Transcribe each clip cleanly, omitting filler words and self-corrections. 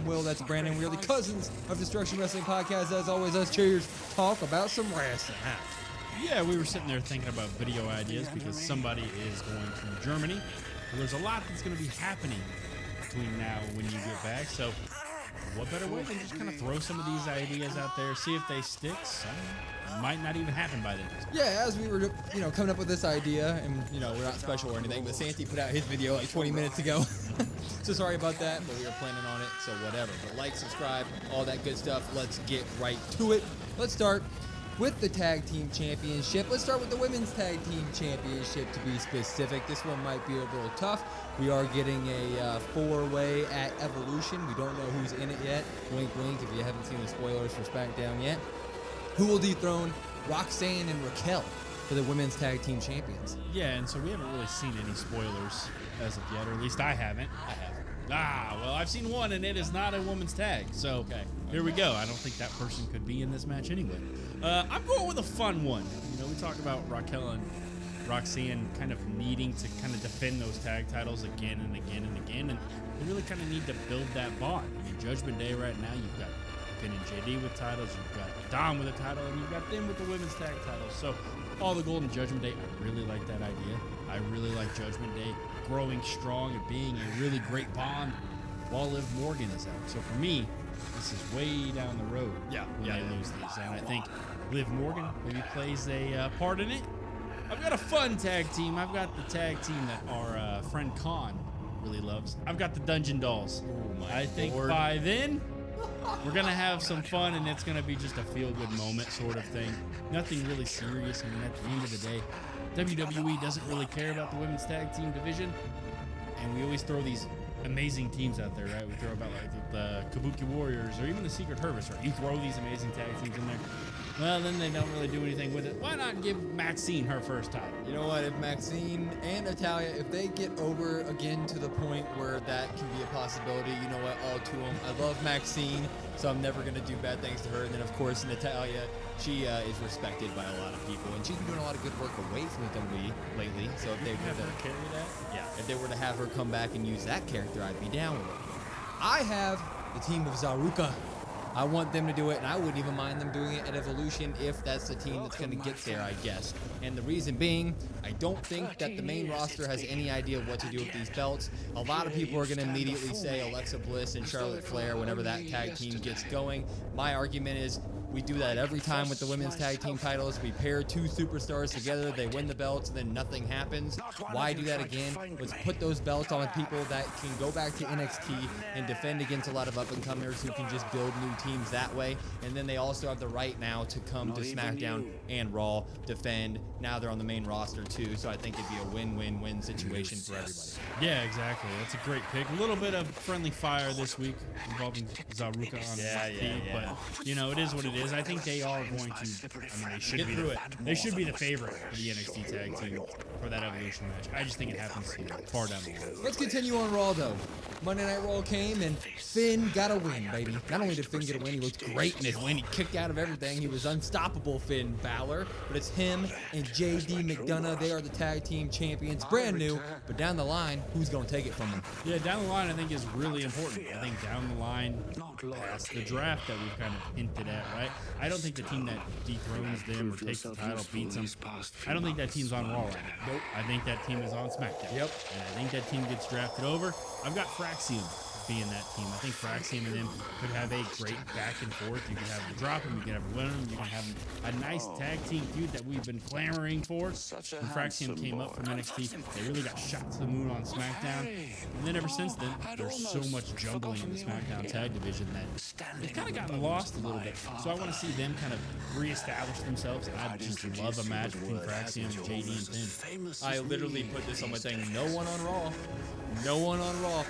I'm Will, that's Brandon. We are the Cousins of Destruction Wrestling Podcast. As always, us cheers talk about some wrestling. Yeah, we were sitting there thinking about video ideas because somebody is going to Germany. And there's a lot that's going to be happening between now and when you get back. So what better way than just kind of throw some of these ideas out there, see if they stick. Some might not even happen by then. Yeah, as we were, coming up with this idea, and, we're not special or anything, but Santi put out his video like 20 minutes ago. So sorry about that, but we were planning on it, so whatever. But like, subscribe, all that good stuff. Let's get right to it. Let's start with the Tag Team Championship. Let's start with the Women's Tag Team Championship, to be specific. This one might be a little tough. We are getting a four-way at Evolution. We don't know who's in it yet. Wink, wink, if you haven't seen the spoilers for SmackDown yet. Who will dethrone Roxanne and Raquel for the Women's Tag Team Champions? Yeah, and so we haven't really seen any spoilers as of yet, or at least I haven't. I have. Well, I've seen one, and it is not a women's tag. So Here we go. I don't think that person could be in this match anyway. I'm going with a fun one. We talked about Raquel and Roxanne kind of needing to kind of defend those tag titles again and again and again, and they really kind of need to build that bond. Judgment Day right now, you've got Finn and JD with titles, you've got Dom with a title, and you've got them with the women's tag titles. So all the gold in Judgment Day, I really like that idea. I really like Judgment Day growing strong and being a really great bond while Liv Morgan is out. So for me, this is way down the road when they lose these. And I think Liv Morgan maybe plays a part in it. I've got a fun tag team. I've got the tag team that our friend Khan really loves. I've got the Dungeon Dolls. I think by then, we're going to have some fun, and it's going to be just a feel-good moment sort of thing. Nothing really serious. At the end of the day, WWE doesn't really care about the women's tag team division, and we always throw these amazing teams out there, right? We throw about like the Kabuki Warriors or even the Secret Harvest, right? You throw these amazing tag teams in there. Well, then they don't really do anything with it. Why not give Maxine her first title? You know what? If Maxine and Natalya, if they get over again to the point where that can be a possibility, you know what? All to them. I love Maxine, so I'm never going to do bad things to her. And then, of course, Natalya, she is respected by a lot of people, and she's been doing a lot of good work away from the WWE lately. So if they were to carry that, if they were to have her come back and use that character, I'd be down with it. I have the team of Zaruka. I want them to do it, and I wouldn't even mind them doing it at Evolution if that's the team that's going to get there, I guess. And the reason being, I don't think that the main roster has any idea what to do with these belts. A lot of people are going to immediately say Alexa Bliss and Charlotte Flair whenever that tag team gets going. My argument is we do that every time with the women's tag team titles. We pair two superstars together, they win the belts, and then nothing happens. Why do that again? Let's put those belts on people that can go back to NXT and defend against a lot of up-and-comers who can just build new teams that way. And then they also have the right now to come to SmackDown and Raw, defend. Now they're on the main roster too, so I think it'd be a win-win-win situation for everybody. Yeah, exactly. That's a great pick. A little bit of friendly fire this week involving Zaruka on the team, but it is what it is. I think they are going to. They should be through it. They should be the favorite for the NXT tag team for that Evolution match. I just think it happens far down the road. Let's continue on Raw though. Monday Night Raw came and Finn got a win, baby. Not only did Finn get a win, he looked great in his win. He kicked out of everything. He was unstoppable, Finn Balor. But it's him and JD McDonough. They are the tag team champions, brand new. But down the line, who's going to take it from them? Yeah, down the line I think is really important. I think down the line, past the draft that we've kind of hinted at, right? I don't think the team that dethrones them or takes the title, beats them, I don't think that team's on Raw right now. Nope. I think that team is on SmackDown. Yep. And I think that team gets drafted over. I've got Fraxium being that team. I think Fraxium and them could have a great back and forth. You could have them drop them, you could have them win them, you can have a nice tag team feud that we've been clamoring for. When Fraxium came up from NXT, they really got shot to the moon on SmackDown. And then ever since then, there's so much jumbling in the SmackDown tag division that they've kind of gotten lost a little bit. So I want to see them kind of reestablish themselves. And I just love a match between Fraxium, JD, and Finn. I literally put this on my thing. No one on Raw. No one on Raw.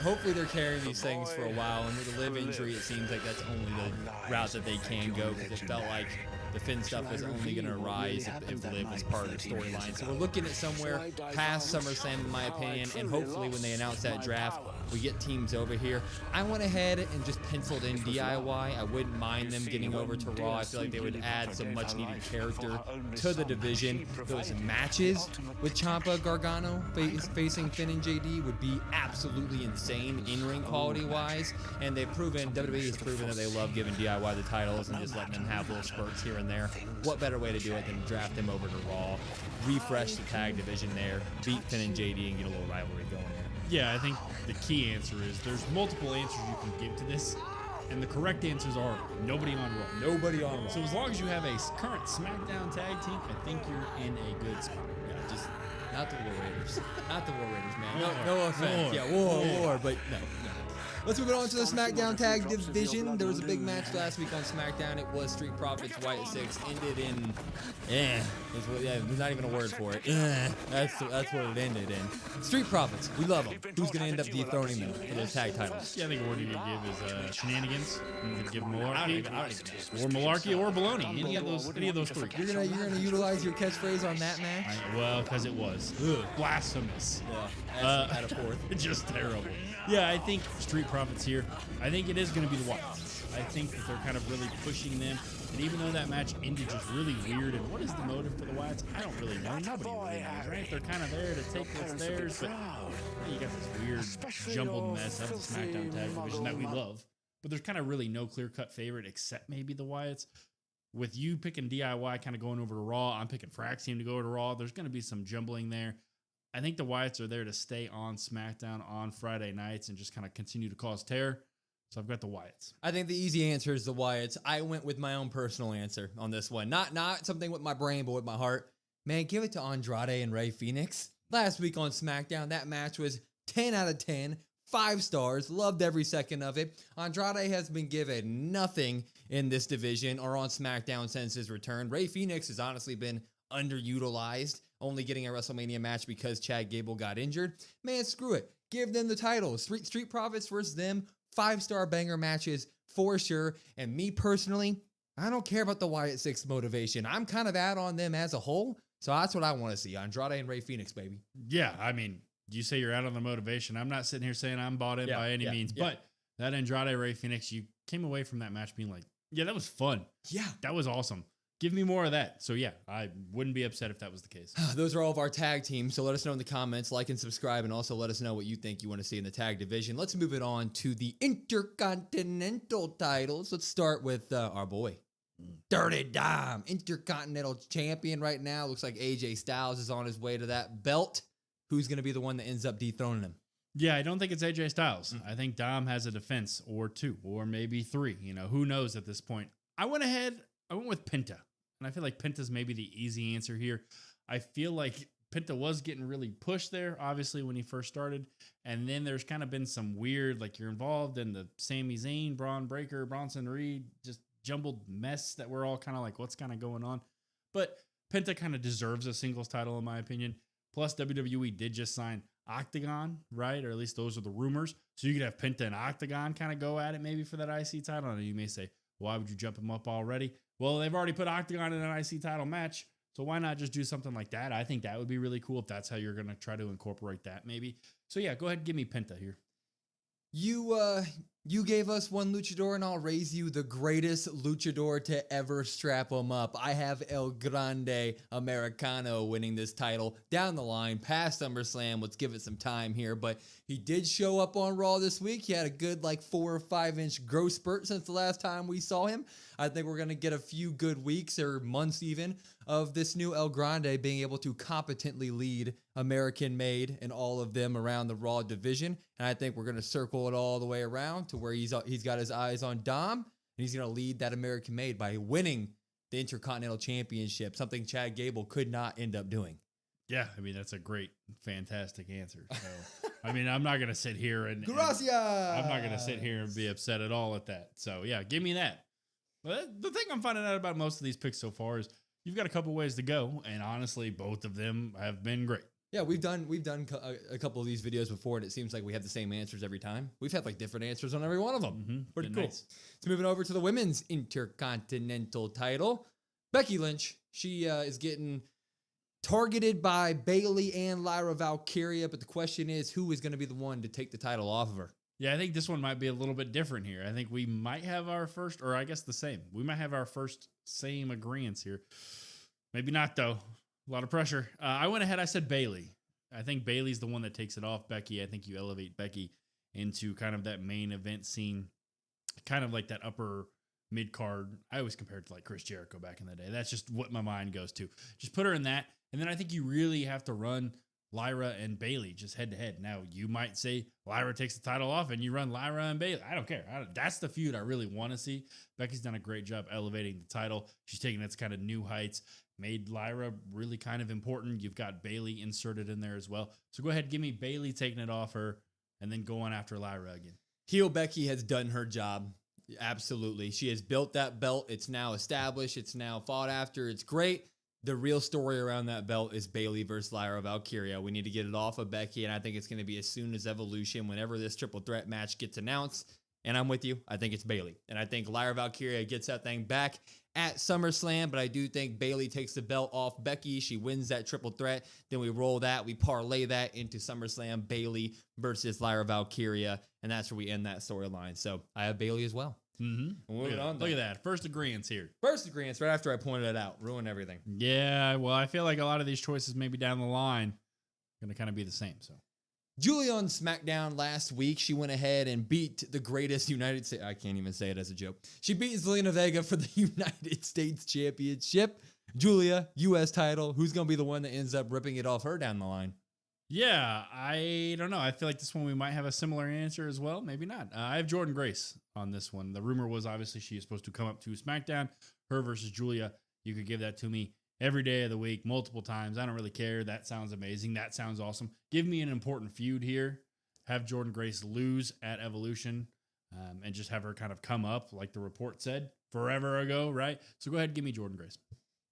Hopefully they're carrying these things for a while, and with the Liv injury, it seems like that's only the route that they can go, because it felt like the Finn stuff is only going to arise if Liv is part of the storyline. So we're looking at somewhere past SummerSlam, in my opinion, and hopefully when they announce that draft, we get teams over here. I went ahead and just penciled in DIY. I wouldn't mind them getting over to Raw. I feel like they would add some much-needed character to the division. Those matches with Ciampa Gargano facing Finn and JD would be absolutely insane in-ring quality-wise, and WWE has proven that they love giving DIY the titles and just letting them have little spurts here and there. What better way to do it than draft them over to Raw, refresh the tag division there, beat Finn and JD, and get a little rivalry going there. Yeah, I think the key answer is there's multiple answers you can give to this, and the correct answers are nobody on Raw. Nobody on Raw. So as long as you have a current SmackDown tag team, I think you're in a good spot. Yeah, just not the War Raiders. Not the War Raiders, man. No offense. Yeah, war, but no. Let's move on to the SmackDown Tag Division. There was a big match last week on SmackDown. It was Street Profits, Wyatt 6. Ended in, there's not even a word for it. That's what it ended in. Street Profits, we love them. Who's going to end up dethroning them for those tag titles? Yeah, I think a word you could give is shenanigans. You could give malarkey, or malarkey, or baloney. Any of those three. You're gonna utilize your catchphrase on that match? Well, because it was blasphemous. Yeah, add a fourth. Just terrible. Yeah, I think Street Profits here. I think it is going to be the Wyatts. I think that they're kind of really pushing them. And even though that match ended just really weird, and what is the motive for the Wyatts? I don't really know. Nobody really knows, right? They're kind of there to take what's theirs, but you got this weird jumbled mess of the SmackDown Tag Division that we love. But there's kind of really no clear-cut favorite except maybe the Wyatts. With you picking DIY kind of going over to Raw, I'm picking Frack's team to go to Raw. There's going to be some jumbling there. I think the Wyatts are there to stay on SmackDown on Friday nights and just kind of continue to cause terror. So I've got the Wyatts. I think the easy answer is the Wyatts. I went with my own personal answer on this one. Not something with my brain, but with my heart. Man, give it to Andrade and Rey Fenix. Last week on SmackDown, that match was 10 out of 10. 5 stars. Loved every second of it. Andrade has been given nothing in this division or on SmackDown since his return. Rey Fenix has honestly been underutilized, only getting a WrestleMania match because Chad Gable got injured. Man, screw it. Give them the title. Street Profits versus them. 5-star banger matches for sure. And me personally, I don't care about the Wyatt 6 motivation. I'm kind of out on them as a whole. So that's what I want to see. Andrade and Rey Fenix, baby. Yeah, I mean, you say you're out on the motivation. I'm not sitting here saying I'm bought in by any means. But that Andrade Rey Fenix, you came away from that match being like, yeah, that was fun. Yeah. That was awesome. Give me more of that. So, yeah, I wouldn't be upset if that was the case. Those are all of our tag teams. So let us know in the comments, like and subscribe, and also let us know what you think you want to see in the tag division. Let's move it on to the Intercontinental titles. Let's start with our boy, Dirty Dom, Intercontinental champion right now. Looks like AJ Styles is on his way to that belt. Who's going to be the one that ends up dethroning him? Yeah, I don't think it's AJ Styles. I think Dom has a defense or 2 or maybe 3. You know, who knows at this point. I went with Penta. And I feel like Penta's maybe the easy answer here. I feel like Penta was getting really pushed there, obviously, when he first started. And then there's kind of been some weird, like you're involved in the Sami Zayn, Braun Breaker, Bronson Reed, just jumbled mess that we're all kind of like, what's kind of going on? But Penta kind of deserves a singles title, in my opinion. Plus, WWE did just sign Octagon, right? Or at least those are the rumors. So you could have Penta and Octagon kind of go at it maybe for that IC title. I know you may say, why would you jump him up already? Well, they've already put Octagon in an IC title match, so why not just do something like that? I think that would be really cool if that's how you're going to try to incorporate that maybe. So yeah, go ahead and give me Penta here. You gave us one luchador, and I'll raise you the greatest luchador to ever strap him up. I have El Grande Americano winning this title down the line past SummerSlam. Let's give it some time here, but he did show up on Raw this week. He had a good 4 or 5 inch growth spurt since the last time we saw him. I think we're going to get a few good weeks or months even of this new El Grande being able to competently lead American Made and all of them around the Raw division. And I think we're going to circle it all the way around to where he's got his eyes on Dom, and he's going to lead that American Made by winning the Intercontinental Championship, something Chad Gable could not end up doing. Yeah, I mean, that's a great, fantastic answer. So, I mean, I'm not going to sit here and I'm not going to sit here and be upset at all at that. So, yeah, give me that. But the thing I'm finding out about most of these picks so far is you've got a couple ways to go, and honestly, both of them have been great. Yeah, we've done a couple of these videos before, and it seems like we have the same answers every time. We've had different answers on every one of them. Mm-hmm. Pretty cool. Nice. So moving over to the women's Intercontinental title. Becky Lynch, she is getting targeted by Bayley and Lyra Valkyria, but the question is, who is going to be the one to take the title off of her? Yeah, I think this one might be a little bit different here. I think we might have our first, or I guess the same. We might have our first same agreements here. Maybe not, though. A lot of pressure. I went ahead. I said Bayley. I think Bayley's the one that takes it off Becky. I think you elevate Becky into kind of that main event scene, kind of like that upper mid-card. I always compare it to like Chris Jericho back in the day. That's just what my mind goes to. Just put her in that. And then I think you really have to run Lyra and Bayley just head to head. Now, you might say Lyra takes the title off and you run Lyra and Bayley. I don't care. That's the feud I really want to see. Becky's done a great job elevating the title. She's taking its kind of new heights, made Lyra really kind of important. You've got Bayley inserted in there as well. So go ahead, give me Bayley taking it off her and then going after Lyra again. Heel Becky has done her job. Absolutely. She has built that belt. It's now established. It's now fought after. It's great. The real story around that belt is Bayley versus Lyra Valkyria. We need to get it off of Becky, and I think it's going to be as soon as Evolution, whenever this triple threat match gets announced. And I'm with you. I think it's Bayley. And I think Lyra Valkyria gets that thing back at SummerSlam, but I do think Bayley takes the belt off Becky. She wins that triple threat. Then we roll that. We parlay that into SummerSlam, Bayley versus Lyra Valkyria, and that's where we end that storyline. So I have Bayley as well. Mm-hmm. Look at that. First agreeance here. First agreement right after I pointed it out. Ruined everything. Yeah, well, I feel like a lot of these choices maybe down the line are going to kind of be the same. So Julia on SmackDown last week, she went ahead and beat the greatest United States. I can't even say it as a joke. She beat Zelina Vega for the United States Championship. Julia, U.S. title. Who's going to be the one that ends up ripping it off her down the line? Yeah, I don't know. I feel like this one we might have a similar answer as well. Maybe not. I have Jordynne Grace on this one. The rumor was obviously she is supposed to come up to SmackDown. Her versus Julia. You could give that to me every day of the week, multiple times. I don't really care. That sounds amazing. That sounds awesome. Give me an important feud here. Have Jordynne Grace lose at Evolution and just have her kind of come up like the report said forever ago, right? So go ahead and give me Jordynne Grace.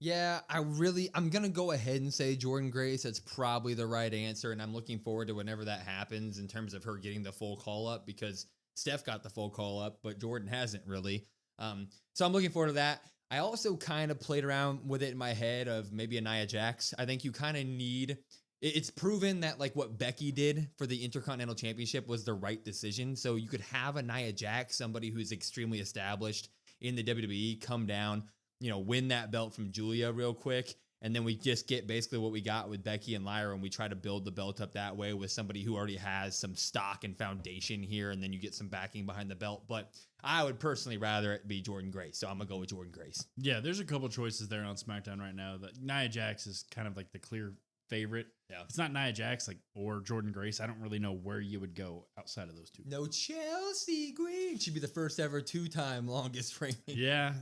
Yeah, I'm going to go ahead and say Jordynne Grace. That's probably the right answer, and I'm looking forward to whenever that happens in terms of her getting the full call-up because Steph got the full call-up, but Jordan hasn't really. So I'm looking forward to that. I also kind of played around with it in my head of maybe a Nia Jax. I think you kind of need... It's proven that like what Becky did for the Intercontinental Championship was the right decision. So you could have a Nia Jax, somebody who's extremely established in the WWE, come down, win that belt from Julia real quick. And then we just get basically what we got with Becky and Lyra, and we try to build the belt up that way with somebody who already has some stock and foundation here, and then you get some backing behind the belt. But I would personally rather it be Jordynne Grace, so I'm going to go with Jordynne Grace. Yeah, there's a couple choices there on SmackDown right now. That Nia Jax is kind of like the clear favorite. Yeah. If it's not Nia Jax or Jordynne Grace, I don't really know where you would go outside of those two. No Chelsea Green. She'd be the first ever 2-time longest reigning. Yeah.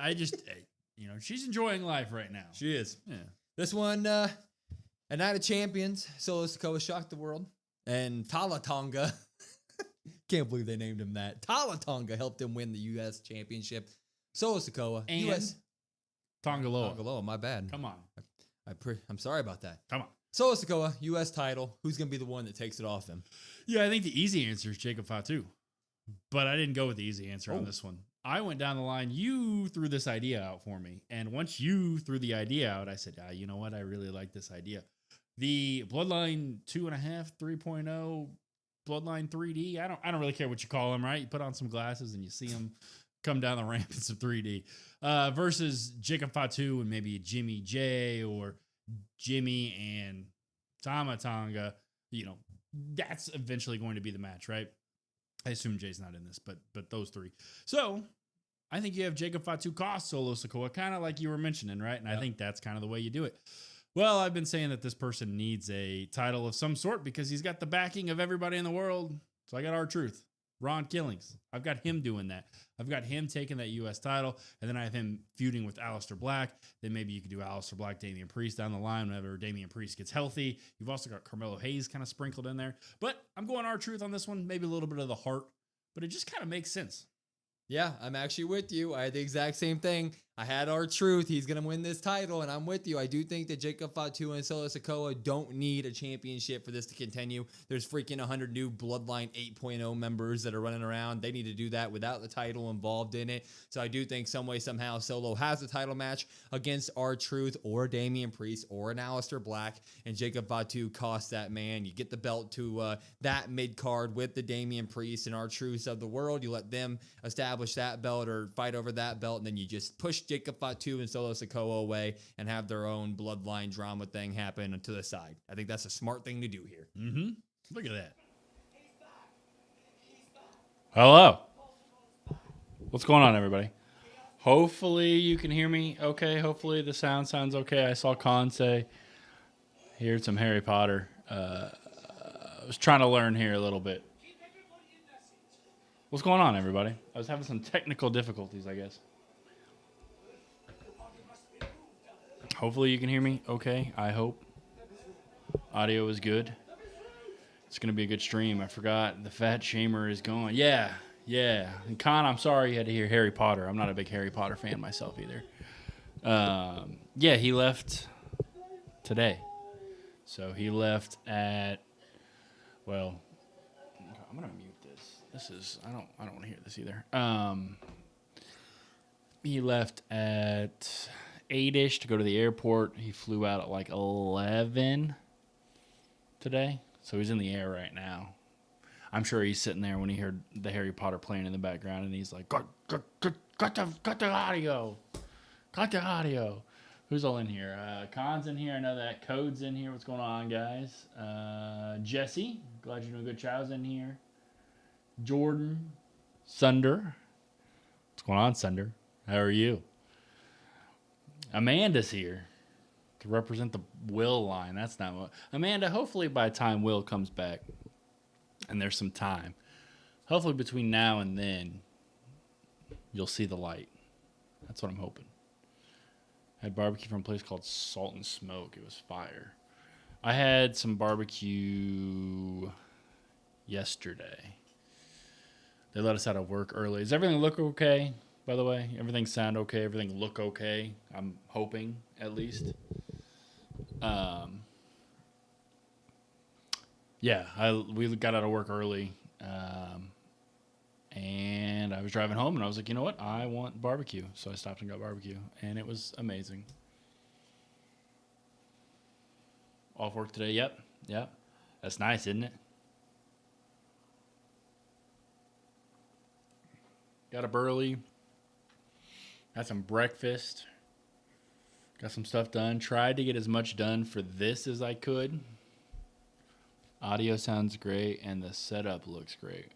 I just... she's enjoying life right now. She is. Yeah. This one, a Night of Champions. Solo Sikoa shocked the world. And Tala Tonga. Can't believe they named him that. Tala Tonga helped him win the U.S. Championship. Solo Sikoa. And U.S. Tonga Loa. Tonga Loa, my bad. Come on. I'm sorry about that. Come on. Solo Sikoa, U.S. title. Who's going to be the one that takes it off him? Yeah, I think the easy answer is Jacob Fatu. But I didn't go with the easy answer on this one. I went down the line. You threw this idea out for me. And once you threw the idea out, I said, you know what? I really like this idea. The Bloodline 2.5, 3.0, Bloodline 3D. I don't really care what you call them, right? You put on some glasses and you see them come down the ramp in some 3D. Versus Jacob Fatu and maybe Jimmy J or Jimmy and Tama Tonga. That's eventually going to be the match, right? I assume Jay's not in this, but those three. So I think you have Jacob Fatu cost Solo Sikoa, kind of like you were mentioning, right? And I think that's kind of the way you do it. Well, I've been saying that this person needs a title of some sort because he's got the backing of everybody in the world. So I got R-Truth, Ron Killings. I've got him doing that. I've got him taking that U.S. title, and then I have him feuding with Aleister Black. Then maybe you could do Aleister Black, Damian Priest down the line whenever Damian Priest gets healthy. You've also got Carmelo Hayes kind of sprinkled in there. But I'm going R-Truth on this one, maybe a little bit of the heart, but it just kind of makes sense. Yeah, I'm actually with you. I had the exact same thing. I had R-Truth. He's going to win this title, and I'm with you. I do think that Jacob Fatu and Solo Sikoa don't need a championship for this to continue. There's freaking 100 new Bloodline 8.0 members that are running around. They need to do that without the title involved in it. So I do think some way, somehow, Solo has a title match against R-Truth or Damian Priest or an Aleister Black, and Jacob Fatu costs that man. You get the belt to that mid-card with the Damian Priest and R-Truth of the world. You let them establish that belt or fight over that belt, and then you just push Jacob Fatu and Solo Sikoa away and have their own bloodline drama thing happen to the side. I think that's a smart thing to do here. Mm-hmm. Look at that. Hello. What's going on, everybody? Hopefully you can hear me okay. Hopefully the sounds okay. I saw Khan say he heard some Harry Potter. I was trying to learn here a little bit. What's going on, everybody? I was having some technical difficulties, I guess. Hopefully you can hear me okay, I hope. Audio is good. It's going to be a good stream. I forgot the Fat Shamer is gone. Yeah. And Con, I'm sorry you had to hear Harry Potter. I'm not a big Harry Potter fan myself either. Yeah, he left today. So he left at, well, I'm going to mute this. This is, I don't want to hear this either. He left at 8-ish to go to the airport. He flew out at like 11 today. So he's in the air right now. I'm sure he's sitting there when he heard the Harry Potter playing in the background, and he's like, cut the audio. Cut the audio. Who's all in here? Khan's in here. I know that. Code's in here. What's going on, guys? Jesse. Glad you're doing a good. Chow's in here. Jordan. Sunder. What's going on, Sunder? How are you? Amanda's here to represent the Will line. That's not what. Amanda, hopefully by the time Will comes back, and there's some time, hopefully between now and then, you'll see the light. That's what I'm hoping. I had barbecue from a place called Salt and Smoke. It was fire. I had some barbecue yesterday. They let us out of work early. Does everything look okay, by the way? Everything sound okay? Everything look okay? I'm hoping, at least. Yeah, we got out of work early, and I was driving home, and I was like, you know what? I want barbecue. So I stopped and got barbecue, and it was amazing. Off work today? Yep. That's nice, isn't it? Got up early. Had some breakfast. Got some stuff done. Tried to get as much done for this as I could. Audio sounds great, and the setup looks great.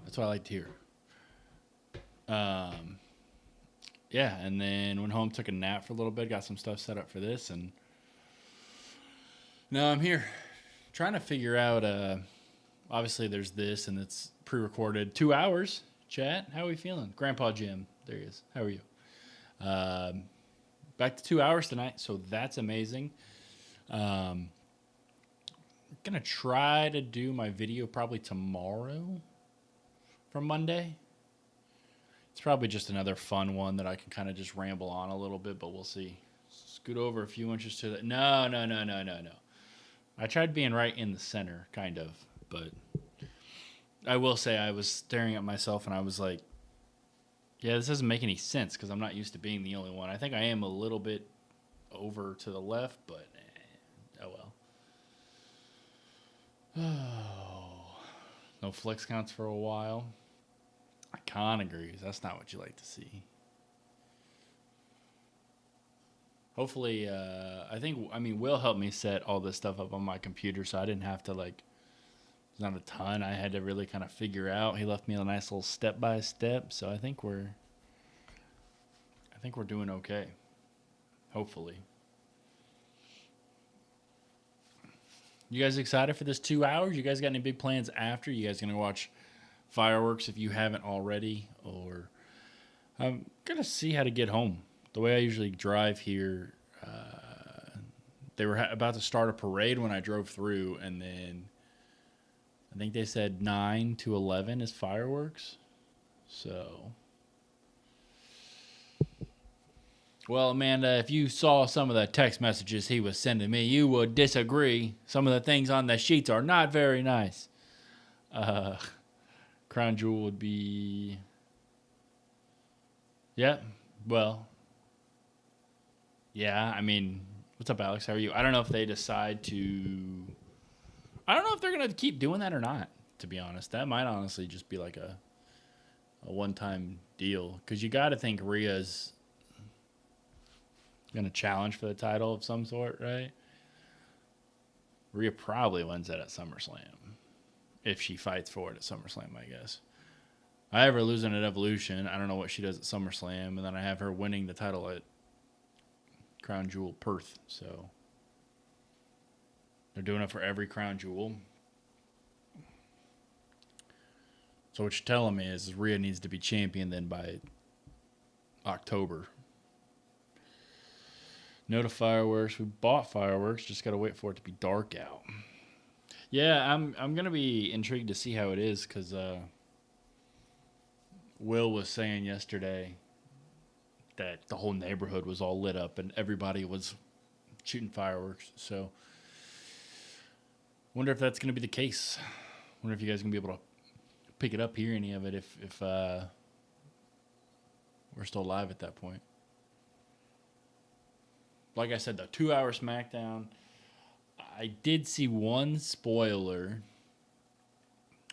That's what I like to hear. Yeah, and then went home, took a nap for a little bit, got some stuff set up for this, and now I'm here. Trying to figure out, obviously there's this, and it's pre-recorded. 2 hours, chat. How are we feeling? Grandpa Jim, there he is. How are you? Back to 2 hours tonight, so that's amazing. I'm going to try to do my video probably tomorrow for Monday. It's probably just another fun one that I can kind of just ramble on a little bit, but we'll see. Scoot over a few inches to the... No. I tried being right in the center, kind of, but I will say I was staring at myself and I was like, yeah, this doesn't make any sense because I'm not used to being the only one. I think I am a little bit over to the left, but oh well. Oh, no flex counts for a while. Con agrees. That's not what you like to see. Hopefully, Will helped me set all this stuff up on my computer, so I didn't have to, there's not a ton I had to really kind of figure out. He left me a nice little step-by-step, so I think we're doing okay. Hopefully. You guys excited for this 2 hours? You guys got any big plans after? You guys going to watch fireworks if you haven't already? Or I'm going to see how to get home. The way I usually drive here, they were about to start a parade when I drove through, and then I think they said 9 to 11 is fireworks. So Well, Amanda, if you saw some of the text messages he was sending me, you would disagree. Some of the things on the sheets are not very nice. Crown Jewel would be... Yeah, well... Yeah, I mean... What's up, Alex? How are you? I don't know if they decide to... I don't know if they're going to keep doing that or not, to be honest. That might honestly just be like a one-time deal. Because you got to think Rhea's going to challenge for the title of some sort, right? Rhea probably wins that at SummerSlam. If she fights for it at SummerSlam, I guess. I have her losing at Evolution. I don't know what she does at SummerSlam. And then I have her winning the title at Crown Jewel Perth. So they're doing it for every Crown Jewel. So what you're telling me is Rhea needs to be champion then by October. No to fireworks. We bought fireworks. Just got to wait for it to be dark out. Yeah, I'm going to be intrigued to see how it is because Will was saying yesterday that the whole neighborhood was all lit up and everybody was shooting fireworks. So wonder if that's going to be the case. Wonder if you guys are going to be able to pick it up, hear any of it if we're still live at that point. Like I said, the 2-hour SmackDown, I did see one spoiler,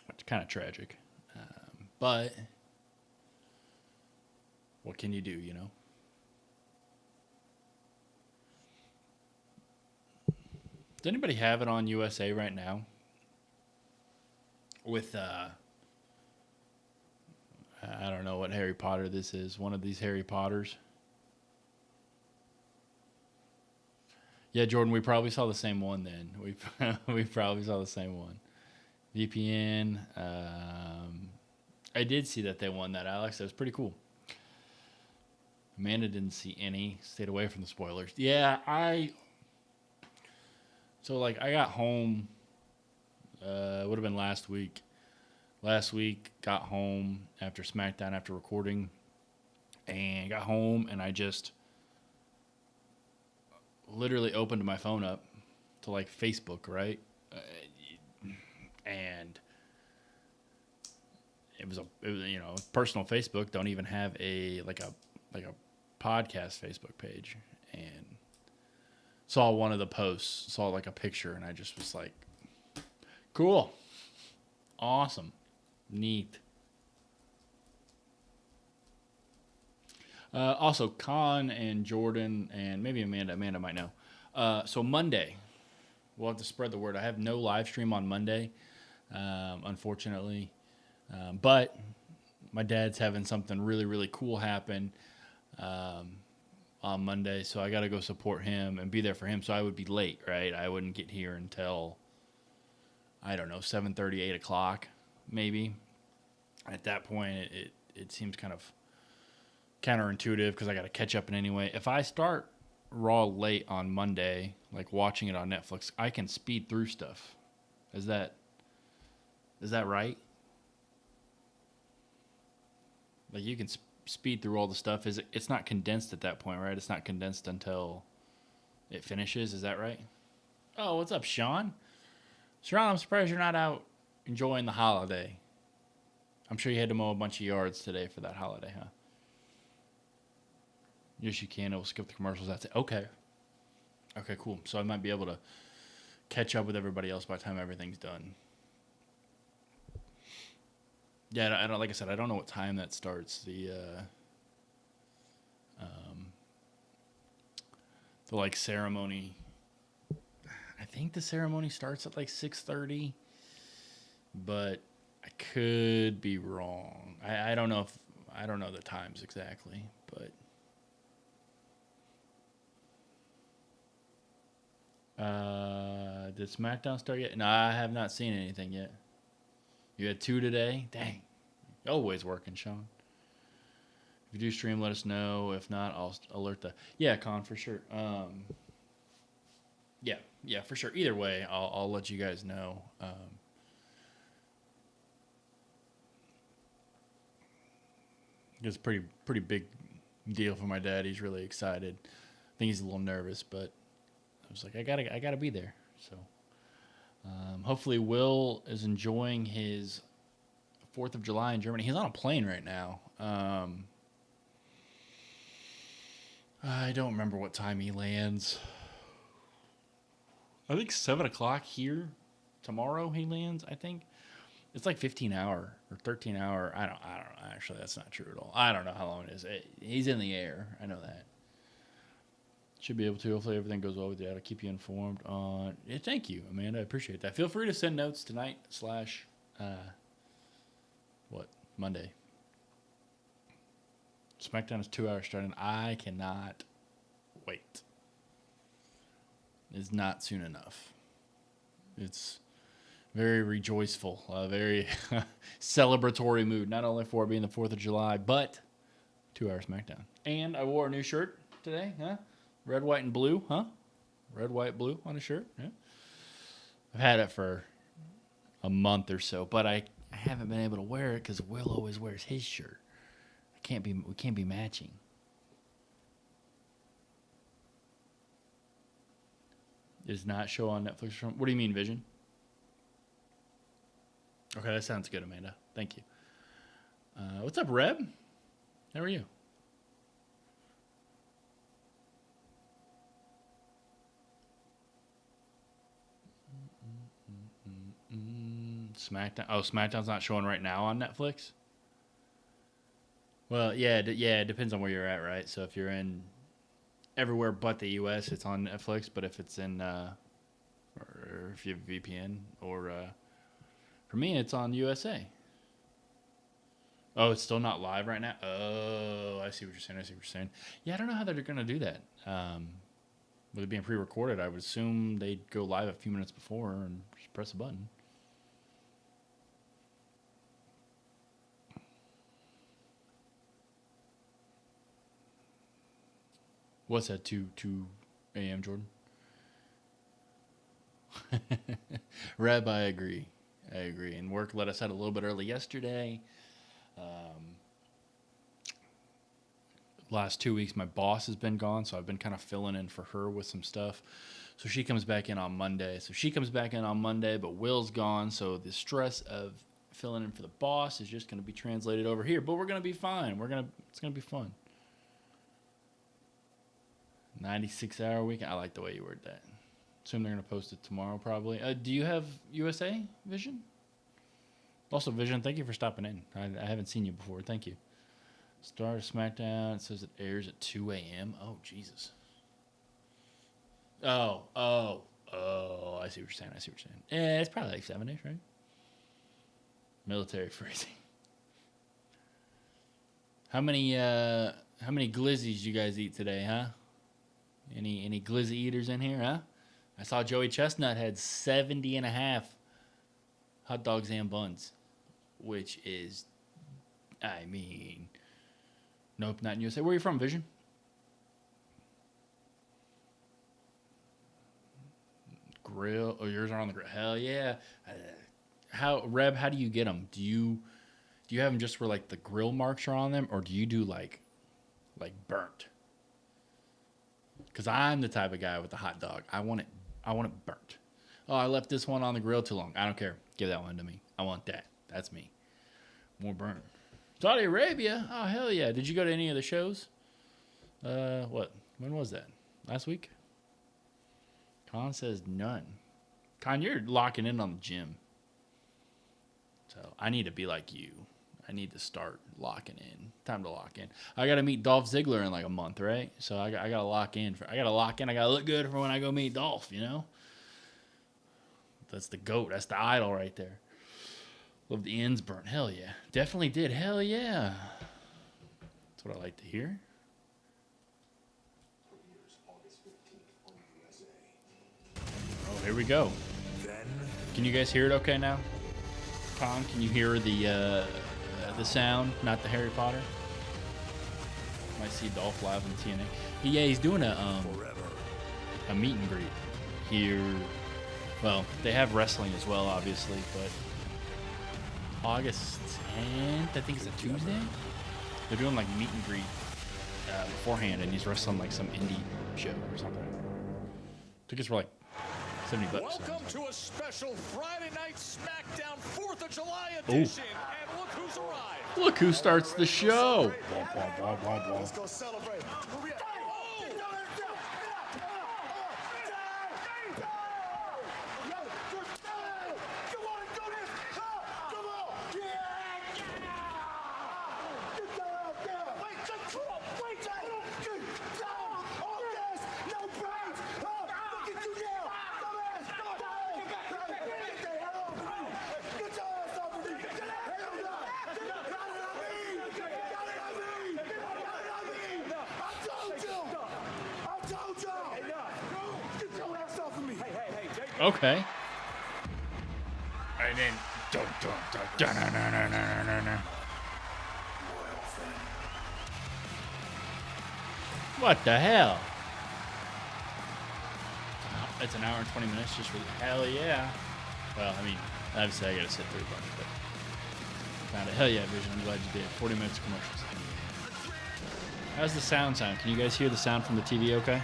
which is kind of tragic. But what can you do, you know? Does anybody have it on USA right now? With, I don't know what Harry Potter this is. One of these Harry Potters. Yeah, Jordan, we probably saw the same one then. We probably saw the same one. VPN. I did see that they won that, Alex. That was pretty cool. Amanda didn't see any. Stayed away from the spoilers. Yeah, I got home. It would have been last week. Last week, got home after SmackDown, after recording. And got home, and I just literally opened my phone up to like Facebook, right? And it was you know, personal Facebook. Don't even have a podcast Facebook page, and saw one of the posts, saw like a picture, and I just was like, cool, awesome, neat. Also, Con and Jordan and maybe Amanda might know. So Monday, we'll have to spread the word. I have no live stream on Monday, unfortunately. But my dad's having something really, really cool happen on Monday. So I got to go support him and be there for him. So I would be late, right? I wouldn't get here until, I don't know, 7:30, 8 o'clock, maybe. At that point, it seems kind of counterintuitive because I got to catch up in any way. If I start Raw late on Monday, like watching it on Netflix, I can speed through stuff. Is that right? Like you can speed through all the stuff. It's not condensed at that point, right? It's not condensed until it finishes. Is that right? Oh, what's up, Sean? Sean, I'm surprised you're not out enjoying the holiday. I'm sure you had to mow a bunch of yards today for that holiday, huh? Yes, you can. It will skip the commercials. That's it. Okay, cool. So I might be able to catch up with everybody else by the time everything's done. Yeah, I don't. Like I said, I don't know what time that starts. The like ceremony. I think the ceremony starts at like 6:30, but I could be wrong. I don't know the times exactly, but. Did SmackDown start yet? No, I have not seen anything yet. You had 2 today? Dang. Always working, Sean. If you do stream, let us know. If not, I'll alert the... Yeah, Con, for sure. Yeah, for sure. Either way, I'll let you guys know. It's pretty big deal for my dad. He's really excited. I think he's a little nervous, but I was like, I gotta be there. So hopefully Will is enjoying his 4th of July in Germany. He's on a plane right now. I don't remember what time he lands. I think 7 o'clock here tomorrow he lands, I think. It's like 15-hour or 13-hour. I don't know. Actually, that's not true at all. I don't know how long it is. He's in the air. I know that. Should be able to. Hopefully everything goes well with that. I'll keep you informed on. Yeah, thank you, Amanda. I appreciate that. Feel free to send notes tonight / Monday. SmackDown is 2 hours starting. I cannot wait. It's not soon enough. It's very rejoiceful, very celebratory mood, not only for it being the 4th of July, but 2 hours SmackDown. And I wore a new shirt today, huh? Red, white, and blue, huh? Red, white, blue on a shirt, yeah. I've had it for a month or so, but I haven't been able to wear it because Will always wears his shirt. We can't be matching. Is not show on Netflix from. What do you mean, Vision? Okay, that sounds good, Amanda. Thank you. What's up, Reb? How are you? SmackDown. Oh, SmackDown's not showing right now on Netflix? Well, yeah, it depends on where you're at, right? So if you're in everywhere but the U.S., it's on Netflix. But if it's in, or if you have VPN, or for me, it's on USA. Oh, it's still not live right now? Oh, I see what you're saying. Yeah, I don't know how they're going to do that. With it being pre-recorded, I would assume they'd go live a few minutes before and just press a button. What's that, 2 a.m., Jordan? Reb, I agree. And work let us out a little bit early yesterday. Last 2 weeks, my boss has been gone, so I've been kind of filling in for her with some stuff. So she comes back in on Monday. But Will's gone, so the stress of filling in for the boss is just going to be translated over here. But we're going to be fine. It's going to be fun. 96-hour weekend. I like the way you worded that. Assume they're going to post it tomorrow, probably. Do you have USA Vision? Also, Vision, thank you for stopping in. I haven't seen you before. Thank you. Start SmackDown. It says it airs at 2 a.m. Oh, Jesus. Oh. I see what you're saying. Yeah, it's probably like 7-ish, right? Military phrasing. How many glizzies you guys eat today, huh? Any glizzy eaters in here, huh? I saw Joey Chestnut had 70.5 hot dogs and buns, which is, nope, not in USA. Where are you from, Vision? Grill. Oh, yours are on the grill. Hell yeah. Reb, how do you get them? Do you have them just where like the grill marks are on them, or do you do like burnt? Because I'm the type of guy with the hot dog. I want it burnt. Oh, I left this one on the grill too long. I don't care. Give that one to me. I want that. That's me. More burnt. Saudi Arabia. Oh, hell yeah. Did you go to any of the shows? What? When was that? Last week? Con says none. Con, you're locking in on the gym. So I need to be like you. I need to start locking in. Time to lock in. I got to meet Dolph Ziggler in like a month, right? So I got to lock in. I got to look good for when I go meet Dolph, you know? That's the GOAT. That's the idol right there. Love the ends burnt. Hell yeah. Definitely did. Hell yeah. That's what I like to hear. Oh, here we go. Can you guys hear it okay now? Tom, can you hear the sound, not the Harry Potter? Might see Dolph live on TNA. He's doing a meet and greet here. Well, they have wrestling as well, obviously, but August 10th, I think it's a Tuesday. They're doing like meet and greet beforehand, and he's wrestling like some indie show or something. Tickets were like $70. Welcome to a special Friday night SmackDown 4th of July edition. And look who's arrived. Look who starts the show. Let's go celebrate. Okay. And then dun, dun, dun, dun, dun, dun, dun, dun, dun, dun. What the hell? It's an hour and 20 minutes just for hell yeah. Well, I mean, obviously I gotta sit through a bunch, but found it. Hell yeah, Vision. I'm glad you did. 40 minutes of commercials. How's the sound? Can you guys hear the sound from the TV okay?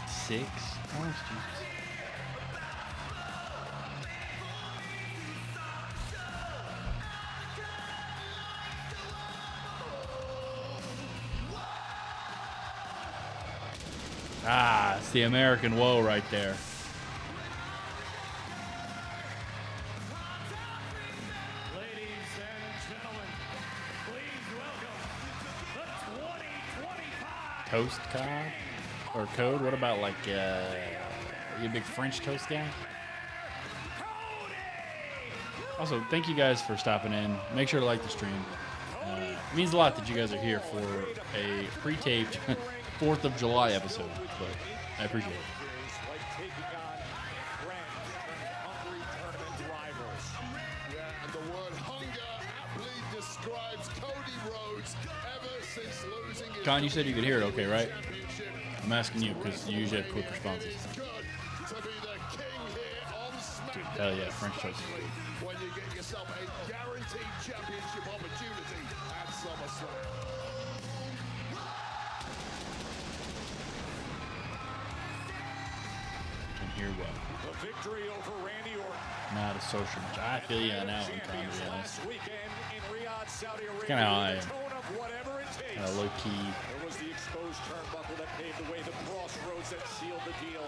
Six? Oh, Jesus. Ah, it's the American woe right there. Ladies and gentlemen, please welcome the 2025 Toast cod? Or code? What about like, you a big French toast guy? Also, thank you guys for stopping in. Make sure to like the stream. It means a lot that you guys are here for a pre-taped 4th of July episode, but I appreciate it. like taking on friends and hungry tournament rivals. Yeah, and the word hunger aptly describes Cody Rhodes ever since losing his Con, you said you could hear it okay, right? championship. I'm asking you because you usually have quick responses. It's good to be the king here on SmackDown. Hell yeah, French toast. When you get yourself a guaranteed championship opportunity at SummerSlam. Can hear well. The victory over Randy Orton. Not a social much. I feel you on that one, Con, to be honest. Last weekend in Riyadh, Saudi Arabia. Kinda how I am. The tone of whatever it takes. Kind of low key. There was the exposed turnbuckle that paved the way, the crossroads that sealed the deal.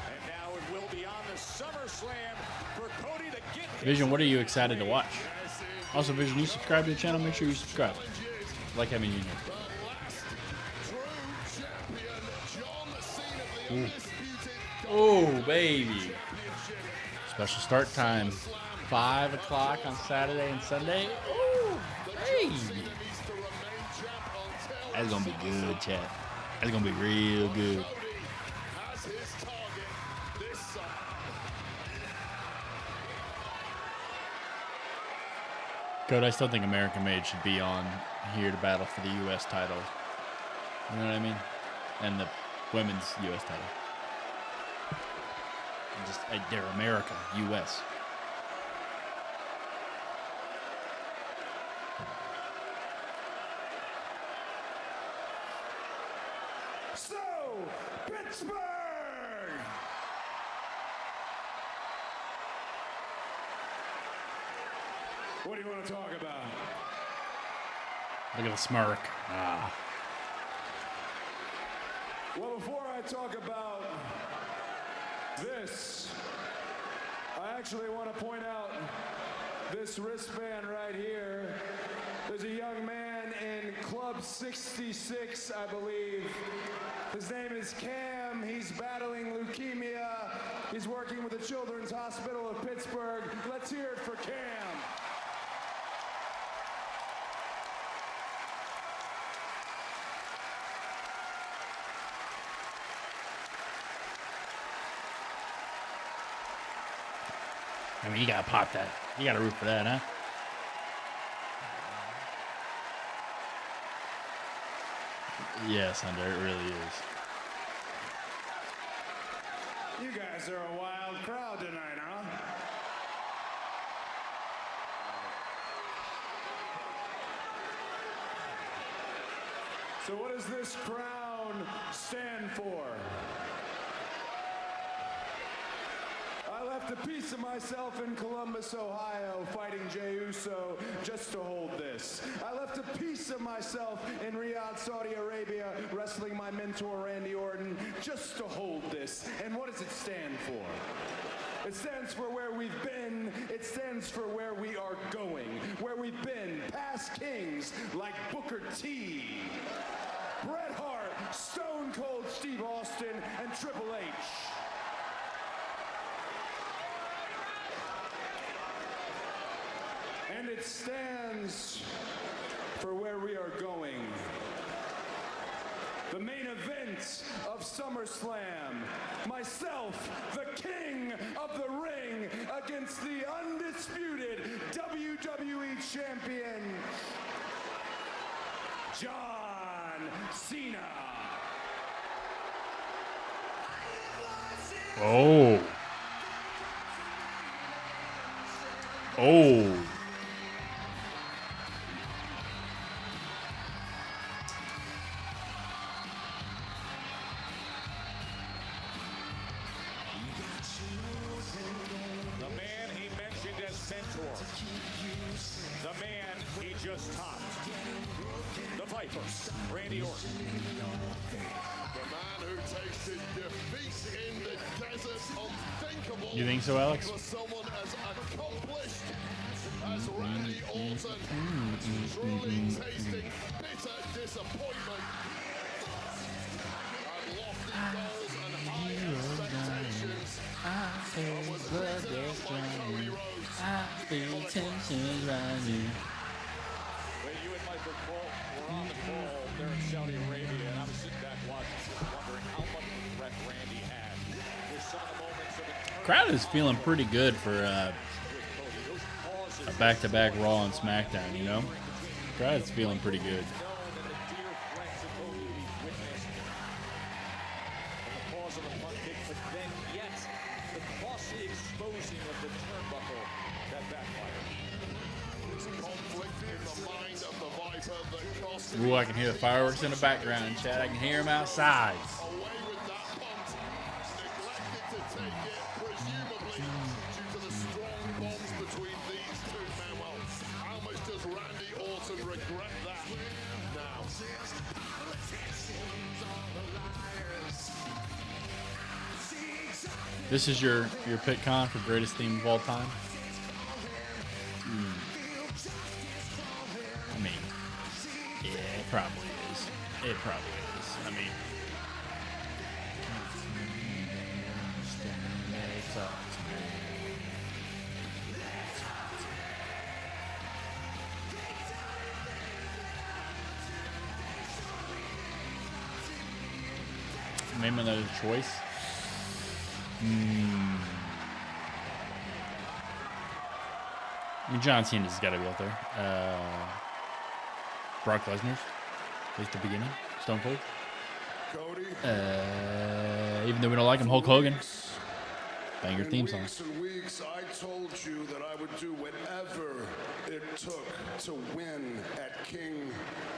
And now it will be on the SummerSlam for Cody to get Vision, what are you excited to watch? Also, Vision, you subscribe to the channel. Make sure you subscribe. I like having you here. Oh, baby. Special start time. 5 o'clock on Saturday and Sunday. Oh, baby. That's going to be good, chat. That's going to be real good. Code, I still think American Made should be on here to battle for the U.S. title. You know what I mean? And the women's U.S. title. Just, they're America, U.S. So, Pittsburgh! What do you want to talk about? Look at the smirk. Ah. Well, before I talk about this, I actually want to point out this wristband right here. There's a young man in Club 66, I believe. His name is Cam. He's battling leukemia. He's working with the Children's Hospital of Pittsburgh. Let's hear it for Cam. I mean, you gotta pop that. You gotta root for that, huh? Yes, Under, it really is. You guys are a wild crowd tonight, huh? So what does this crown stand for? I left a piece of myself in Columbus, Ohio, fighting Jey Uso just to hold this. I left a piece of myself in Riyadh, Saudi Arabia, wrestling my mentor, Randy Orton, just to hold this. And what does it stand for? It stands for where we've been. It stands for where we are going. Where we've been, past kings like Booker T, Bret Hart, Stone Cold Steve Austin, and Triple H. And it stands for where we are going. The main event of SummerSlam. Myself, the king of the ring, against the undisputed WWE champion, John Cena. Oh. Oh. The man he mentioned as mentor. The man he just topped. The Viper, Randy Orton. The man who takes his defeats in the desert unthinkable. You think so, Alex? For someone as accomplished as Randy Orton, truly tasting bitter disappointment. And lofty goals and high expectations. But was presented by Cody Rhodes. When you and Michael Cole were on the call there in Saudi Arabia, and I was sitting back watching, wondering how much regret Randy had. With some of the moments of eternity Crowd is feeling pretty good for with Cody. Those pauses a back-to-back Raw and SmackDown, you know? Crowd's feeling pretty good. known and the dear friends of Cody we've witnessed. And the pause of the punt kick, but then yet the costly exposing of the turnbuckle that backfired. Conflict in the mind of the Viper that cost him Ooh, I can hear the fireworks in the background, Chad. I can hear them outside. away with that punt. Neglected to take it, presumably due to the strong bonds between these two men. Well, how much does Randy Orton regret that now? This is your pick, Con, for greatest theme of all time? I mean, yeah, it probably is. It probably is. I mean, maybe another choice. I mean, John Cena's got to be out there. Brock Lesnar's, at least the beginning. Stone Cold. Cody? Even though we don't like him, Hulk Hogan. Banger theme song. Weeks and weeks, I told you that I would do whatever it took to win at King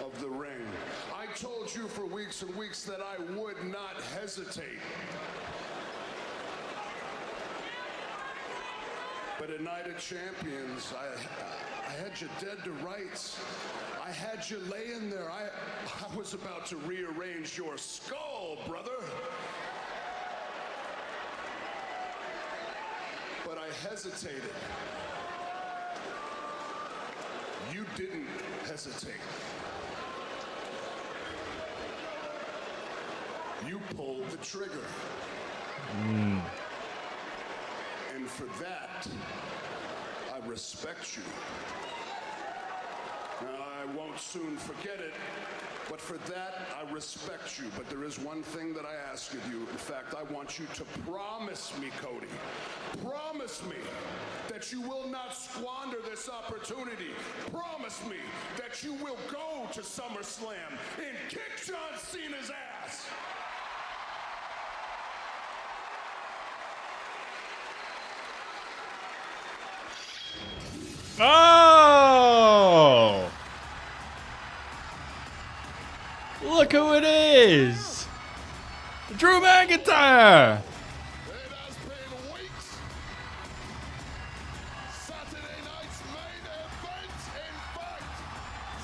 of the Ring. I told you for weeks and weeks that I would not hesitate. But at Night of Champions, I had you dead to rights. I had you laying there. I was about to rearrange your skull, brother. But I hesitated. You didn't hesitate. You pulled the trigger. And for that, I respect you. Now, I won't soon forget it, but for that, I respect you. But there is one thing that I ask of you. In fact, I want you to promise me, Cody, promise me that you will not squander this opportunity. Promise me that you will go to SummerSlam and kick John Cena's ass. Oh! Look is Drew McIntyre. It has been weeks. Saturday night's main event, in fact,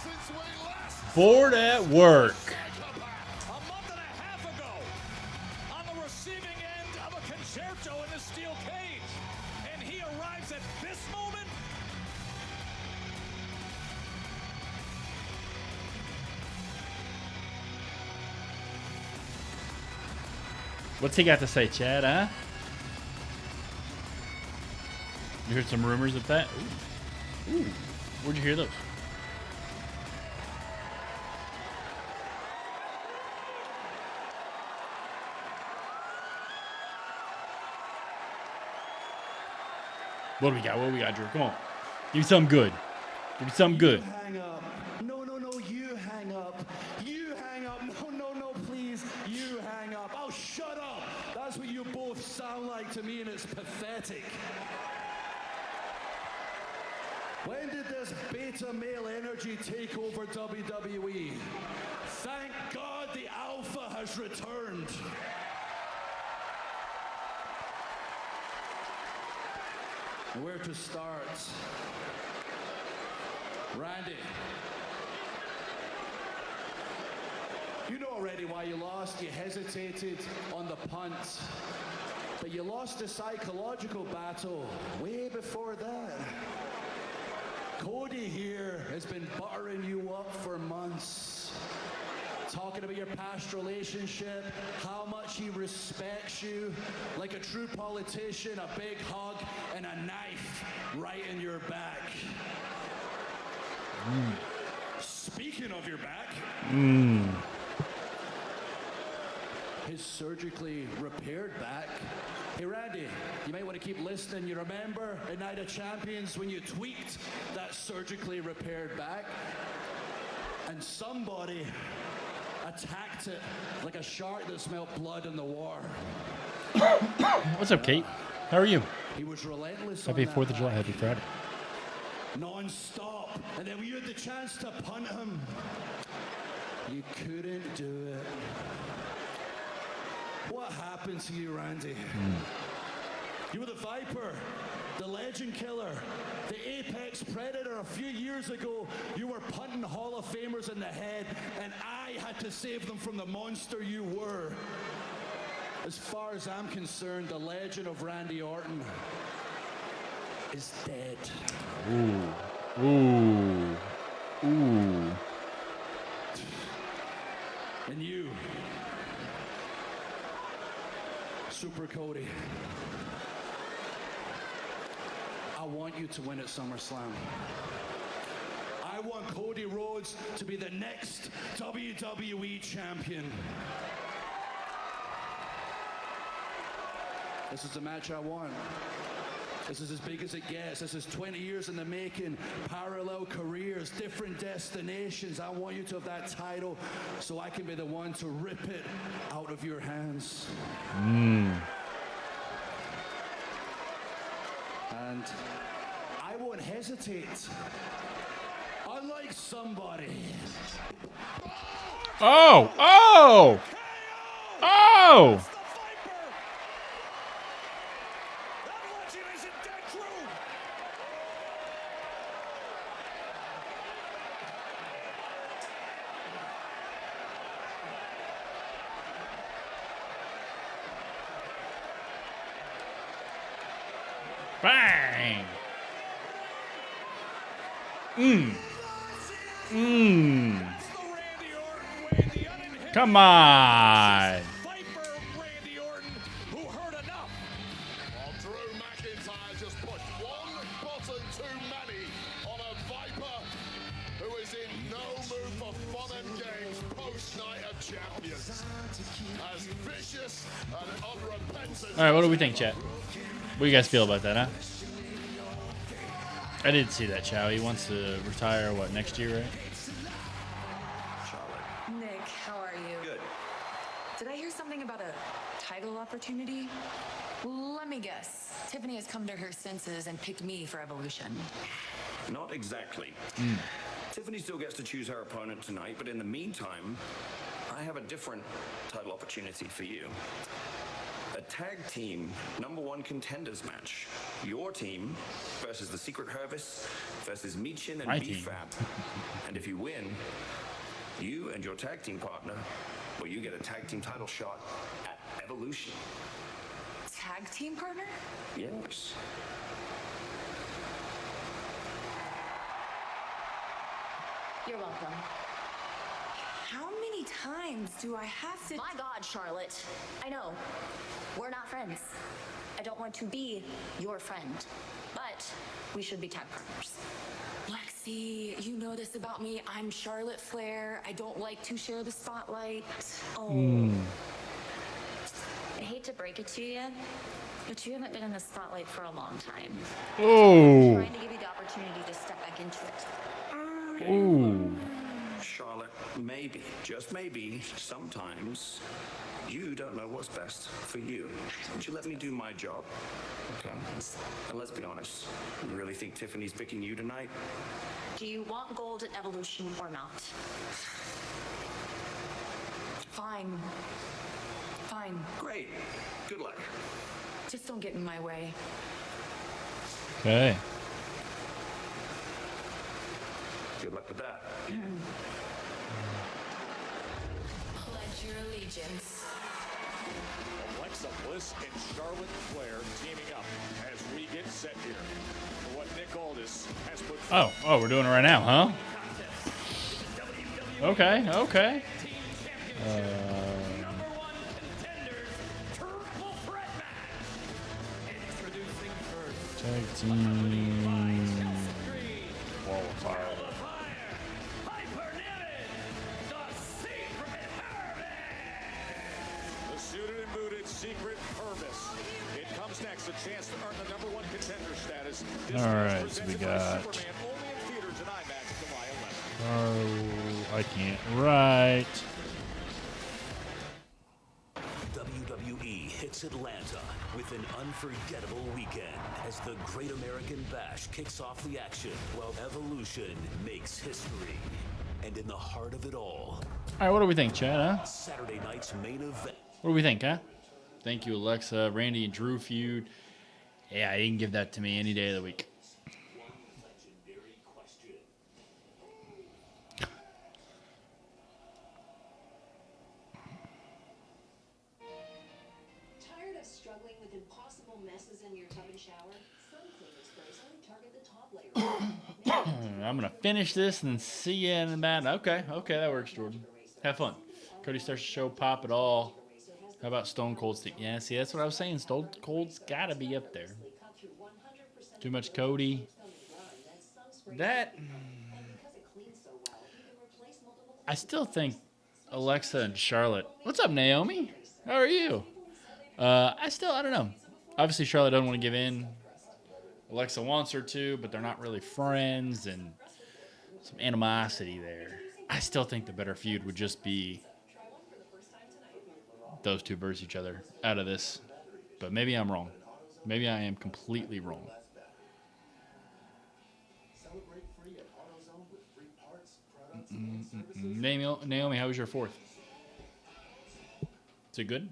since we last Bored at work. A month and a half ago, on the receiving end of a concerto in the steel cage, and he arrives at this moment. What's he got to say, Chad, huh? You heard some rumors of that? Ooh. Where'd you hear those? What do we got? What do we got, Drew? Come on. Give me something good. Give me something good. Hang up. No, you hang up. You hang up. No, please. You hang up. Oh, shut up. That's what you both sound like to me, and it's pathetic. When did this beta male energy take over WWE? Thank God the alpha has returned. Where to start? Randy. You know already why you lost. You hesitated on the punt. But you lost a psychological battle way before that. Cody here has been buttering you up for months. Talking about your past relationship, how much he respects you. Like a true politician, a big hug and a knife right in your back. Speaking of your back, his surgically repaired back. Hey Randy, you might want to keep listening. You remember at Night of Champions when you tweaked that surgically repaired back? And somebody attacked it like a shark that smelled blood in the water. What's up, Kate? How are you? He was relentless. Happy on 4th that of July. back. Happy Friday. Non-stop. And then when you had the chance to punt him, you couldn't do it. What happened to you, Randy? You were the Viper, the Legend Killer, the Apex Predator. A few years ago, you were punting Hall of Famers in the head, and I had to save them from the monster you were. As far as I'm concerned, the legend of Randy Orton is dead. Ooh. And you, Super Cody, I want you to win at SummerSlam. I want Cody Rhodes to be the next WWE champion. This is the match I want. This is as big as it gets. This is 20 years in the making, parallel careers, different destinations. I want you to have that title so I can be the one to rip it out of your hands. And I won't hesitate. Unlike somebody. Oh! Bang! Come on! Viper Randy Orton, who heard enough. Well, Drew McIntyre just pushed one button too many on a Viper who is in no mood for fun and games post-Night of Champions. As vicious and unrepentant. All right, what do we think, chat? What do you guys feel about that, huh? I didn't see that, Chow. He wants to retire, what, next year, right? Nick, how are you? Good. Did I hear something about a title opportunity? Let me guess. Tiffany has come to her senses and picked me for Evolution. Not exactly. Tiffany still gets to choose her opponent tonight, but in the meantime, I have a different title opportunity for you. A tag team #1 contenders match. Your team versus the Secret Service versus Michin and My team. B-Fab. And if you win, you and your tag team partner, well, you get a tag team title shot at Evolution. Tag team partner? Yes. You're welcome. How many times do I have to? My God, Charlotte. I know. We're not friends. I don't want to be your friend. But we should be tag partners. Lexi, you know this about me. I'm Charlotte Flair. I don't like to share the spotlight. Oh. I hate to break it to you, but you haven't been in the spotlight for a long time. Oh. I'm trying to give you the opportunity to step back into it. Ooh. Charlotte, maybe, just maybe, sometimes you don't know what's best for you. Won't you let me do my job? Okay. And let's be honest, you really think Tiffany's picking you tonight? Do you want gold at Evolution or not? Fine. Fine. Great. Good luck. Just don't get in my way. Okay. Good luck with that. Pledge your allegiance. Alexa Bliss and Charlotte Flair teaming up as we get set here for what Nick Aldis has put Oh, we're doing it right now, huh? Okay, okay. Tag team qualifier. the suited and booted Secret Service. It comes next, a chance to earn the #1 contender status. This All match right, so we presented by got- Superman, only in theaters and IMAX July 11th. Oh, I can't write. WWE hits Atlanta with an unforgettable weekend as the Great American Bash kicks off the action while Evolution makes history. And in the heart of it all, All right, what do we think, Chad, huh? Saturday night's main event. What do we think, huh? Thank you, Alexa. Randy and Drew feud. Yeah, you can give that to me any day of the week. Legendary question. Tired of struggling with impossible messes in your tub and shower? Some cleaning sprays only target the top layer. I'm going to finish this and then see you in the mat. Okay, that works, Jordan. Have fun. Cody starts the show, pop it all. How about Stone Cold Steve? Yeah, see, that's what I was saying. Stone Cold's got to be up there. Too much Cody. That... I still think Alexa and Charlotte. What's up, Naomi? How are you? I don't know. Obviously, Charlotte doesn't want to give in. Alexa wants her to, but they're not really friends, and some animosity there. I still think the better feud would just be those two versus each other out of this. But maybe I'm wrong. Maybe I am completely wrong. Naomi, how was your fourth? Is it good?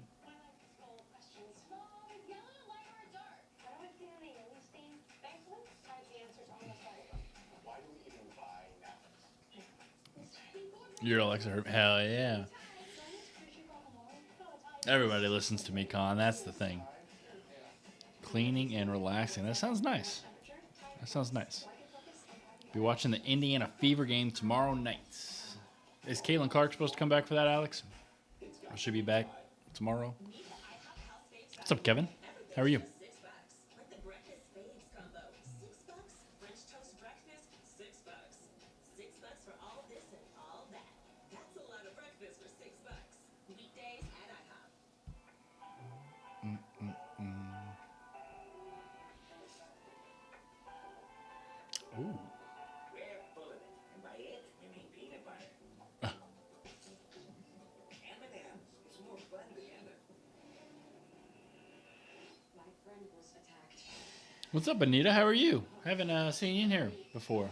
You're Alexa Herb. Hell yeah. Everybody listens to me, Con. That's the thing. Cleaning and relaxing. That sounds nice. Be watching the Indiana Fever game tomorrow night. Is Caitlin Clark supposed to come back for that, Alex? Or should be back tomorrow? What's up, Kevin? How are you? Ooh. What's up, Anita? How are you? Haven't seen you in here before.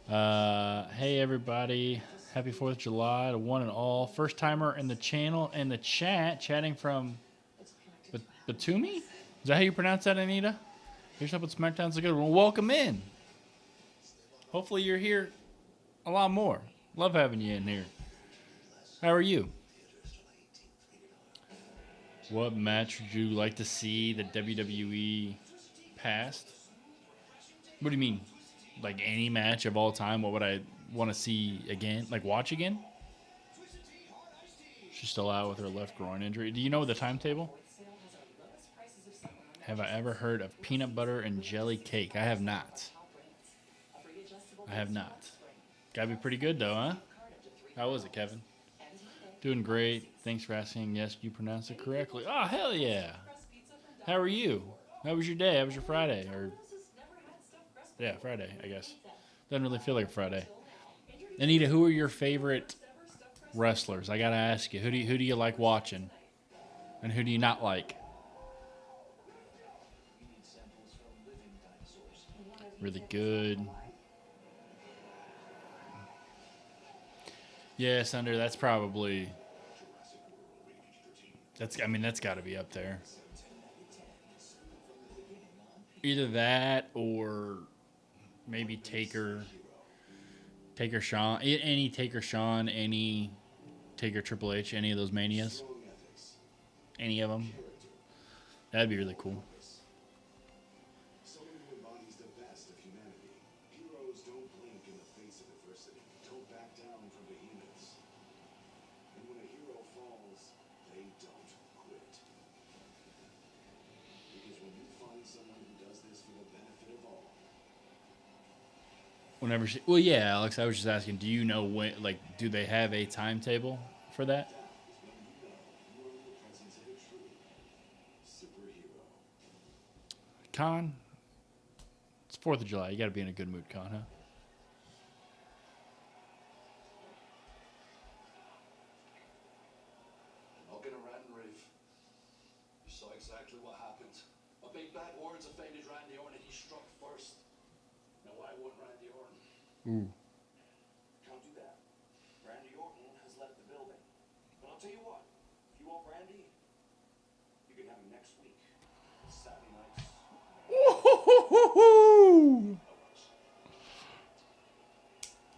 Hey, everybody. Happy 4th of July to one and all. First timer in the channel and the chat, chatting from Batumi? Is that how you pronounce that, Anita? Here's up with SmackDown's a good one. Welcome in. Hopefully you're here a lot more. Love having you in here. How are you? What match would you like to see the WWE past? What do you mean? Like any match of all time? What would I want to see again? Like watch again? She's still out with her left groin injury. Do you know the timetable? Have I ever heard of peanut butter and jelly cake? I have not. I have not. Gotta be pretty good though, huh? How was it, Kevin? Doing great. Thanks for asking. Yes, you pronounced it correctly. Oh, hell yeah. How are you? How was your day? How was your Friday? Or yeah, Friday, I guess. Doesn't really feel like a Friday. Anita, who are your favorite wrestlers? I gotta ask you. Who do you like watching? And who do you not like? Really good. Yeah, Sunder, that's probably... that's got to be up there. Either that or maybe Taker Shawn, any Taker Shawn, any Taker Triple H, any of those Manias. Any of them. That'd be really cool. Whenever she, well, yeah, Alex, I was just asking, do you know when, like, do they have a timetable for that? Con? It's 4th of July. You got to be in a good mood, Con, huh? Not gonna rant and rave. You saw exactly what happened. A big bad words offended Randy Orton and he struck first. Now I want Randy Orton. Ooh. Can't do that. Randy Orton has left the building. But I'll tell you what, if you want Randy, you can have him next week. Saturday nights. Ooh.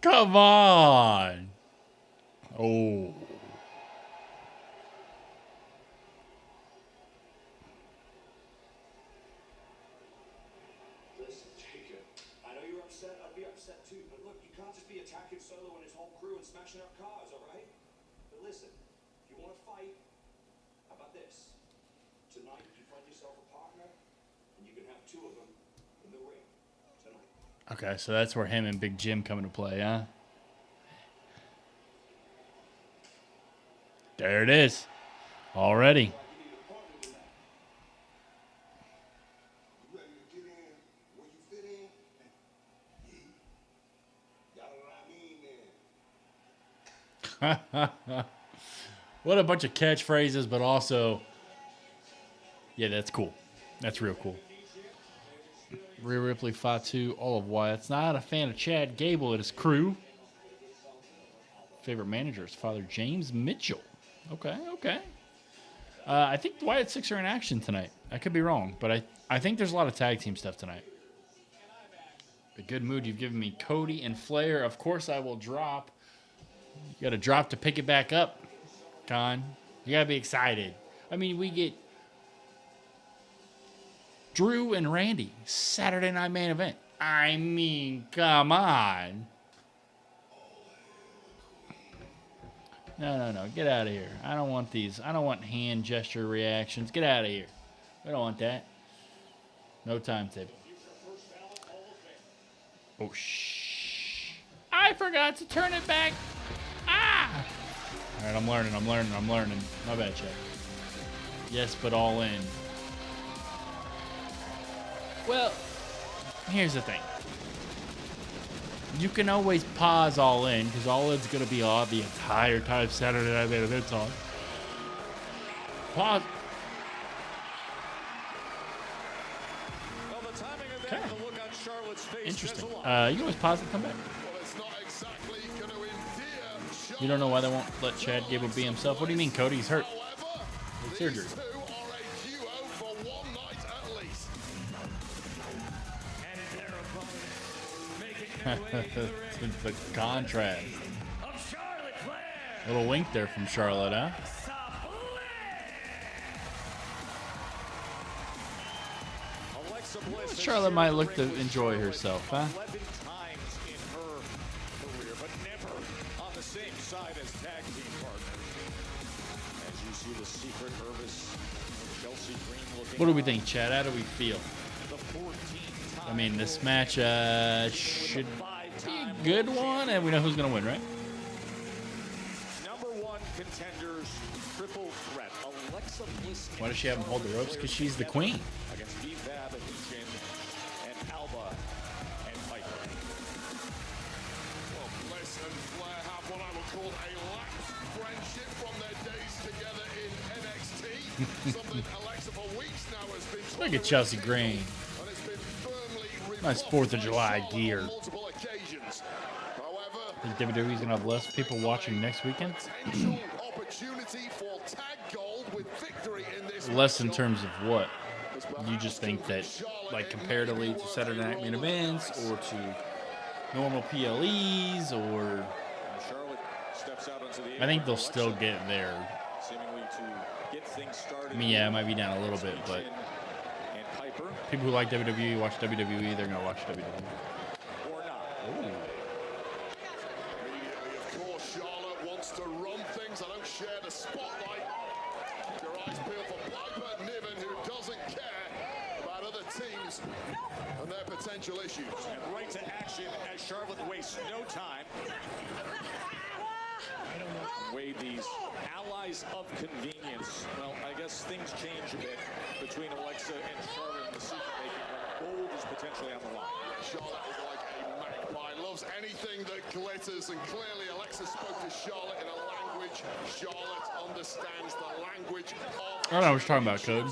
Come on. Oh. Listen, Jacob, I know you're upset. I'd be upset too. But look, you can't just be attacking Solo and his whole crew and smashing up cars, all right? But listen, if you want to fight, how about this? Tonight, you find yourself a partner, and you can have two of them in the ring tonight. Okay, so that's where him and Big Jim come into play, huh? There it is. Already. What a bunch of catchphrases, but also, yeah, that's cool. That's real cool. Rhea Ripley, Fatu, all of Wyatt's not a fan of Chad Gable and his crew. Favorite manager is Father James Mitchell. Okay, okay. I think Wyatt 6 are in action tonight. I could be wrong, but I think there's a lot of tag team stuff tonight. A good mood you've given me. Cody and Flair. Of course I will drop. You got to drop to pick it back up, Con. You got to be excited. I mean, we get Drew and Randy. Saturday night main event. I mean, come on. No. Get out of here. I don't want these. I don't want hand gesture reactions. Get out of here. I don't want that. No timetable. Oh, shh. I forgot to turn it back. Ah! All right, I'm learning. My bad, Chuck. Yes, but all in. Well, here's the thing. You can always pause All In, because All In's going to be on the entire time Saturday Night Main Event's on. Pause. Well, the timing of that, the look on Charlotte's face. Interesting. You can always pause and come back. Well, it's not exactly going to endear You don't know why they won't let Chad Gable be himself? What do you mean, Cody? He's hurt. With surgery. These two are a duo for one night at least. And their opponent making their way to the ring. The contrast. Of Charlotte Flair. Little wink there from Charlotte, huh? Alexa Bliss has Charlotte might shared look the to ring with enjoy Charlotte herself, huh? 11 times in her career, but never on the same side as tag team partners. As you see the secret nervous Chelsea Green looking. What do we think, Chad? How do we feel? The 14-time I mean, this match should be a good one, and we know who's going to win, right? number one contenders triple threat. Alexa Bliss. Why does she have him hold the ropes? Because she's the queen. Against Fab and Jin and Alba and Piper. Well, Bliss and Flair have what I would call a lapsed friendship from their days together in NXT. Something Alexa for weeks now has been Look at Chelsea Green. and it's been firmly Nice rebuffed 4th of by July Charlotte gear. on multiple occasions. However, I think WWE's going to have less people watching next weekend. potential opportunity for tag gold with victory in this Less in matchup. terms of what? As You just perhaps think that, Charlotte like, it comparatively maybe to was Saturday a Night Main roll of the Events dice. or to normal PLEs, or Charlotte steps out onto the I think apron. they'll still Alexa get there. seemingly to get things started. I mean, yeah, it might be down a little bit, but Jin and Piper people who like WWE, watch WWE, they're going to watch WWE. or not. Immediately, of course, Charlotte wants to run things. I don't share the spotlight. Your eyes peeled for Piper Niven, who doesn't care about other teams and their potential issues. And right to action as Charlotte wastes no time. Wade these allies of convenience. Well, I guess things change a bit between Alexa and Charlotte in the secret making when gold is potentially on the line. Charlotte is like a magpie, loves anything that glitters, and clearly Alexa spoke to Charlotte in a language Charlotte understands, the language of... I don't know what you're talking about, Code.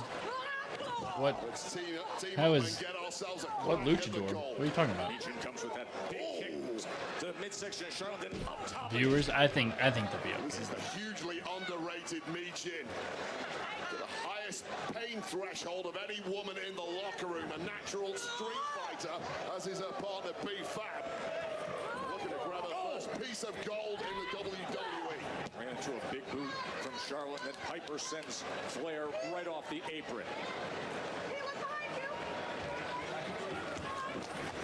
What? Let's team How up is- and get ourselves a What crack at the luchador? goal. What are you talking about? Legion comes with that big kick to the midsection of Charlotte, then up top. Viewers, I think they'll be This okay. is the hugely underrated Michin. To the highest pain threshold of any woman in the locker room, a natural street fighter, as is her partner B-Fab. Looking to grab her first piece of gold in the WWE. Ran into a big boot from Charlotte, and then Piper sends Flair right off the apron.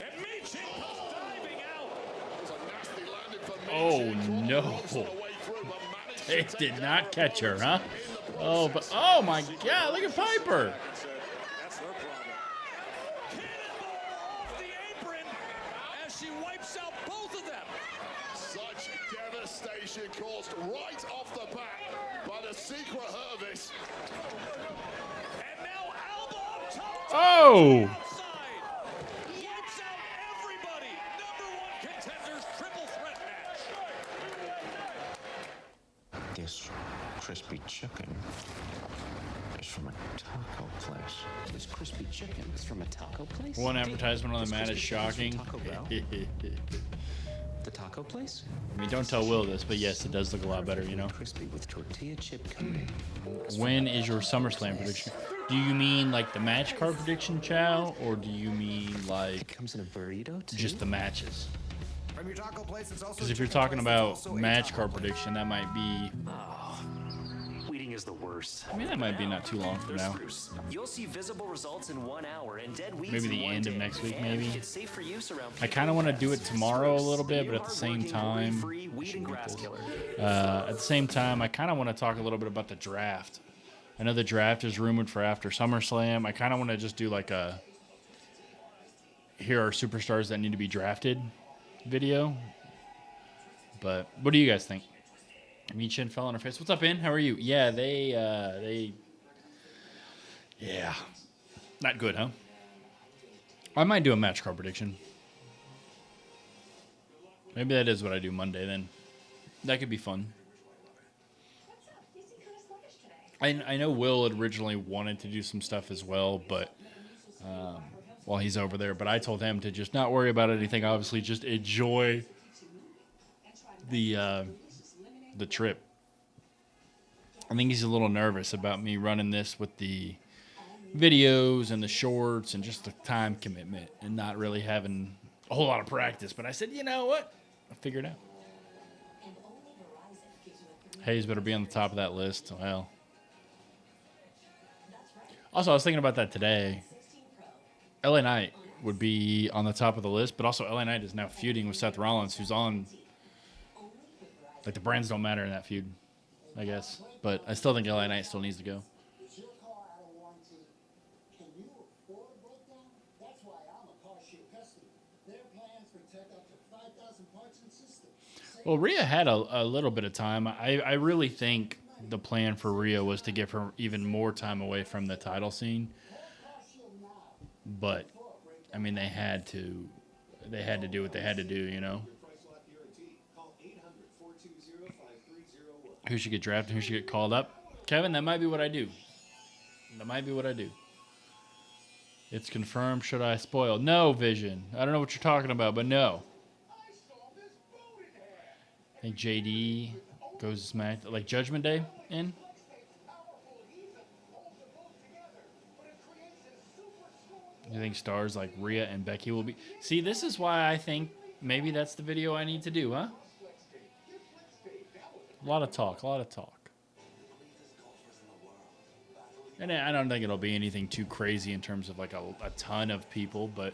And Michin comes diving out. There's a nasty landing for Oh, Michin. no. Most of the way through, but managed to It take did down not catch her, Rollins huh? in the Oh, but oh my God! Look at Piper. That's their problem. Cannonball off the apron as she wipes out both of them. Such devastation caused right off the bat by the secret Hervis. And now Alba up top. Oh! Outside. Wipes out everybody. Number one contenders triple threat match. This crispy chicken is from a taco place. This crispy chicken is from a taco place? One advertisement on the This mat is crispy chicken shocking. from Taco Bell? The taco place? I mean, don't tell Will this, but yes, it does look a lot better, you know. Crispy with tortilla chip coating. When is your SummerSlam prediction? Do you mean like the match card prediction, Chow, or do you mean It like comes in a burrito too? just the matches? From your taco place, it's also Because a if you're chicken talking place, about it's also a match taco card place. prediction, that might be. Waiting is the worst. I mean, that might be not too long from now. You'll see visible results in 1 hour and dead weeds Maybe in the 1 end of day. next week, And maybe. It's safe for use around I kind of want to do it pests, tomorrow a spruce, little bit, the but at the same new time, worry-free weed and grass killer. at the same time, I kind of want to talk a little bit about the draft. I know the draft is rumored for after SummerSlam. I kind of want to just do like a here are superstars that need to be drafted video. But what do you guys think? Michin fell on her face. What's up, In? How are you? Yeah, yeah, not good, huh? I might do a match card prediction. Maybe that is what I do Monday then. That could be fun. I know Will had originally wanted to do some stuff as well, but while he's over there, but I told him to just not worry about anything. Obviously, just enjoy the the trip. I think he's a little nervous about me running this with the videos and the shorts and just the time commitment and not really having a whole lot of practice. But I said, you know what? I'll figure it out. Hayes better be on the top of that list. Well, also, I was thinking about that today. LA Knight would be on the top of the list, but also LA Knight is now feuding with Seth Rollins, who's on, like, the brands don't matter in that feud, I guess. But I still think LA Knight still needs to go. Well, Rhea had a little bit of time. I really think the plan for Rhea was to give her even more time away from the title scene. But, I mean, they had to do what they had to do, you know? Who should get drafted? Who should get called up? Kevin, that might be what I do. That might be what I do. It's confirmed. Should I spoil? No, Vision. I don't know what you're talking about, but no. I think JD goes to Smack, like Judgment Day in. You think stars like Rhea and Becky will be? See, this is why I think maybe that's the video I need to do, huh? A lot of talk, a lot of talk. And I don't think it'll be anything too crazy in terms of like a ton of people, but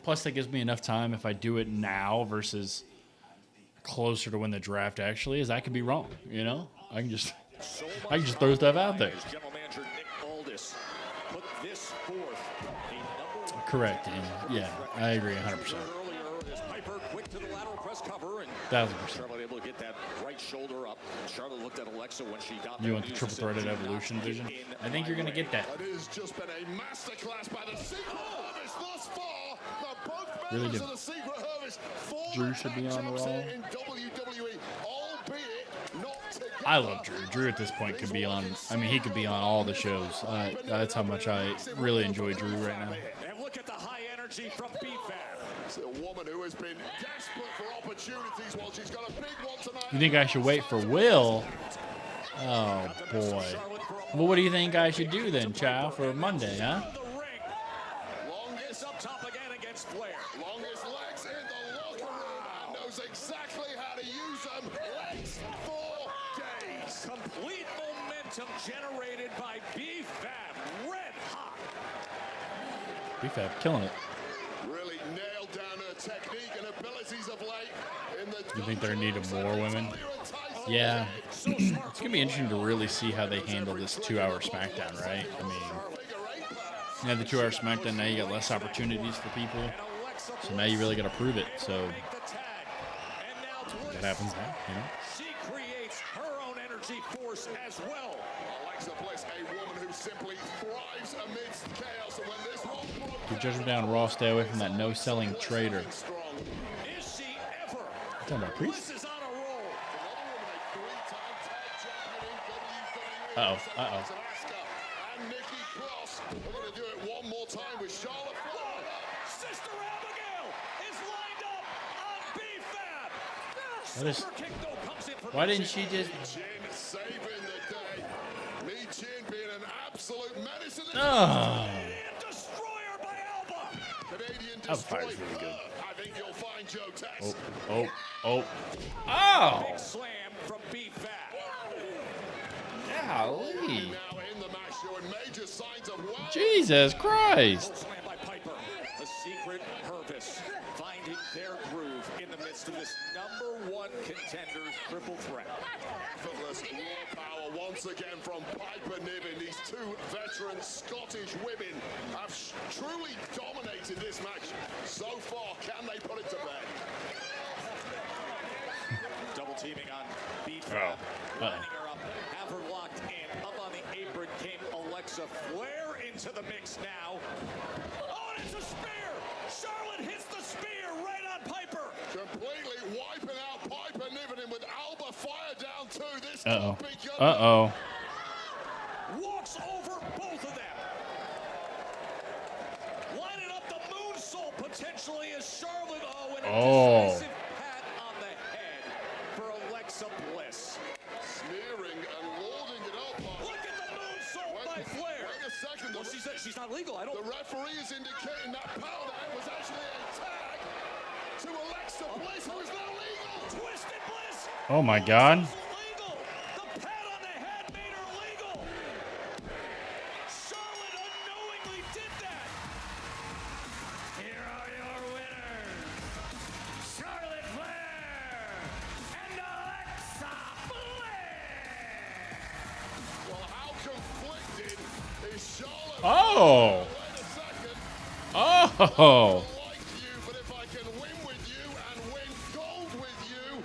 plus that gives me enough time if I do it now versus closer to when the draft actually is. I could be wrong, you know? I can just throw stuff out there. Correct. And yeah, I agree 100%. 1,000%. Charlotte able to get that right shoulder up. Charlotte looked at Alexa when she got You want the triple threaded evolution vision? I think you're going to get that. It has just been a masterclass by the Secret Service thus far. Both Really members do. of the Secret Service, Drew should be on the champs Raw. here in WWE, albeit not together. I love Drew. Drew at this point could be on, I mean, he could be on all the shows. That's how much I really enjoy Drew right now. And look at the high energy from BFAB. It's a woman who has been desperate for opportunities while she's got a big one tonight. You think I should wait for Will? Oh, boy. Well, what do you think I should do then, Chow, for Monday, huh? Longest up top again against Flair. Longest legs in the locker room. And knows exactly how to use them. Legs for days. Complete momentum generated by BFAB. Red hot. BFAB killing it. Really nailed down her technique and abilities of late. You think they're in need of more women? Yeah. It's going to be interesting to really see how they handle this 2-hour SmackDown, right? I mean, you have the 2-hour SmackDown, now you got less opportunities for people. So now you really got to prove it. So that happens now, you know? She creates her own energy force as well. Alexa Bliss, a woman who simply thrives amidst chaos. And when this one broke, Do Judgment Down Raw, stay away from that no-selling trader. is she ever? Talking about Priest? Bliss is on a roll. Uh-oh, uh-oh. and Nikki Cross are going to do it one more time with Charlotte Flair. Sister Abigail is lined up on BFAB. What is- Super kick though comes in for Why didn't she just... Chin saving the day. Me Chin being an absolute menace in this. Oh. Destroyer by Alba. Canadian That fire's destroyed really good. her. I think you'll find Joe Tess. Oh! Big slam from BFAB. Golly. Now in the match showing major signs of wealth. Jesus Christ. Slam by Piper. The Secret Purpose finding their groove in the midst of this #1 contender triple threat. Effortless raw power once again from Piper Niven. These two veteran Scottish women have truly dominated this match so far. Can they put it to bed? Double teaming on BFAB. Uh-oh. Lining her up. Have her locked in. Up on the apron came Alexa Flair into the mix now. Oh, and it's a spear. Charlotte hits the spear right on Piper. Completely wiping out Piper Niven with Alba fire down too. This Uh-oh. could be good. Uh-oh. Walks over both of them. Lining up the moonsault potentially as Charlotte. Oh, and a decisive pat second. Well, she's not legal. I don't. The referee is indicating that powerbomb was actually a tag to Alexa Bliss, who is now legal. Twisted Bliss. Oh my God. Legal. The pat on the head made her legal. Charlotte unknowingly did that. Here are your winners, Charlotte Flair and Alexa Bliss. Well, how conflicted is Charlotte? Oh. Wait a second. Oh. Like you, but if I can win with you and win gold with you,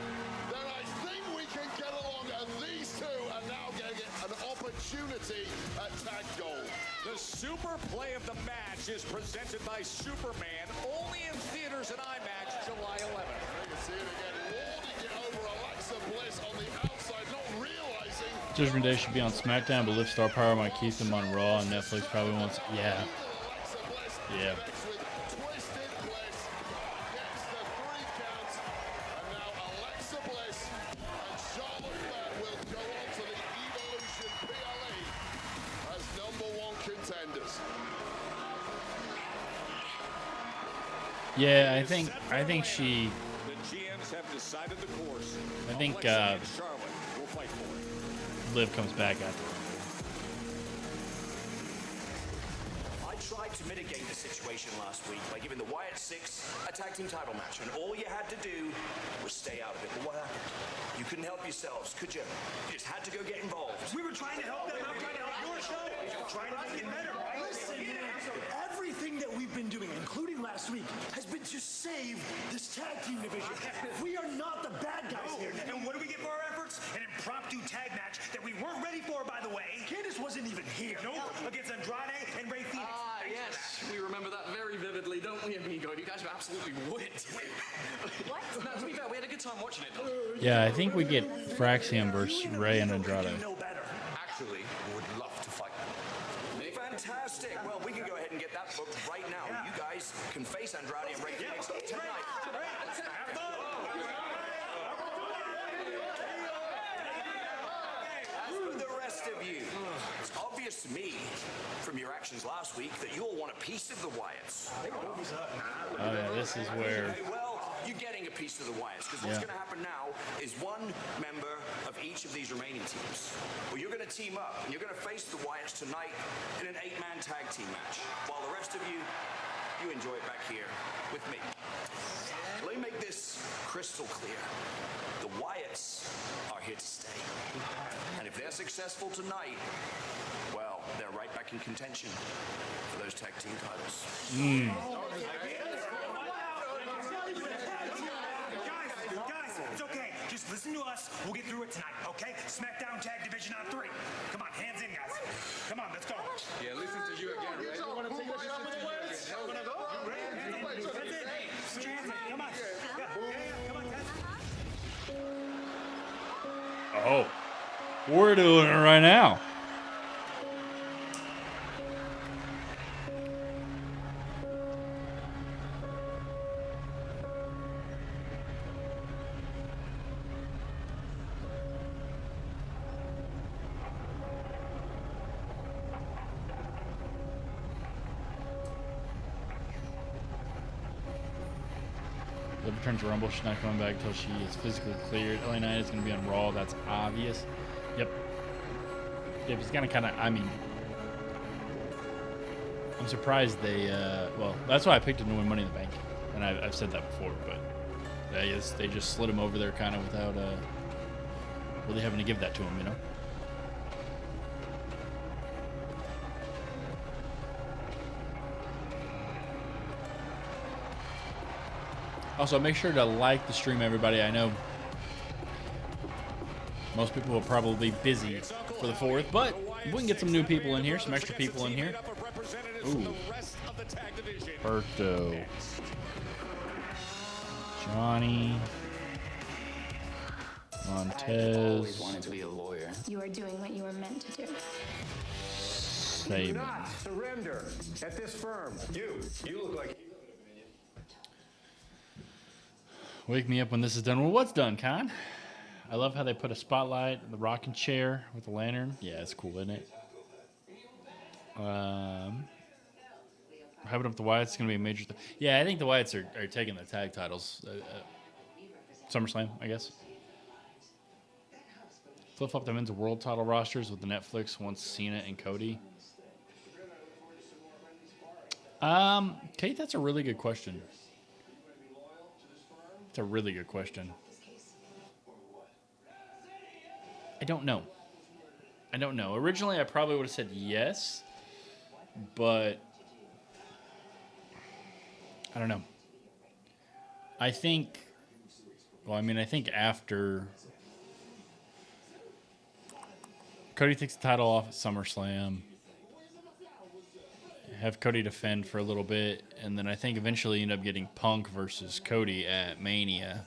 then I think we can get along. And these two are now getting an opportunity at tag gold. The super play of the match is presented by Superman, only in theaters and IMAX July 11th. You can see it again, lording it over Alexa Bliss on the outside, not realizing. Judgment Day should be on SmackDown, but Lift Star Power might keep them on Raw, and Netflix probably wants. Yeah. Alexa Bliss Yeah. connects with Twisted Bliss, gets the 3 counts, and now Alexa Bliss and Charlotte Flair will go on to the Evolution PLE as #1 contenders. Yeah, I think she. The GMs have decided the course. I think Alexa and Charlotte will fight for it. Liv comes back after. I tried to mitigate the situation last week by giving the Wyatt Six a tag team title match, and all you had to do was stay out of it. But what happened? You couldn't help yourselves, could you? You just had to go get involved. We were trying to help them. I'm trying to help your show. We're trying to make it better. Listen, everything that we've been doing, including last week, has been to save this tag team division. We are not the bad guys here. And what do we get for our efforts? An impromptu tag match that we weren't ready for, by the way. Candace wasn't even here. Nope. Against Andrade and Rey Fenix. Yes, we remember that very vividly, don't we, amigo? You guys were absolutely whipped. What? No, to be fair, we had a good time watching it, though. Yeah, I think we get Fraxium versus Ray and Andrade. Actually, would love to fight. Fantastic. Well, we can go ahead and get that booked right now. You guys can face Andrade and Rey Fenix tonight. As for the rest of you, it's obvious to me from your actions last week that you all want a piece of the Wyatts. Oh yeah, this is where. Okay, well, you're getting a piece of the Wyatts, because what's Yeah. going to happen now is one member of each of these remaining teams. Well, you're going to team up, and you're going to face the Wyatts tonight in an 8-man tag team match, while the rest of you enjoy it back here with me. Let me make this crystal clear. The Wyatts are here to stay. And if they're successful tonight, well, they're right back in contention for those tag team titles. Guys, it's okay. Just listen to us. We'll get through it tonight, okay? SmackDown Tag Division on 3. Come on, hands in, guys. Come on, let's go. Yeah, listen to you again, right? You want to take this to you again? Hell, Hands in. Come on. Come on, guys. Oh, we're doing it right now. Liv returns to Rumble. She's not coming back until she is physically cleared. LA Knight is going to be on Raw. That's obvious. Yep. Yep, he's going to kind of, I mean, I'm surprised they, well, that's why I picked him to win Money in the Bank. And I've said that before, but they just slid him over there kind of without really having to give that to him, you know? Also, make sure to like the stream, everybody. I know most people will probably be busy for the 4th, but we can get some new people in here, some extra people in here. Ooh. Berto. Johnny. Montez. Wanted to be a lawyer. You are doing what you were meant to do. Saban. Surrender at this firm. You look like. Wake me up when this is done. Well, what's done, Con? I love how they put a spotlight in the rocking chair with the lantern. Yeah, it's cool, isn't it? Hyping up the Wyatts is going to be a major thing. Yeah, I think the Wyatts are taking the tag titles. SummerSlam, I guess. Flip-flop them into world title rosters with the Netflix once Cena and Cody. Kate, that's a really good question. It's a really good question. I don't know. Originally, I probably would have said yes, but I don't know. I think after Cody takes the title off at SummerSlam, have Cody defend for a little bit, and then I think eventually you end up getting Punk versus Cody at Mania.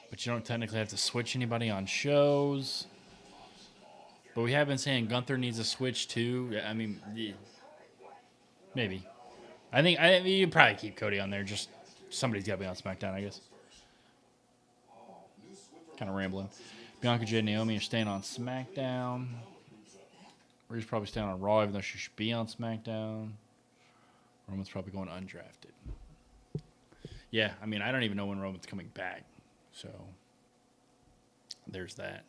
But you don't technically have to switch anybody on shows. But we have been saying Gunther needs a switch too. I mean, yeah, maybe. I think you'd probably keep Cody on there. Just somebody's got to be on SmackDown, I guess. Kind of rambling. Bianca, Jade, Naomi are staying on SmackDown. Rhea's probably staying on Raw, even though she should be on SmackDown. Roman's probably going undrafted. Yeah, I mean, I don't even know when Roman's coming back. So, there's that.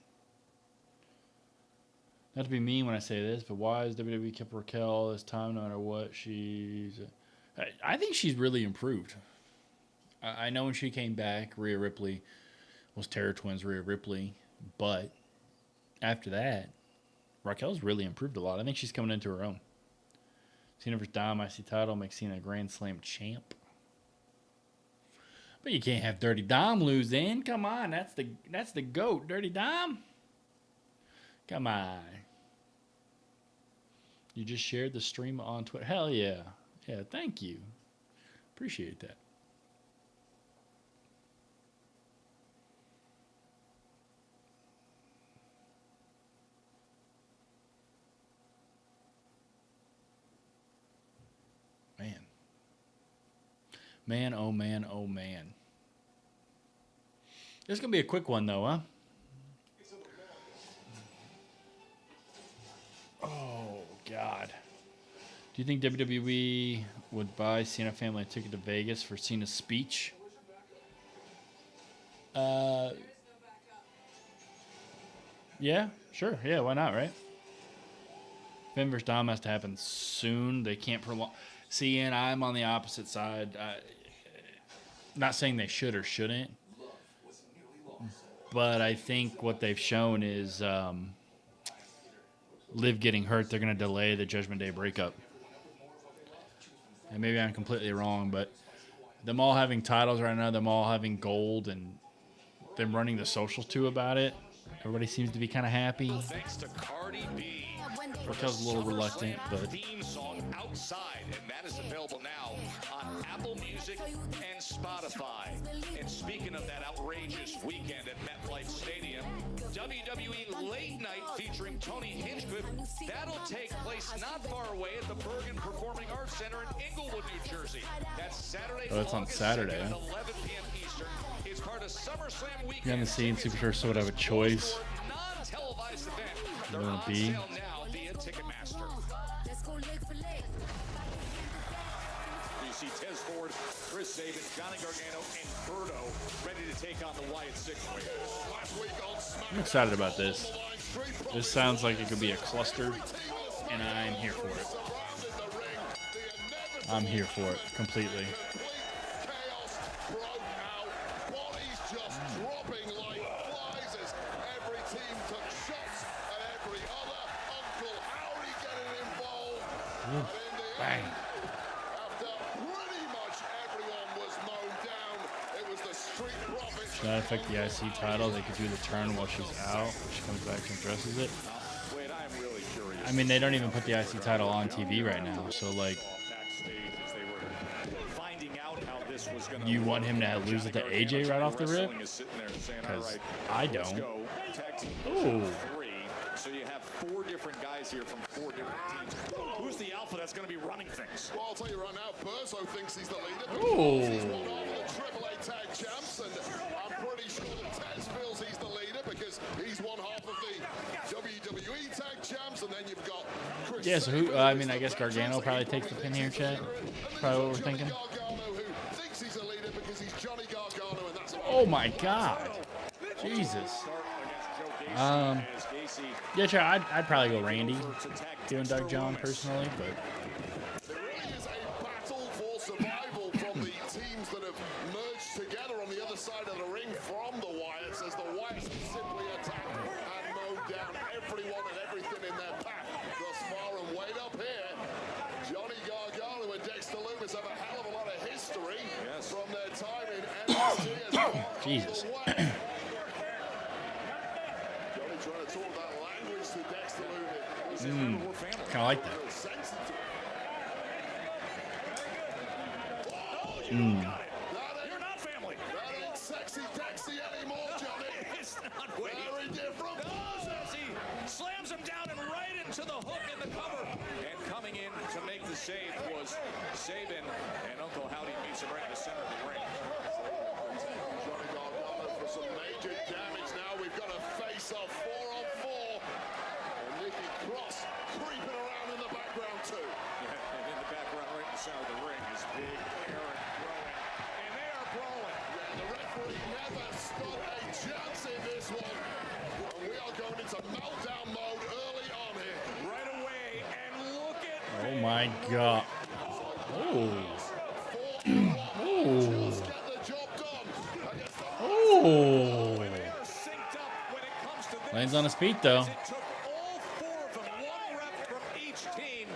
Not to be mean when I say this, but why has WWE kept Raquel all this time no matter what she's... I think she's really improved. I know when she came back, Rhea Ripley was Terror Twins Rhea Ripley, but after that, Raquel's really improved a lot. I think she's coming into her own. Cena vs. Dom IC title makes Cena a Grand Slam champ. But you can't have Dirty Dom lose in. Come on, that's the GOAT, Dirty Dom. Come on. You just shared the stream on Twitter. Hell yeah. Yeah, thank you. Appreciate that. Man, oh man, oh man. This is going to be a quick one, though, huh? Oh, God. Do you think WWE would buy Cena family a ticket to Vegas for Cena's speech? Yeah, sure. Yeah, why not, right? Finn vs. Dom has to happen soon. They can't prolong... See, and I'm on the opposite side. Not saying they should or shouldn't, but I think what they've shown is Liv getting hurt. They're going to delay the Judgment Day breakup. And maybe I'm completely wrong, but them all having titles right now, them all having gold, and them running the socials too about it, everybody seems to be kind of happy. Thanks to Cardi B. Raquel's a little reluctant, but Theme song Outside, and that is available now on Apple Music and Spotify. And speaking of that outrageous weekend at MetLife Stadium, WWE Late Night featuring Tony Hinchcliffe, that'll take place not far away at the Bergen Performing Arts Center in Inglewood, New Jersey. That's Saturday. Oh, that's on Saturday. 11 p.m. Eastern. It's part of SummerSlam weekend. You haven't seen Superstar, so would have a choice. Non-televised event. You They're want on to be? sale now via Ticketmaster. You see Tez Ford, Chris Sabin, Johnny Gargano, and Berto ready to take on the Wyatt six-way. I'm excited about this. This sounds like it could be a cluster, and I'm here for it. I'm here for it completely. Bang. Should that affect the IC title? They could do the turn while she's out. She comes back and addresses it. I mean, they don't even put the IC title on TV right now. So, like, you want him to lose it to AJ right off the rip? Because I don't. Ooh. So you have 4 different guys here from 4 different teams. Who's the alpha that's going to be running things? Well, I'll tell you right now, Berzo thinks he's the leader. Ooh. He's one of the AAA tag champs, and I'm pretty sure that Tez feels he's the leader because he's one half of the WWE WWE Tag Champs, and then you've got Chris Yeah, so who? I mean, I guess Gargano probably takes the pin here, chat. Probably what we're thinking. Gargano, who thinks he's a leader because he's Johnny Gargano, and that's Oh my God, Jesus. Yeah, sure. I'd probably go Randy, doing Doug John personally, but. There really is a battle for survival from the teams that have merged together on the other side of the ring from the Wyatts, as the Wyatts simply attack and mow down everyone and everything in their path thus far. And wait up here, Johnny Gargano and Dexter Lumis have a hell of a lot of history from their time in NXT as well. Jesus. Johnny trying to talk that language to Dexter Lumis. Kind of like that. You're not family. That ain't sexy Dexy anymore, Johnny. It's not Very different. He slams him down and right into the hook in the cover. And coming in to make the save was Sabin, and Uncle Howdy meets him right in the center of the ring. Johnny Gargano for some major damage now. We've got a face-off 4-on-4. And Nikki Cross creeping around in the background too. Yeah, and in the background, right in the center of the ring, is Big Aaron Rowan. And they are brawling. Yeah, the referee never stood a chance in this one. And we are going into meltdown mode early on here. Right away, and look at Oh my God. Oh. Just get the job done. Oh. synced up when it comes to this. Lands on his feet though. It took all four of them, one rep from each team,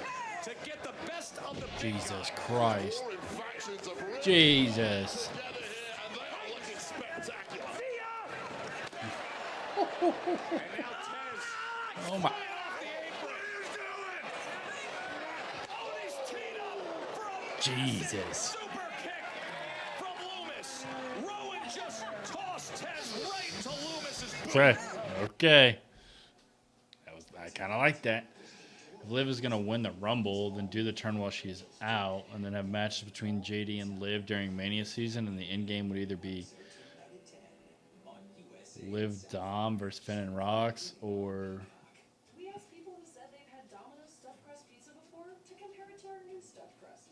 to get the best of the Jesus Christ. Four infractions of really Jesus. together here, and they are looking spectacular. And now Tez Oh my. off the apron. Oh, he's teed up from Jesus. super kick from Loomis. Rowan just tossed Tez right into Loomis's boot. Okay. Okay. I kind of like that. If Liv is gonna win the Rumble, then do the turn while she's out, and then have matches between JD and Liv during Mania season, and the end game would either be Liv Dom versus Finn and Rox, or We asked people who said they've had Domino's stuffed crust pizza before to compare it to our new stuffed crust.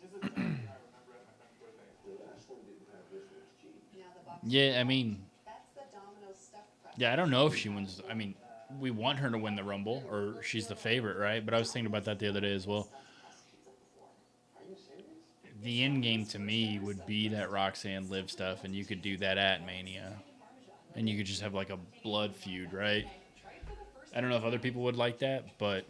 yeah. I mean, That's the Domino's stuffed crust. yeah. I don't know if she wins. I mean, we want her to win the Rumble, or she's the favorite, right? But I was thinking about that the other day as well. The end game to me would be that Roxanne Liv stuff, and you could do that at Mania. And you could just have like a blood feud, right? I don't know if other people would like that, but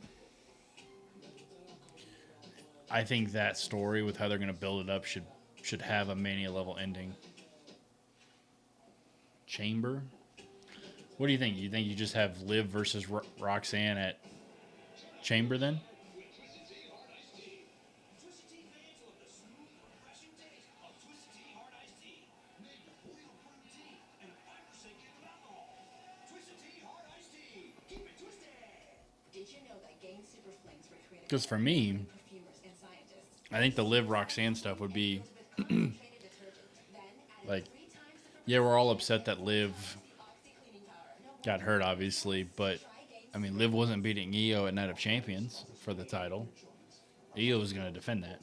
I think that story with how they're going to build it up should have a Mania level ending. Chamber? What do you think? You think you just have Liv versus Roxanne at Chamber then? Because for me, I think the Liv Roxanne stuff would be like, yeah, we're all upset that Liv got hurt, obviously, but I mean, Liv wasn't beating Io at Night of Champions for the title. Io was going to defend that.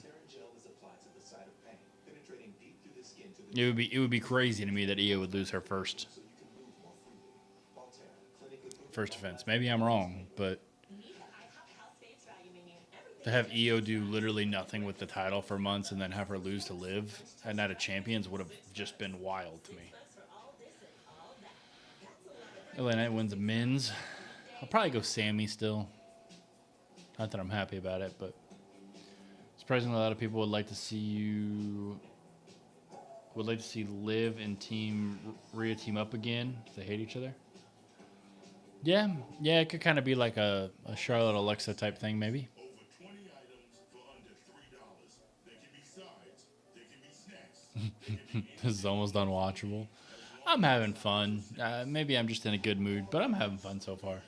It would be crazy to me that Io would lose her first defense. Maybe I'm wrong, but to have Io do literally nothing with the title for months and then have her lose to Liv at Night of Champions would have just been wild to me. LA Knight wins the men's. I'll probably go Sammy still. Not that I'm happy about it, but surprisingly, a lot of people would like to see Liv and Team Rhea team up again if they hate each other. Yeah, it could kind of be like a Charlotte Alexa type thing, maybe. This is almost unwatchable. I'm having fun. Maybe I'm just in a good mood, but I'm having fun so far.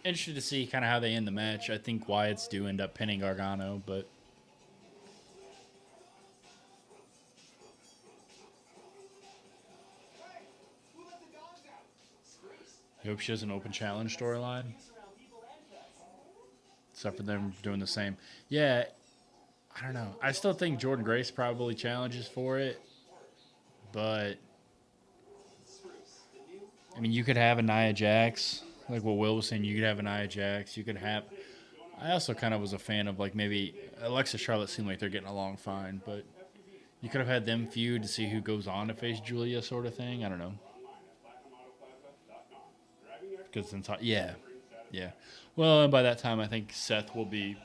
Interested to see kind of how they end the match. I think Wyatt's do end up pinning Gargano, but I hope she has an open challenge storyline. Stuff for them doing the same. Yeah, I don't know. I still think Jordan Grace probably challenges for it, but I mean, you could have a Nia Jax, like what Will was saying. You could have a Nia Jax. You could have. I also kind of was a fan of like maybe Alexa Charlotte seemed like they're getting along fine, but you could have had them feud to see who goes on to face Julia, sort of thing. I don't know. Because yeah. Well, and by that time, I think Seth will be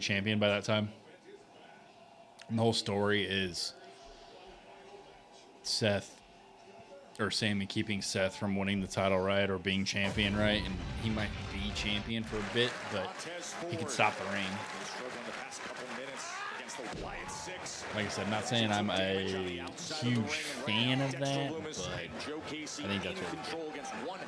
champion by that time. And the whole story is Seth or Sami keeping Seth from winning the title, right, or being champion, right? And he might be champion for a bit, but he can stop the reign. Like I said, not saying I'm a huge fan of that, but I think that's what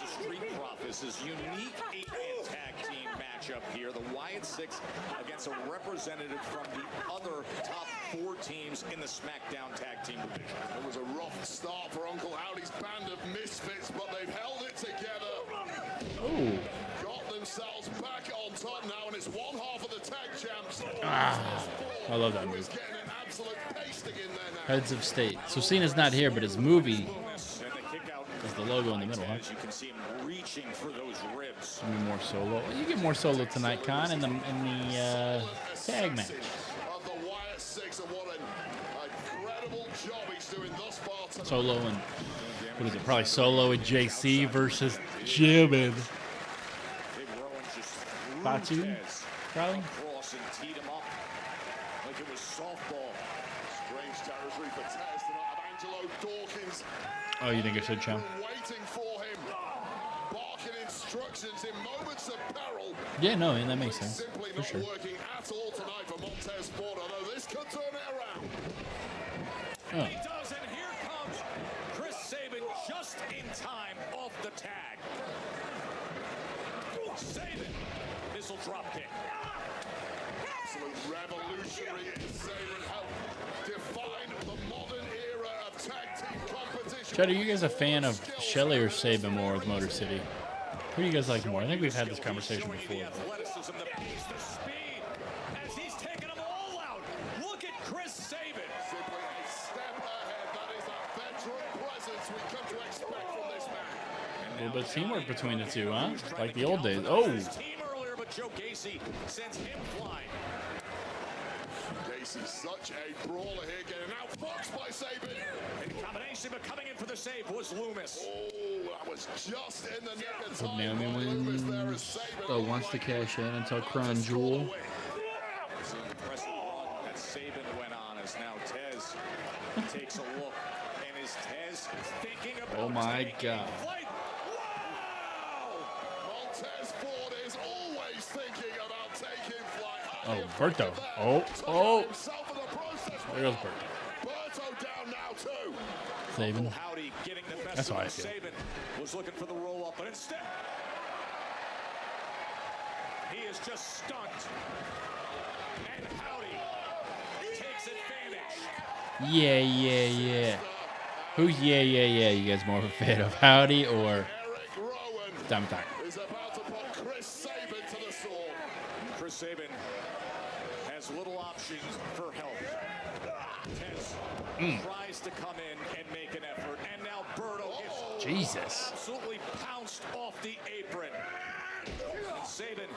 The Street Profits' unique 8-man tag team matchup here. The Wyatt Six against a representative from the other top 4 teams in the SmackDown tag team division. It was a rough start for Uncle Howdy's band of misfits, but they've held it together. Oh. Got themselves back on top now, and it's one half of the tag champs. I love that move. Getting an absolute pasting in there now. Heads of State. So Cena's not here, but his movie is the logo in the middle, huh? You can see him reaching for those ribs. Give me more Solo. You get more Solo tonight, Khan, in the tag match. Of the Wyatt Six, and what an incredible job he's doing thus far tonight. Solo and what is it? Probably Solo and JC versus Jimin. Batu, probably. Cross and teed him up like it was softball. Strange territory for Taz tonight of Angelo Dawkins. Oh, you think I should, Chum? Waiting for him. Barking instructions in moments of peril. Yeah, no, and that makes sense. Simply For not sure. working at all tonight for Montez Ford, although this could turn it around. Oh. He does, and here comes Chris Sabin just in time off the tag. Sabin, missile drop kick. Absolute revolutionary Sabin helped define the modern era of tag team competition. Chad, are you guys a fan of Shelley or Sabin more with Motor City? Who do you guys like more? I think we've had this conversation before. Athleticism, the pace, the speed, as he's taking them all out. Look at Chris Sabin. Simply a step ahead. That is that veteran presence we come to expect from this man. A little bit of teamwork between the two, huh? Like the old days. Oh! Team earlier, but Joe Gacy sends him flying. Gacy's such a brawler here, getting outfoxed by Sabin. In combination, but coming in for the save was Loomis. Oh, that was just in the nick of Hope time. Naomi Loomis there wins. is Sabin. Wants to cash in until Crown Jewel. It's an impressive run that Sabin went on as now Tez takes a look. And is Tez thinking about Oh my God. flight? Montez Ford is always thinking about taking flight. Oh, Berto. Oh. There goes Berto. Berto down now too. Sabin. Howdy getting the best That's of how I him. feel. Sabin was looking for the roll up, but instead he is just stunned. And Howdy takes advantage. Yeah. Who's yeah? You guys more of a fan of Howdy or Diamond Time? Is about to put Chris Sabin to the sword. Chris Sabin has little options for help. Tez tries to come in and make an effort, and now Berto gets Jesus. absolutely pounced off the apron. And Sabin,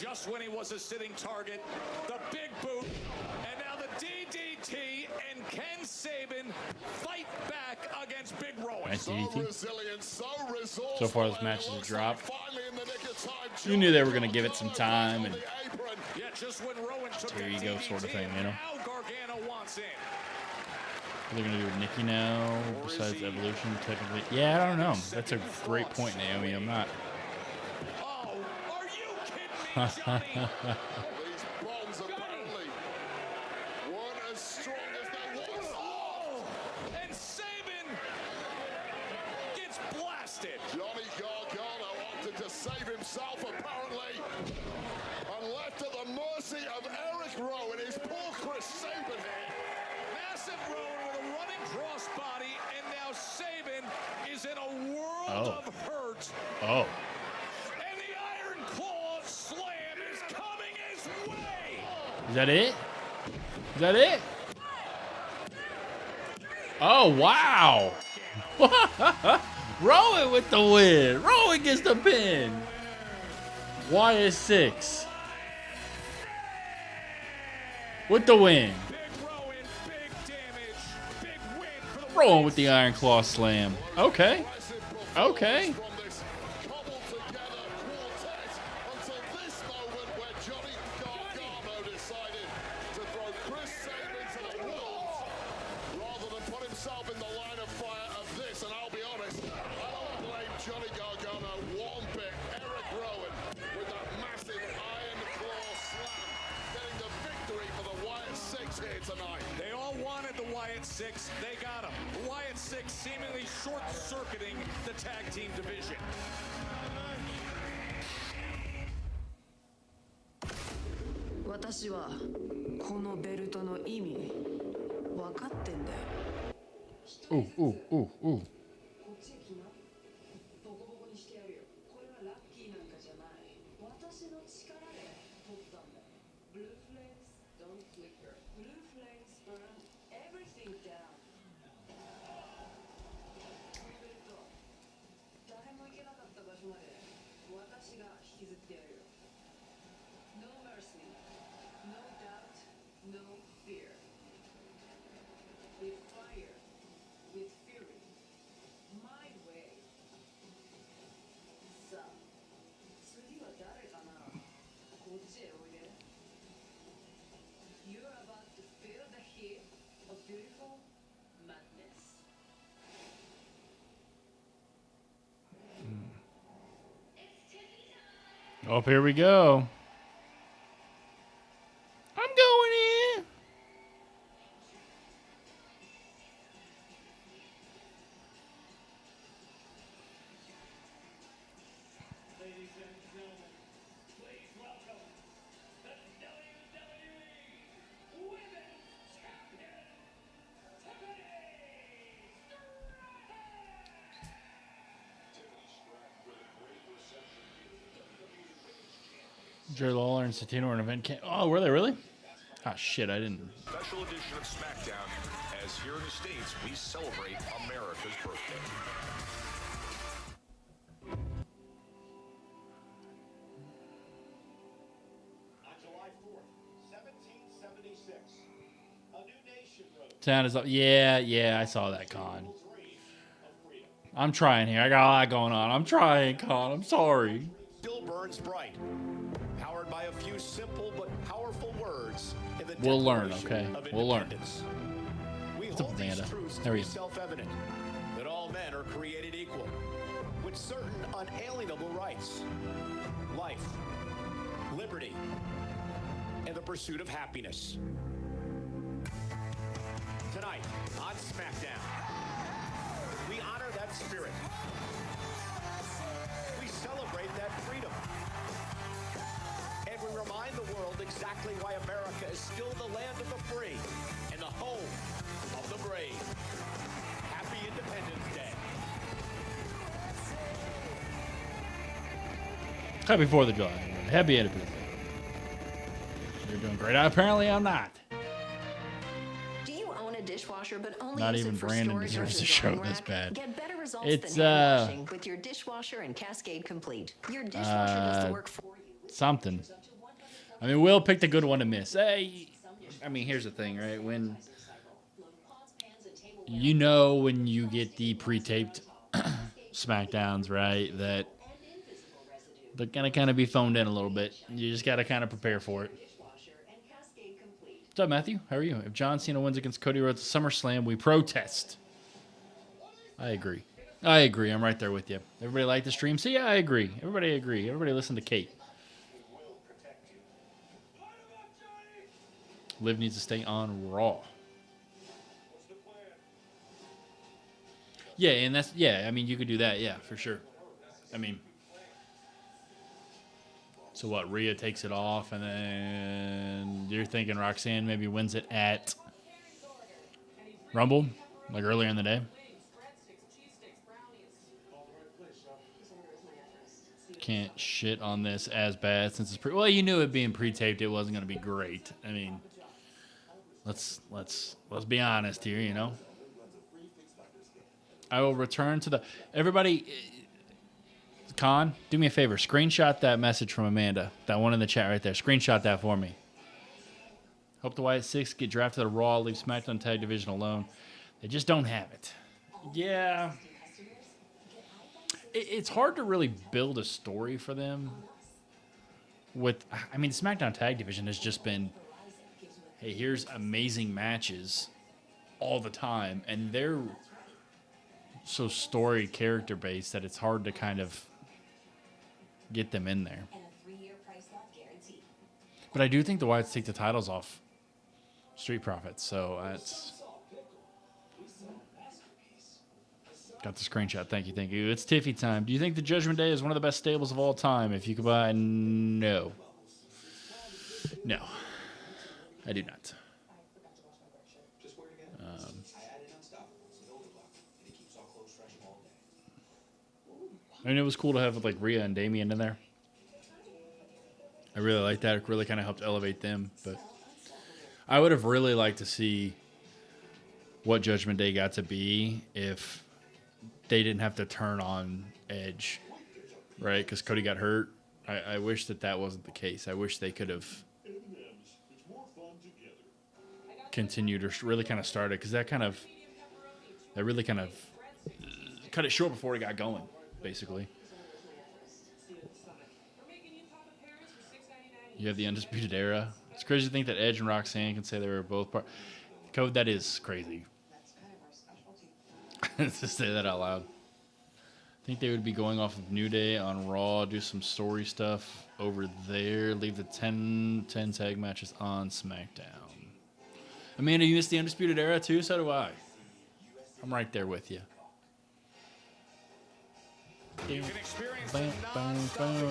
just when he was a sitting target, the big boot, and now the DDT, and can Sabin fight back against Big Rowan? Nice DDT. Resilient, so resourceful. So far, this match is a drop. Finally in the nick of time. You knew they were going to give it some time, and Yeah, just when Rowan took here you that go, DDT, sort of thing, you know? Now Gargano wants in. What are they going to do with Nikki now, besides Evolution, technically? Yeah, I don't know. That's a great point, Naomi. I'm not. Oh, are you kidding me, Johnny? These bombs apparently weren't as strong as they once were. Oh, and Sabin gets blasted. Johnny Gargano opted to save himself apparently, and left at the mercy of Eric Rowan. Is poor Chris Sabin here. Massive Rowan with a running crossbody, and now Sabin is in a world Oh. of hurt. Oh. Is that it? Is that it? Oh, wow. Rowan with the win. Rowan gets the pin. Wyatt 6 with the win. Rowan with the Iron Claw slam. Okay. Okay. They all wanted the Wyatt Six. They got him. Wyatt Six seemingly short-circuiting the tag team division. Ooh, ooh, ooh, ooh. No mercy, no doubt, no fear. With fire, with fury, my way. Sa, 次は誰かな? こっちへおいで. You're about to feel the heat of beautiful madness. Oh, here we go. I'm going in. Ladies and gentlemen, please welcome the WWE Women's Champion, Jerry Lawler and Santino are an event. Oh, were they really? Ah, shit, I didn't. Special edition of Smackdown, as here in the States, we celebrate America's birthday. On July 4th, 1776, a new nation rose. Sound is up. Yeah, I saw that, Con. I'm trying here. I got a lot going on. I'm trying, Con. I'm sorry. Still burns bright, powered by a few simple but powerful words in the We'll learn, Declaration okay? of We'll learn. Independence. We What's up, hold these Amanda? truths How to are be you? self-evident, that all men are created equal, with certain unalienable rights: life, liberty, and the pursuit of happiness. Tonight on SmackDown, we honor that spirit. We celebrate that freedom. And we remind the world exactly why America is still the land of the free and the home of the brave. Happy Independence Day. Happy 4th of July. Happy Independence Day. You're doing great. Apparently, I'm not. Do you own a dishwasher but only Not use even it for Brandon storage or deserves as to a show drying this rack? bad. Get better results It's, than hand washing with your dishwasher and Cascade Complete. Your dishwasher does the work for you. Something. I mean, Will picked a good one to miss. Hey, I mean, here's the thing, right? When when you get the pre-taped Smackdowns, right, that they're gonna kind of be phoned in a little bit. You just gotta kind of prepare for it. What's up, Matthew? How are you? If John Cena wins against Cody Rhodes at SummerSlam, we protest. I agree. I'm right there with you. Everybody like the stream? See, I agree. Everybody agree. Everybody listen to Kate. Liv needs to stay on Raw. Yeah, and I mean, you could do that. Yeah, for sure. I mean, so what? Rhea takes it off, and then you're thinking Roxanne maybe wins it at Rumble, like earlier in the day. can't shit on this as bad since it's well, you knew it being pre-taped, it wasn't going to be great. I mean, let's be honest here, you know. I will return to the everybody. Con, do me a favor. Screenshot that message from Amanda. That one in the chat right there. Screenshot that for me. Hope the Wyatt Six get drafted to Raw, leave SmackDown Tag Division alone. They just don't have it. Yeah. It's hard to really build a story for them. I mean, the SmackDown Tag Division has just been, hey, here's amazing matches all the time. And they're so story character based that it's hard to kind of get them in there. But I do think the Wyatts take the titles off Street Profits, so that's got the screenshot. Thank you. It's Tiffy time. Do you think the Judgment Day is one of the best stables of all time? If you could buy, no, I do not. I mean, it was cool to have like Rhea and Damian in there. I really like that. It really kind of helped elevate them. But I would have really liked to see what Judgment Day got to be if they didn't have to turn on Edge, right? Because Cody got hurt. I wish that wasn't the case. I wish they could have continued or really kind of started, because that really kind of cut it short before it got going. Basically, you have the Undisputed Era. It's crazy to think that Edge and Roxanne can say they were both part. Code, that is crazy. To say that out loud. I think they would be going off of New Day on Raw, do some story stuff over there, leave the 10 tag matches on SmackDown. Amanda, you missed the Undisputed Era too? So do I. I'm right there with you.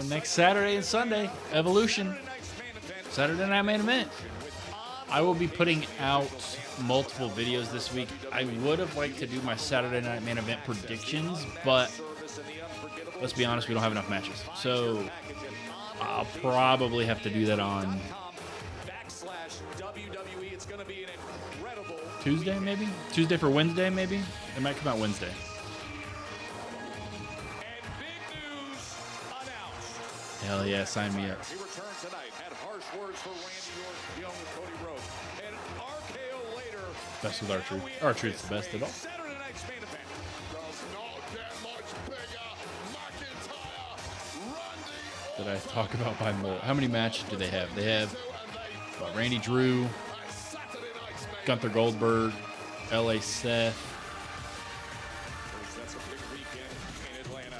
Next Saturday and Sunday, Evolution. Saturday Night Main Event. I will be putting out multiple videos this week. I would have liked to do my Saturday Night Main Event predictions, but let's be honest, we don't have enough matches. So I'll probably have to do that on Tuesday, maybe? Tuesday for Wednesday, maybe? It might come out Wednesday. Hell yeah, sign me up. He returns tonight, had harsh words for Randy Orton, dealing with Cody Rhodes. And RKO later. Best with R-Truth. R-Truth's the best at all. Saturday night's main event. Did I talk about by more? How many matches do they have? They have Randy Drew, Gunther Goldberg, LA Seth.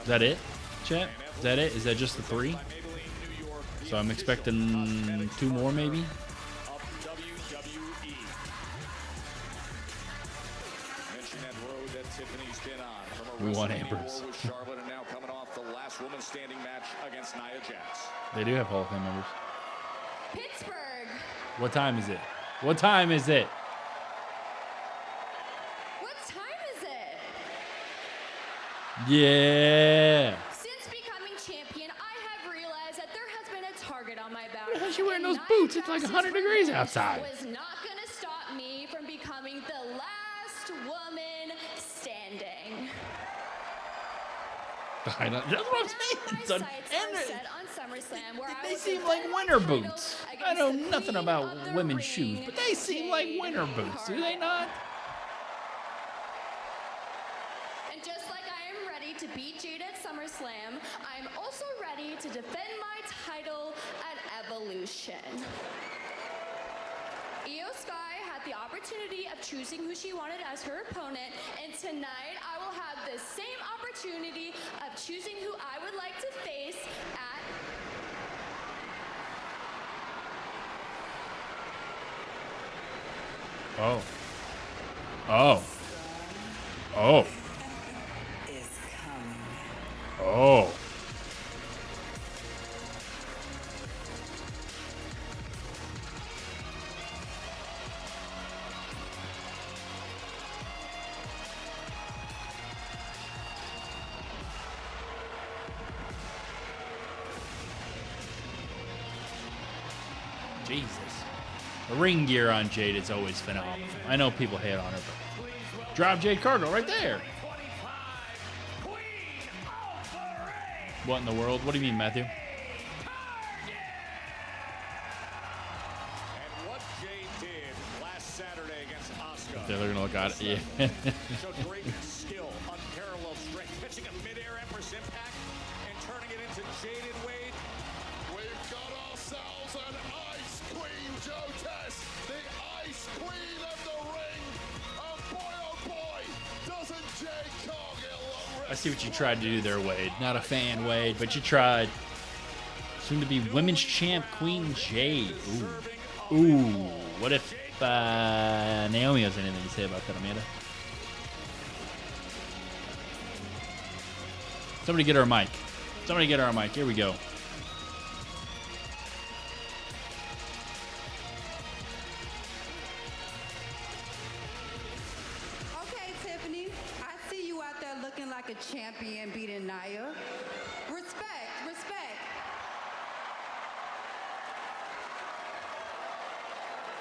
Is that it, chat? Is that it? Is that just the 3? So I'm expecting 2 more, maybe. We want Ambrose. They do have Hall of Fame members. Pittsburgh. What time is it? What time is it? What time is it? Yeah. Since becoming champion, I have realized that there has been a target on my back. What the hell is she wearing those boots? It's like 100 degrees outside. Was not going to stop me from becoming the last woman standing. I know. That's what I'm saying. Son. And Set on SummerSlam, where they seem like winter boots. I know nothing about women's shoes, but they seem like winter boots, do they not? And just like I am ready to beat Jade at SummerSlam, I'm also ready to defend my title at Evolution. Io Sky had the opportunity of choosing who she wanted as her opponent, and tonight I will have the same opportunity of choosing who I would like to face at Oh. Oh. Oh. Oh. Jesus. The ring gear on Jade is always phenomenal. I know people hate on her, but drop Jade Cargill right there. What in the world? What do you mean, Matthew? And what Jade did last Saturday against Asuka. They're gonna look at it. Yeah. Showed great skill, unparalleled strength, catching a midair Empress impact and turning it into Jade and Wade. We've got ourselves an Ice Queen, Joe Tess, the Ice Queen of the ring. Oh boy, doesn't Jade Cargill look I see what you tried to do there, Wade. Not a fan, Wade, but you tried. Soon to be women's champ, Queen Jade. Ooh. Ooh. What if Naomi has anything to say about that, Amanda? Somebody get her a mic. Somebody get her a mic. Here we go. Okay, Tiffany, I see you out there looking like a champion beating Nia. Respect, respect.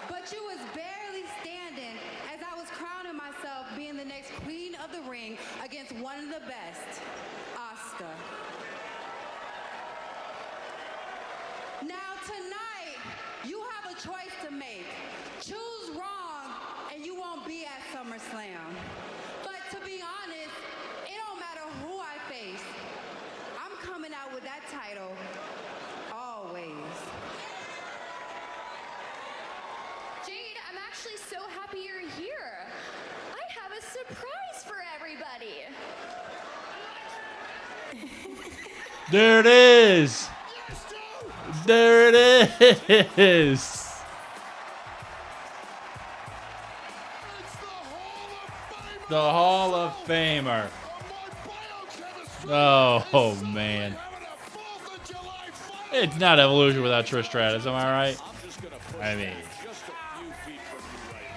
But you was barely standing as I was crowning myself being the next queen of the ring against one of the best, Asuka. Now tonight, you have a choice to make. Choose wrong and you won't be at SummerSlam. But to be honest, it don't matter who I face. I'm coming out with that title always. Jade, I'm actually so happy you're here. I have a surprise for everybody. There it is. There it is. The Hall of Famer. Oh, man. It's not Evolution without Trish Stratus, am I right? I mean. Just a few feet from you right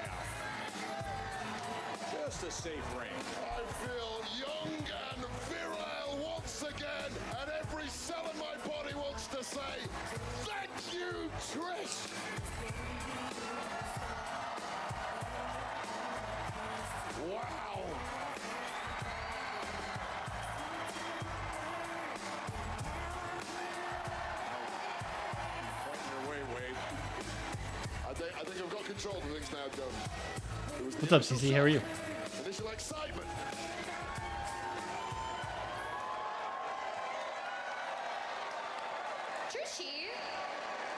now. Just a safe range. I feel young and virile once again, and every cell in my body wants to say, thank you, Trish. Wow. Pointing your way, Wade. I think I've got control of things now, Joe. It was the What's up, CC? How are you? initial excitement. Trishie,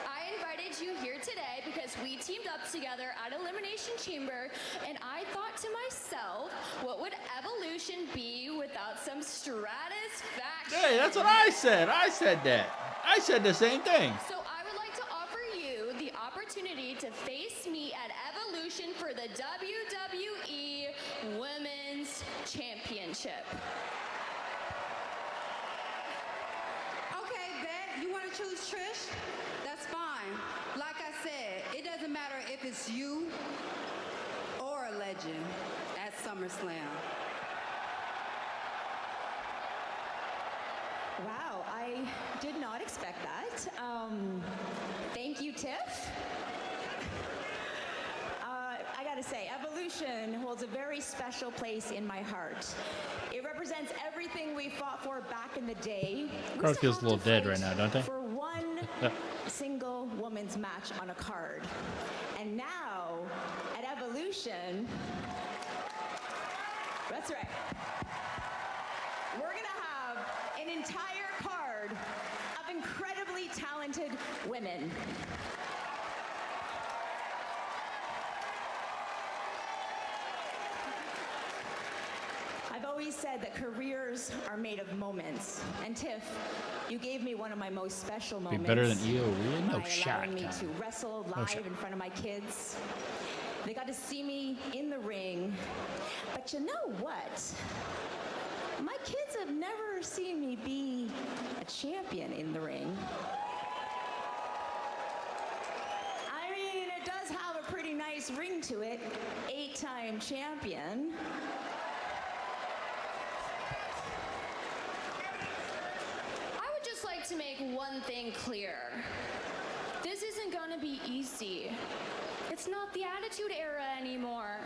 I invited you here today because we teamed up together at Elimination Chamber, and I thought to myself, what would Evolution be without some stratisfaction? Hey, that's what I said. I said that. I said the same thing. So I would like to offer you the opportunity to face me at Evolution for the WWE Women's Championship. Okay, bet you want to choose Trish? That's fine. Like I said, it doesn't matter if it's you or a legend at SummerSlam. Wow, I did not expect that. Thank you, Tiff. I gotta say, Evolution holds a very special place in my heart. It represents everything we fought for back in the day. Crowd feels a little dead right now, don't they? For one single woman's match on a card. And now, at Evolution, that's right. We're gonna have an entire card of incredibly talented women. I've always said that careers are made of moments. And Tiff, you gave me one of my most special Be moments. better than EO, really? No by shot. allowing me Tom. to wrestle No live shot. in front of my kids. They got to see me in the ring. But you know what? My kids have never seen me be a champion in the ring. I mean, it does have a pretty nice ring to it. 8-time champion. I would just like to make one thing clear. This isn't going gonna be easy. It's not the Attitude Era anymore.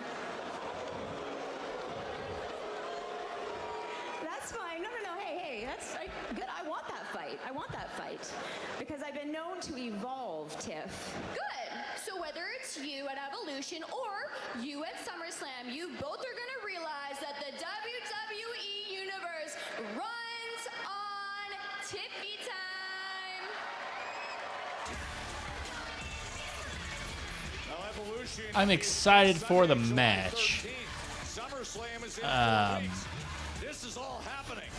That's fine. No. Hey, that's good. I want that fight. Because I've been known to evolve, Tiff. Good. So whether it's you at Evolution or you at SummerSlam, you both are gonna realize that the WWE Universe runs on Tiffy time. I'm excited for the match. This is all happening.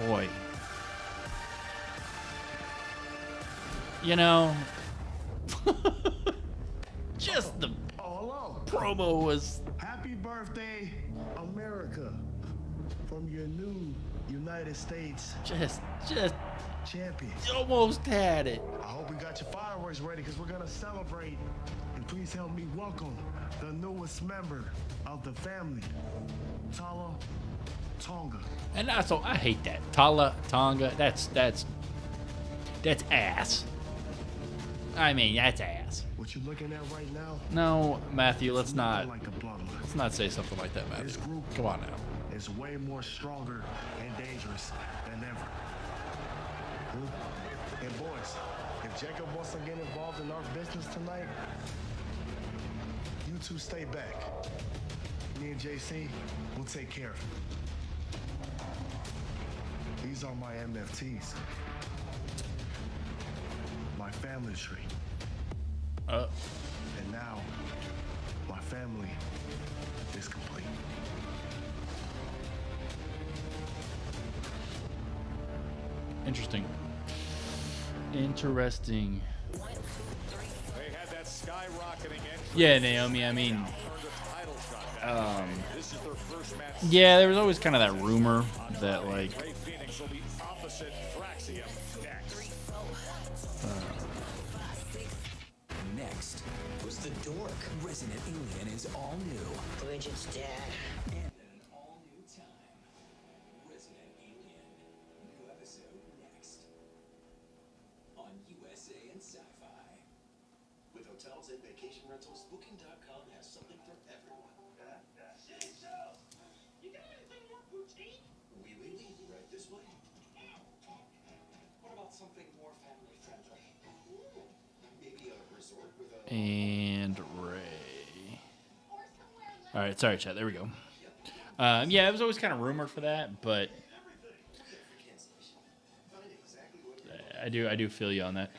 Boy. You know, just the promo was... Happy birthday, America, from your new United States Just champion. almost had it. I hope we got your fireworks ready because we're going to celebrate. And please help me welcome the newest member of the family, Tala Tonga. And also, I hate that. Tala Tonga, that's ass. I mean, that's ass. What you looking at right now? No, Matthew, let's not Let's not say something like that, Matthew. Come on now. Is way more stronger and dangerous than ever. And boys, if Jacob wants to get involved in our business tonight, you two stay back. Me and JC will take care of it. These are my MFTs. My family tree. And now, my family is complete. Interesting. They had that skyrocketing entry. Yeah, Naomi, I mean, This is their first match. yeah, there was always kind of that rumor that, like, Ray Phoenix will be opposite Thraxium next. Next was the Dork. Resident Alien is all new. Bridget's dad. And an all new time. Resident Alien. New episode next. On USA and Sci-Fi. With hotels and vacation rentals, Booking.com has something for everyone. You got anything more boutique? Oui, right this way. What about something more family friendly? Maybe a resort with a... and Ray. All right, sorry, chat. There we go. Yeah, it was always kind of rumored for that, but I do feel you on that.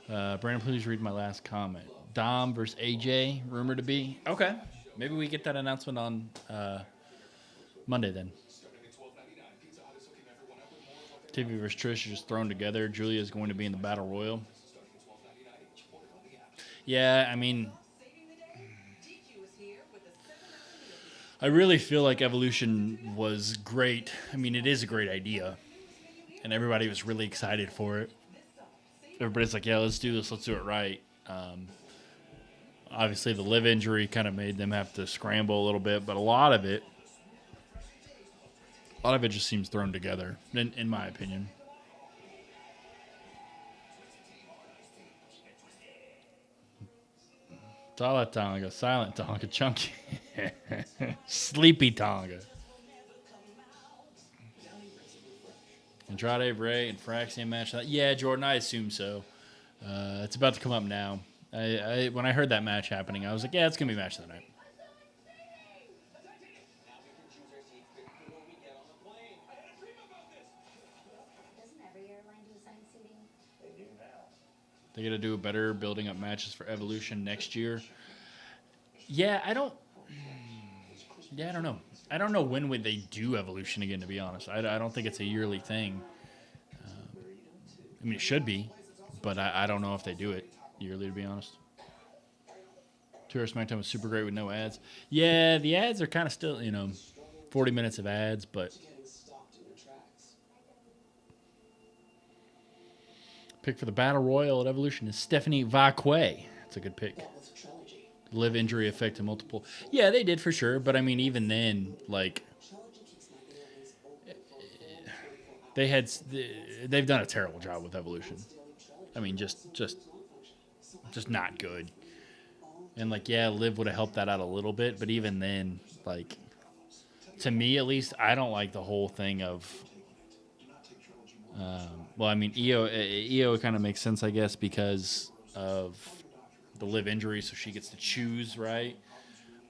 Brandon, please read my last comment. Dom versus AJ, rumored to be. Okay, maybe we get that announcement on Monday then. TV versus Trish are just thrown together. Julia is going to be in the Battle Royal. Yeah, I mean, I really feel like Evolution was great. I mean, it is a great idea, and everybody was really excited for it. Everybody's like, yeah, let's do this. Let's do it right. Obviously, the Liv injury kind of made them have to scramble a little bit, but a lot of it just seems thrown together, in my opinion. Tala Tonga, Silent Tonga, Chunky, Sleepy Tonga. Andrade, Ray, and Fraxian match. Yeah, Jordan, I assume so. It's about to come up now. When I heard that match happening, I was like, yeah, it's going to be match of the night. They got to do a better building up matches for Evolution next year. Yeah, I don't know. I don't know when would they do Evolution again, to be honest. I don't think it's a yearly thing. I mean, it should be, but I don't know if they do it yearly, to be honest. Tour SmackDown was super great with no ads. Yeah, the ads are kind of still, 40 minutes of ads, but... Pick for the Battle Royal at Evolution is Stephanie Vaquet. That's a good pick. Live injury affected multiple. Yeah, they did for sure. But I mean, even then, like, they've done a terrible job with Evolution. I mean, just not good. And like, yeah, Liv would have helped that out a little bit, but even then, like, to me at least, I don't like the whole thing of. Well, I mean, Io kind of makes sense, I guess, because of the Liv injury, so she gets to choose, right?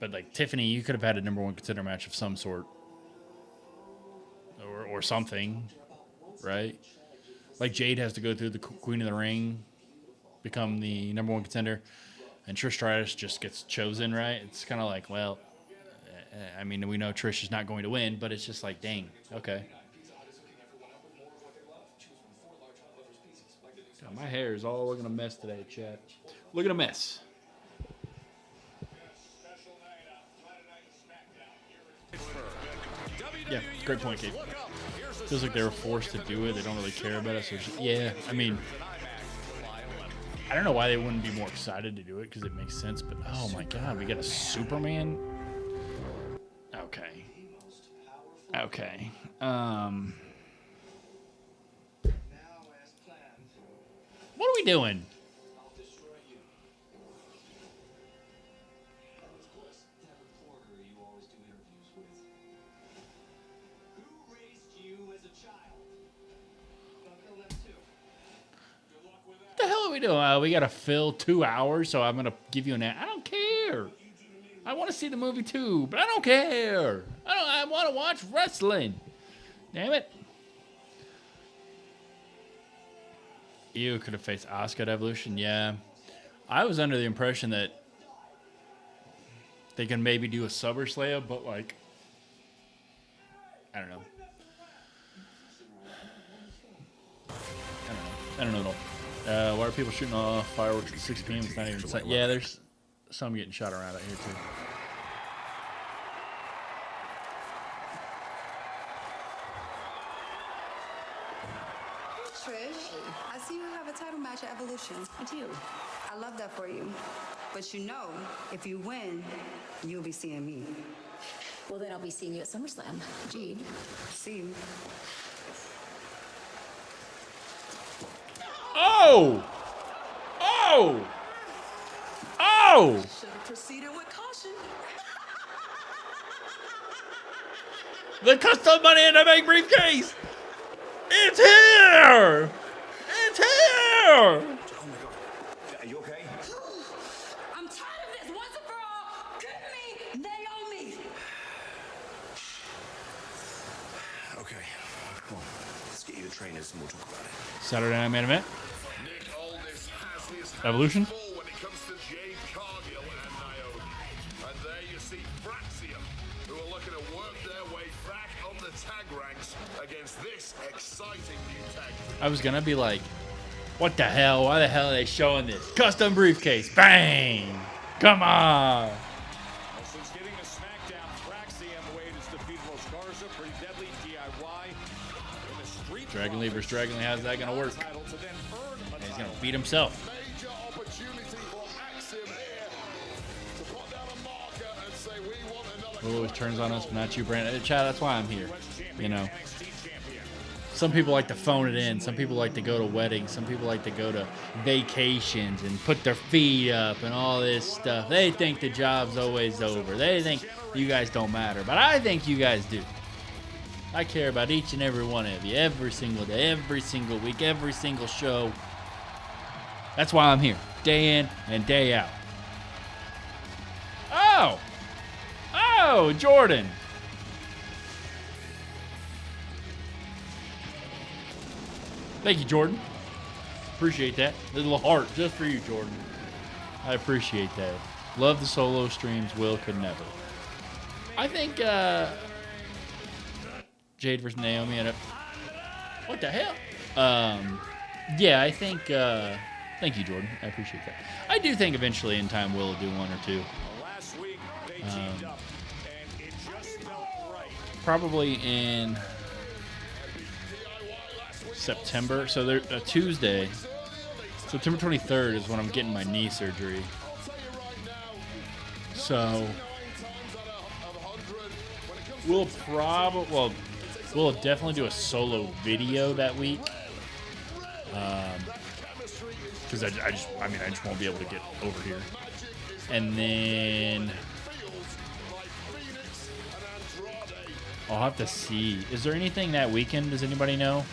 But like Tiffany, you could have had a number 1 contender match of some sort, or something, right? Like Jade has to go through the Queen of the Ring, become the number 1 contender, and Trish Stratus just gets chosen, right? It's kind of like, well, I mean, we know Trish is not going to win, but it's just like, dang, okay. God, my hair is all looking a mess today, chat. Look at a mess. Yeah, great point, Kate. Feels like they were forced to do it. They don't really care about it. So yeah, I mean, I don't know why they wouldn't be more excited to do it because it makes sense. But oh my God, we got a Superman. Okay. Okay. What are we doing? What the hell are we doing? We got to fill 2 hours, so I'm going to give you an ad. I don't care. I want to see the movie too, but I don't care. I want to watch wrestling. Damn it. Io could have faced Asuka at Evolution. Yeah. I was under the impression that they can maybe do a SummerSlam, but like, I don't know. I don't know at all. Why are people shooting off fireworks at 6 p.m.? It's not even set. Yeah, there's some getting shot around out here too. Trish, I see you have a title match at Evolution. I do. I love that for you. But you know, if you win, you'll be seeing me. Well, then I'll be seeing you at SummerSlam. Gee. See you. Oh! Oh! Oh! Should have proceeded with caution. The custom Money in the Bank briefcase! It's here! It's here! Oh my God. Are you okay? I'm tired of this once and for all. Give me, they owe me. Okay. Come on. Let's get you the trainers and we'll talk about it. Saturday Night Main Event. Evolution. When it comes to Jade Cargill and Naomi. And there you see Fraxium, who are looking to work their way back up the tag ranks against this exciting new tag team. I was going to be like, what the hell? Why the hell are they showing this? Custom briefcase. Bang! Come on! Well, since getting to SmackDown, Fraxium Wade has defeated Los Garza, pretty deadly DIY. In the street Dragon Lee versus Dragon Lee. How's that going to work? And he's going to beat himself. Who always turns on us, but not you, Brandon. Chad, that's why I'm here. You know, some people like to phone it in. Some people like to go to weddings. Some people like to go to vacations and put their feet up and all this stuff. They think the job's always over. They think you guys don't matter, but I think you guys do. I care about each and every one of you, every single day, every single week, every single show. That's why I'm here, day in and day out. Oh! Oh, Jordan. Thank you, Jordan. Appreciate that. A little heart just for you, Jordan. I appreciate that. Love the solo streams. Will could never. I think Jade versus Naomi. What the hell? Yeah, I think. Thank you, Jordan. I appreciate that. I do think eventually in time Will do one or two. Last week, they teamed up, and it just felt right. Probably in September. So there, Tuesday, September 23rd is when I'm getting my knee surgery. So we'll definitely do a solo video that week. because I just won't be able to get over here. And then I'll have to see. Is there anything that weekend? Does anybody know?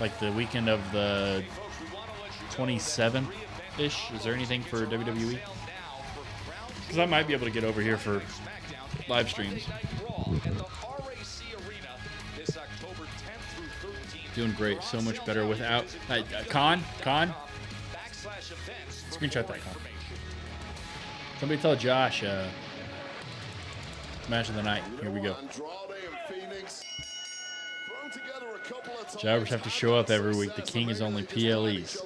Like the weekend of the 27th-ish? Is there anything for WWE? Because I might be able to get over here for live streams. Doing great. So much better without... Con? Screenshot that, Con. Somebody tell Josh, match of the night. Here we go. Jobbers have to show up every week. The king is only PLEs.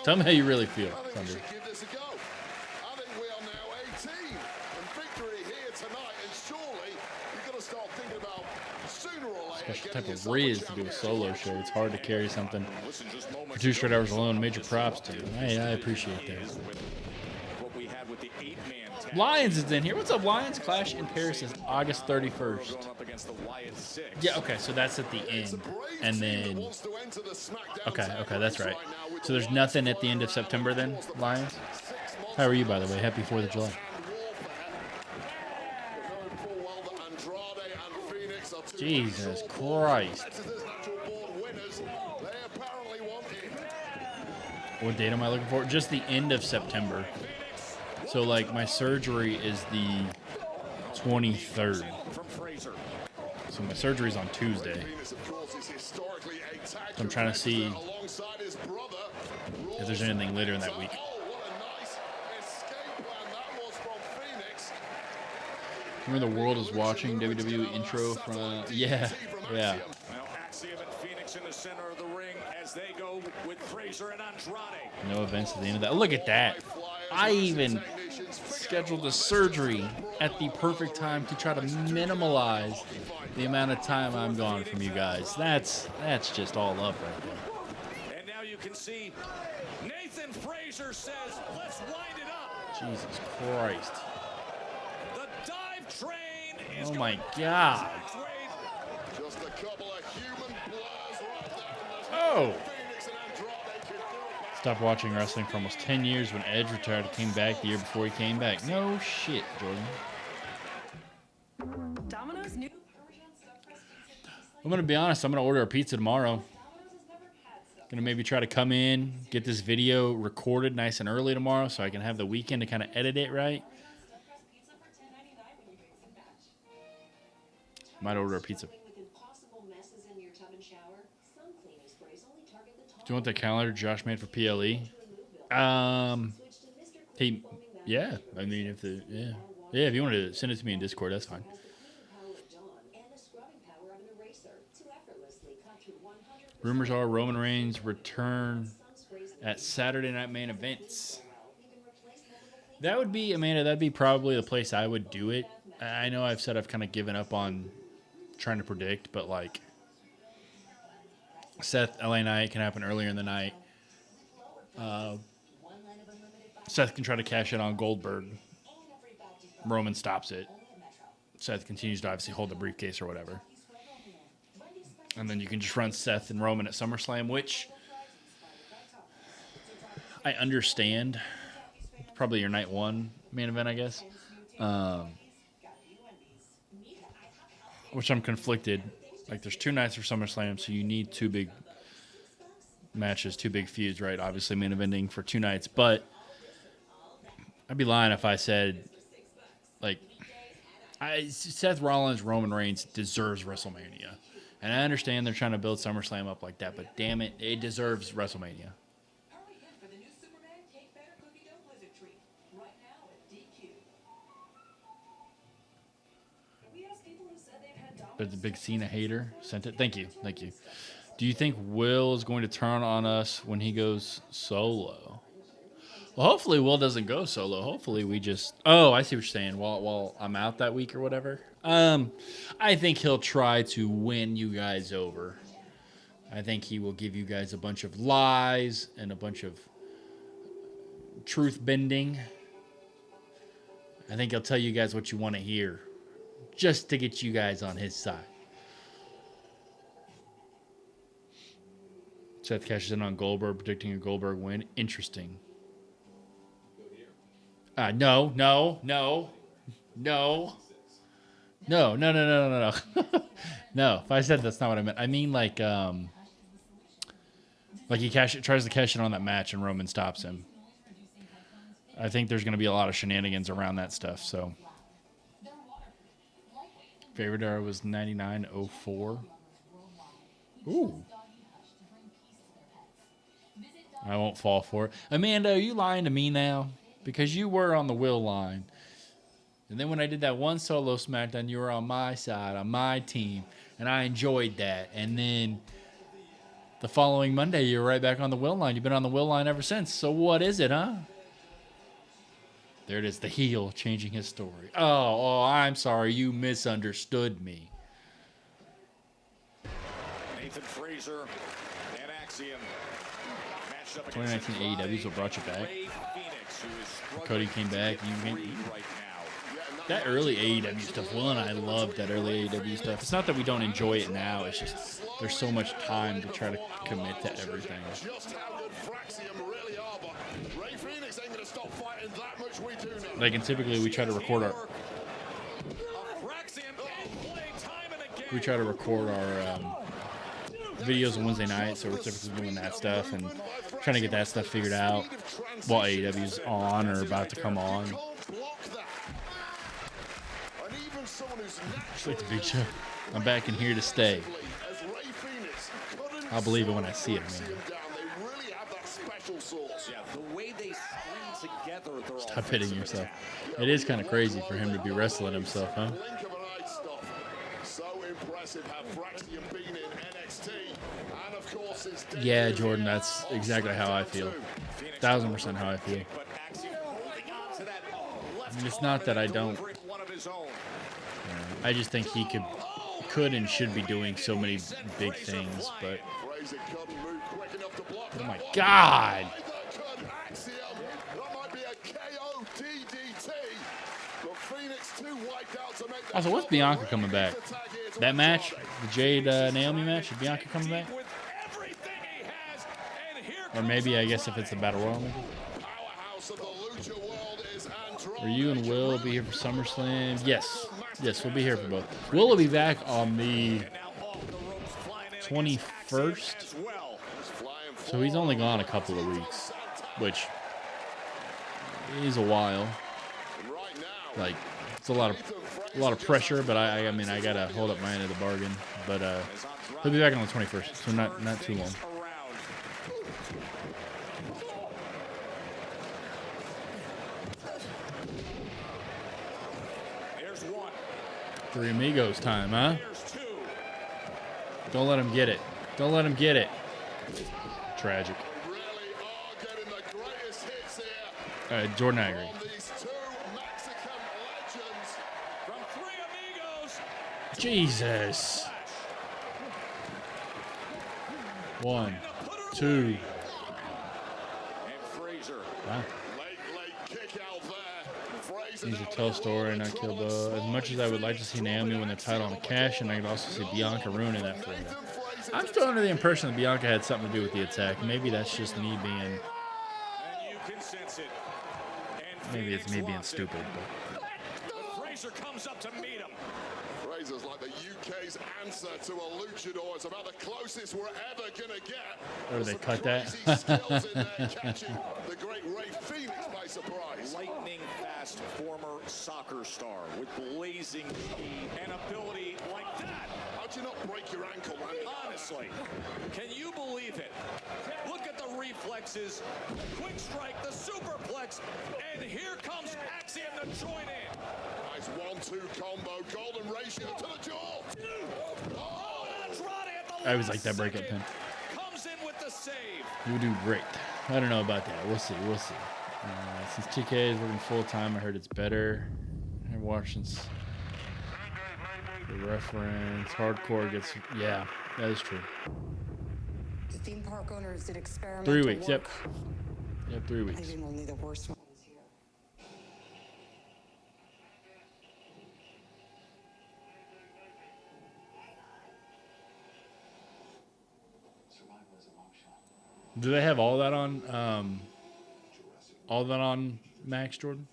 Tell me how you really feel, Thunder. Special type of riz to do a solo show. It's hard to carry something for 2 straight hours alone. Major props to you. Hey, I appreciate that. Lions is in here. What's up, Lions? Clash in Paris is August 31st. Yeah, okay, so that's at the end. And then... Okay, that's right. So there's nothing at the end of September then, Lions? How are you, by the way? Happy 4th of July. Jesus Christ. What date am I looking for? Just the end of September. So, like, my surgery is the 23rd. So my surgery's on Tuesday. So I'm trying to see if there's anything later in that week. Remember the world is watching WWE intro from... Yeah. No events at the end of that. Look at that. I even scheduled the surgery at the perfect time to try to minimize the amount of time I'm gone from you guys. That's just all up right there. And now you can see Nathan Fraser says, let's wind it up. Jesus Christ. The dive train is Oh my God. Just a couple of human blurs right there. Oh. Stopped watching wrestling for almost 10 years when Edge retired and came back the year before he came back. No shit, Jordan. Domino's new I'm going to be honest. I'm going to order a pizza tomorrow. Going to maybe try to come in, get this video recorded nice and early tomorrow so I can have the weekend to kind of edit it right. Might order a pizza. Do you want the calendar Josh made for PLE? Yeah. I mean, if you want to send it to me in Discord, that's fine. Rumors are Roman Reigns return at Saturday Night Main Events. That would be, Amanda, that'd be probably the place I would do it. I know I've said I've kind of given up on trying to predict, but like Seth, LA Knight can happen earlier in the night. Seth can try to cash in on Goldberg. Roman stops it. Seth continues to obviously hold the briefcase or whatever. And then you can just run Seth and Roman at SummerSlam, which I understand. Probably your night one main event, I guess. Which I'm conflicted. Like, there's 2 nights for SummerSlam, so you need 2 big matches, 2 big feuds, right? Obviously main eventing for 2 nights. But I'd be lying if I said, like, Seth Rollins, Roman Reigns deserves WrestleMania. And I understand they're trying to build SummerSlam up like that, but damn it, it deserves WrestleMania. But the big Cena hater sent it. Thank you. Do you think Will is going to turn on us when he goes solo? Well, hopefully Will doesn't go solo. Hopefully we just... Oh, I see what you're saying. While I'm out that week or whatever. I think he'll try to win you guys over. I think he will give you guys a bunch of lies and a bunch of truth bending. I think he'll tell you guys what you want to hear, just to get you guys on his side. Seth cashes in on Goldberg, predicting a Goldberg win. Interesting. No. No. No, if I said that's not what I meant. I mean like he tries to cash in on that match and Roman stops him. I think there's going to be a lot of shenanigans around that stuff. So, favorite era was 99.04. Ooh. I won't fall for it. Amanda, are you lying to me now? Because you were on the Will line. And then when I did that one solo SmackDown, you were on my side, on my team. And I enjoyed that. And then the following Monday, you were right back on the Will line. You've been on the Will line ever since. So what is it, huh? There it is, the heel changing his story. Oh, I'm sorry. You misunderstood me. Nathan Fraser and Axiom. 2019 AEW's what brought you back. Cody came back. That early AEW stuff, Will and I loved that early AEW stuff. It's not that we don't enjoy it now. It's just there's so much time to try to commit to everything. Like, and typically we try to record our videos on Wednesday night, so we're typically doing that stuff and trying to get that stuff figured out while AEW's on or about to come on. Just like the Big Show. I'm back in here to stay. I'll believe it when I see it, man. Stop hitting yourself. It is kind of crazy for him to be wrestling himself, huh? Yeah, Jordan, that's exactly how I feel. 1000% how I feel. I mean, it's not that I don't. I just think he could and should be doing so many big things, but oh my God! Also, what's Bianca coming back? That match, the Jade Naomi match, is Bianca coming back? Or maybe, I guess, if it's the Battle Royal, maybe. Are you and Will be here for SummerSlam? Yes. Yes, we'll be here for both. Will will be back on the 21st. So he's only gone a couple of weeks, which is a while. Like, it's a lot of pressure, but I mean, I gotta hold up my end of the bargain. But he'll be back on the 21st, so not too long. Three Amigos time, huh? Don't let him get it. Don't let him get it. Tragic. Jordan, I agree. Jesus. 1, 2. Wow. Needs to tell a story and not kill Bo. As much as I would like to see Naomi win the title on the cash, and I could also see Bianca ruining that for her. I'm still under the impression that Bianca had something to do with the attack. Maybe that's just me being. Maybe it's me being stupid. But. Fraser comes up to meet him. Fraser's like the UK's answer to a luchador. It's about the closest we're ever gonna get. Or do they cut that? The great Ray Phoenix by surprise. Lightning fast former soccer star with blazing speed and ability like that. How'd you not break your ankle, man? Honestly, can you believe it? Look at the reflexes, the quick strike, the superplex, and here comes Axiom to join in. Nice 1-2 combo, golden ratio to the jaw. Oh, Andrade I always like that breakup pin. comes in with the save. You do great. I don't know about that. We'll see. We'll see. Since TK is working full time, I heard it's better. I watched since the reference. Hardcore gets. Yeah, that is true. The theme park owners did experimental 3 weeks. work. Yep, 3 weeks. Leaving only the worst ones here. Survival is a long shot. Do they have all that on Max, Jordan?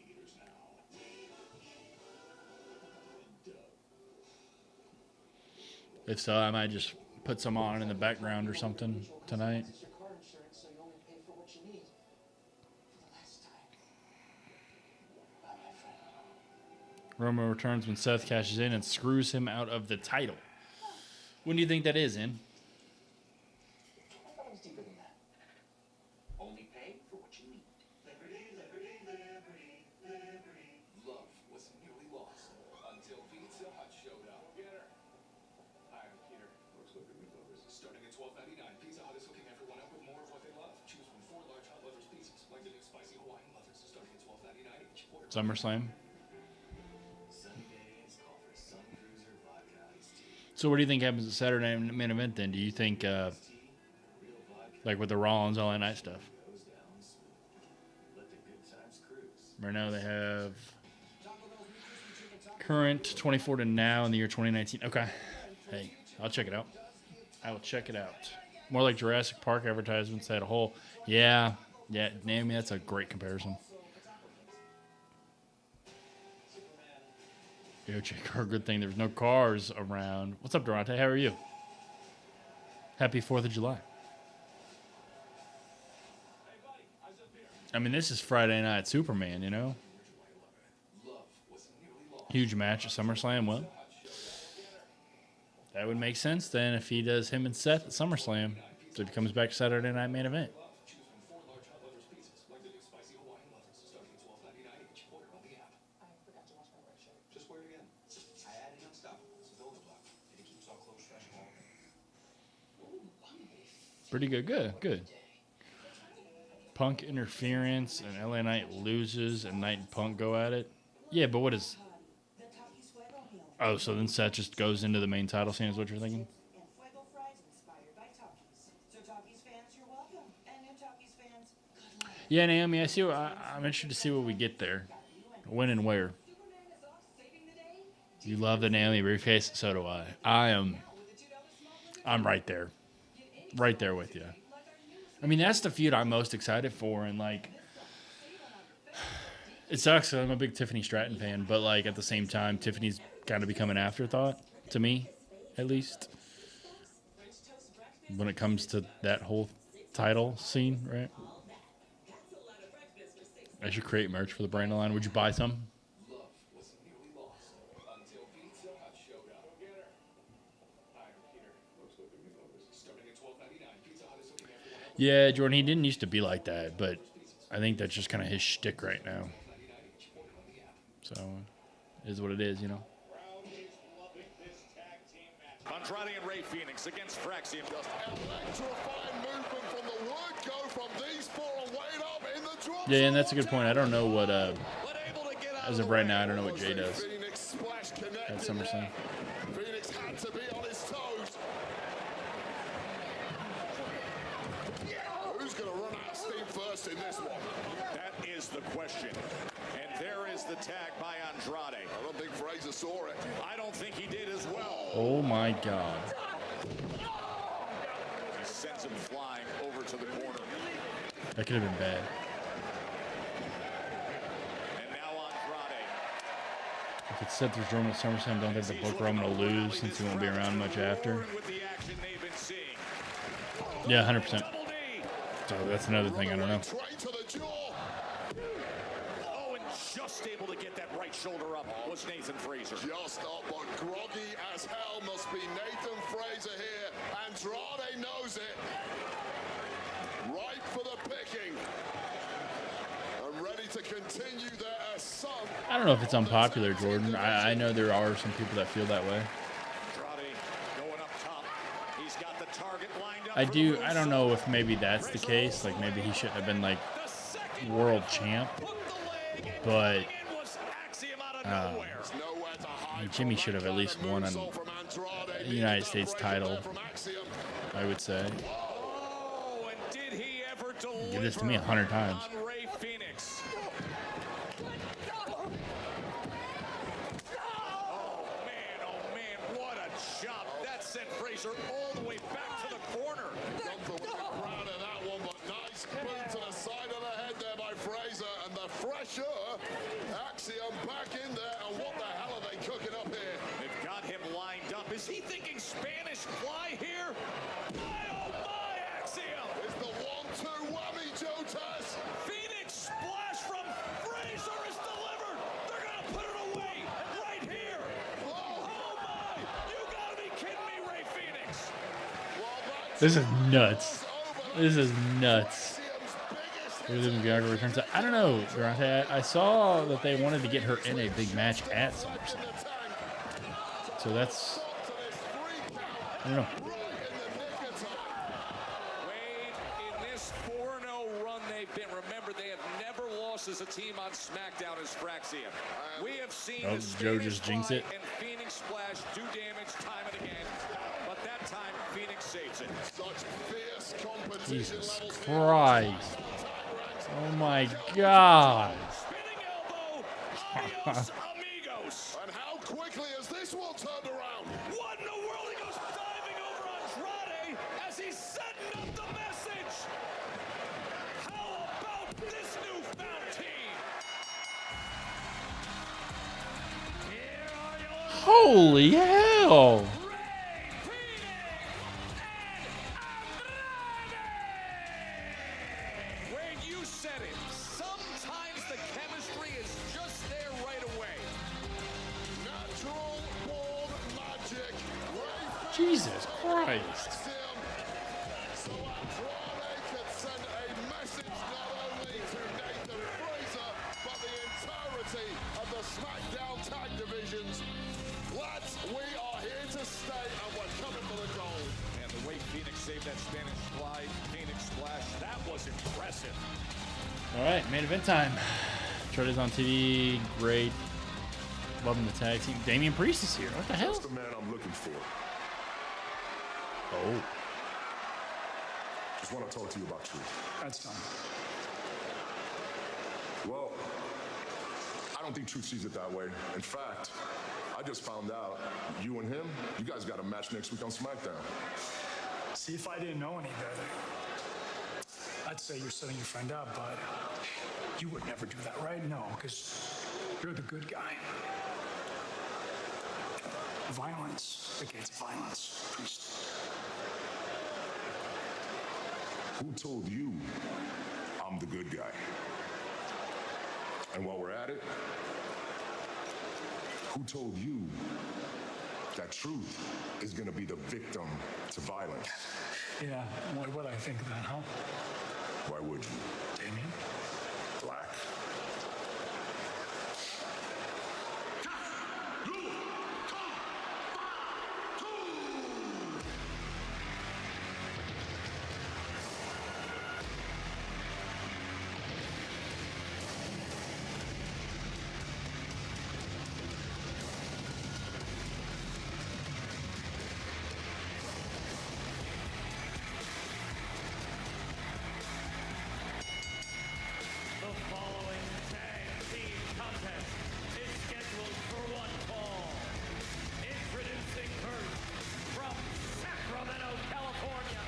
If so, I might just put some on in the background or something tonight. Roman returns when Seth cashes in and screws him out of the title. When do you think that is, In? Only pay for what you need. Liberty, liberty, liberty, liberty. Love was nearly lost until Pizza Hut showed up. Get her. Hi, I'm Peter. Looks like a new lovers. Starting at $12.99, Pizza Hut is hooking everyone up with more of what they love. Choose from 4 large hot lovers pizzas, like the new spicy Hawaiian lovers, starting at $12.99 each. Order SummerSlam. vodka iced tea. So what do you think happens at Saturday main event then? Do you think, like with the Rollins All Night stuff? Right now they have current 24 to now in the year 2019. Okay. Hey, I'll check it out. I will check it out. More like Jurassic Park advertisements had a whole. Yeah, Naomi, that's a great comparison. Yo, check car. Good thing there's no cars around. What's up, Durante? How are you? Happy 4th of July. I mean, this is Friday Night Superman, you know? Huge match at SummerSlam. Well, that would make sense then if he does him and Seth at SummerSlam. So he comes back Saturday Night Main Event. Pretty good. Good. Punk interference and LA Knight loses and Knight and Punk go at it. Yeah, but what is... Oh, so then Seth just goes into the main title scene is what you're thinking? Yeah, Naomi, I see. I'm interested to see what we get there. When and where. You love the Naomi briefcase? So do I. I'm right there. Right there with you. I mean, that's the feud I'm most excited for, and like, it sucks. I'm a big Tiffany Stratton fan, but like at the same time, Tiffany's kind of become an afterthought to me, at least, when it comes to that whole title scene, right? I should create merch for the brand line. Would you buy some? Yeah, Jordan, he didn't used to be like that, but I think that's just kind of his shtick right now. So, it is what it is, you know. Andrade and Ray Phoenix against Fraxium. Electrifying movement from the word go from these four and weight up in the drop. Yeah, and that's a good point. I don't know what, as of right now, I don't know what Jay does at SummerSlam. Phoenix had to be on his toes. Who's going to run out of steam first in this one? That is the question. And there is the tag by Andrade. I don't think Fraser saw it. I don't think he did as well. Oh my God. He sends him flying over to the corner. That could have been bad. And now Andrade. If it's Seth versus Roman at SummerSlam, don't think the Booker Roman will lose since he won't be around much after. With the action they've been seeing. Yeah, 100%. So that's another thing I don't know. Oh, and just able to get that right shoulder up was Nathan Fraser. Just up, but groggy as hell must be Nathan Fraser here. Andrade knows it. Right for the picking. And ready to continue their assault. I don't know if it's unpopular, Jordan. I know there are some people that feel that way. Andrade going up top. He's got the target lined up. I don't know if maybe that's the case. Like maybe he shouldn't have been like world champ. But Jimmy should have at least won a United States title, I would say. Give this to me 100 times. Oh man, what a chop. That sent Fraser all the way back to the corner. Gunther was proud of that one, but This is nuts. This is nuts. McIntyre returns. I don't know, Durante. I saw that they wanted to get her in a big match at SummerSlam. So that's, I don't know. Wade, in this 4-0 run they've been, remember they have never lost as a team on SmackDown as Fraxium. We have seen Oh, the Joe Spanish just jinxed Fly it. and Phoenix Splash do damage time and again, but that time Phoenix saves it. Jesus Christ. Oh my God. Adios, amigos. And how quickly has this one turned around? What in the world? He goes diving over Andrade as he's setting up the message. How about this newfound team? Here are your Holy hell. Wayne, you said it. Sometimes the chemistry is just there right away. Natural born magic. Jesus Christ. So Andrade can send a message not only to Nathan Fraser, but the entirety of the SmackDown tag divisions. Lads, we are here to stay and we're coming for the gold. And the way Phoenix saved that Spanish Fly, Phoenix Splash, that was impressive. All right, main event time. Troy's on TV. Great. Loving the tag team. Damian Priest is here. What the hell? That's the man I'm looking for. Oh. Just want to talk to you about truth. That's fine. Well, I don't think Truth sees it that way. In fact, I just found out you and him, you guys got a match next week on SmackDown. See, if I didn't know any better, I'd say you're setting your friend up, but you would never do that, right? No, because you're the good guy. Violence begets violence, Priest. Who told you I'm the good guy? And while we're at it, who told you that Truth is gonna be the victim to violence? Yeah, what would I think then, huh? Why would you? Damien? Black. The following tag team contest is scheduled for one fall. Introducing first from Sacramento, California,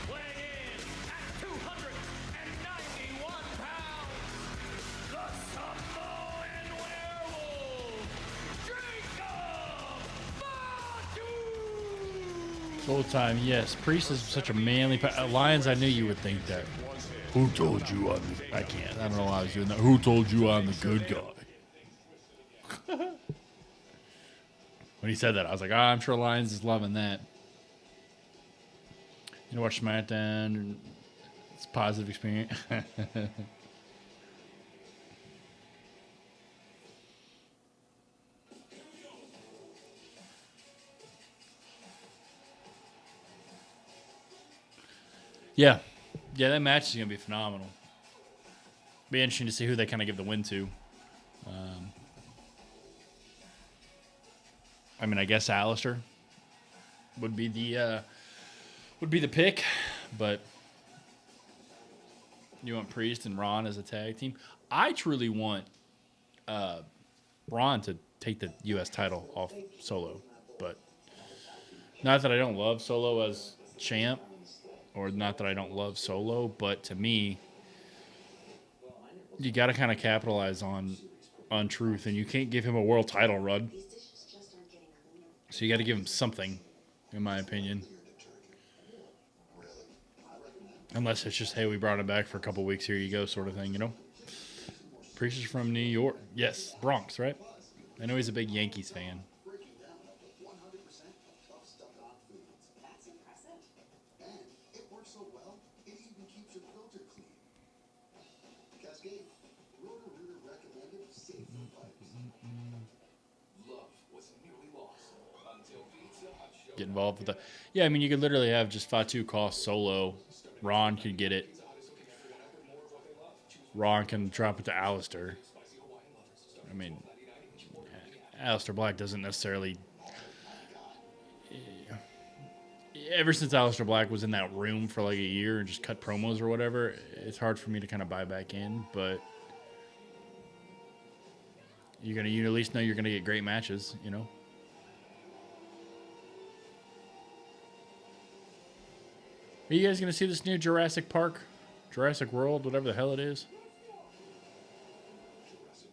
weighing in at 291 pounds, the Samoan Werewolf, Jacob Fatu! Full time, yes. Priest is such a manly. Lions, I knew you would think that. Who told you I'm the... I can't. I don't know why I was doing that. Who told you I'm the good guy? When he said that, I was like, I'm sure Lions is loving that. You know, watch SmackDown. It's a positive experience. Yeah. Yeah, that match is going to be phenomenal. Be interesting to see who they kind of give the win to. I mean, I guess Alistair would be the pick, but you want Priest and Ron as a tag team. I truly want Ron to take the U.S. title off Solo, but not that I don't love Solo as champ. Or not that I don't love Solo, but to me, you got to kind of capitalize on Truth, and you can't give him a world title run. So you got to give him something, in my opinion. Unless it's just, hey, we brought him back for a couple weeks, here you go, sort of thing, you know? Priest is from New York. Yes, Bronx, right? I know he's a big Yankees fan. get involved with the. Yeah, I mean, you could literally have just Fatu call Solo. Ron could get it. Ron can drop it to Alistair. I mean, Alistair Black doesn't necessarily. Ever since Alistair Black was in that room for like a year and just cut promos or whatever, it's hard for me to kind of buy back in. But you at least know you're gonna get great matches, you know. Are you guys gonna see this new Jurassic Park, Jurassic World, whatever the hell it is?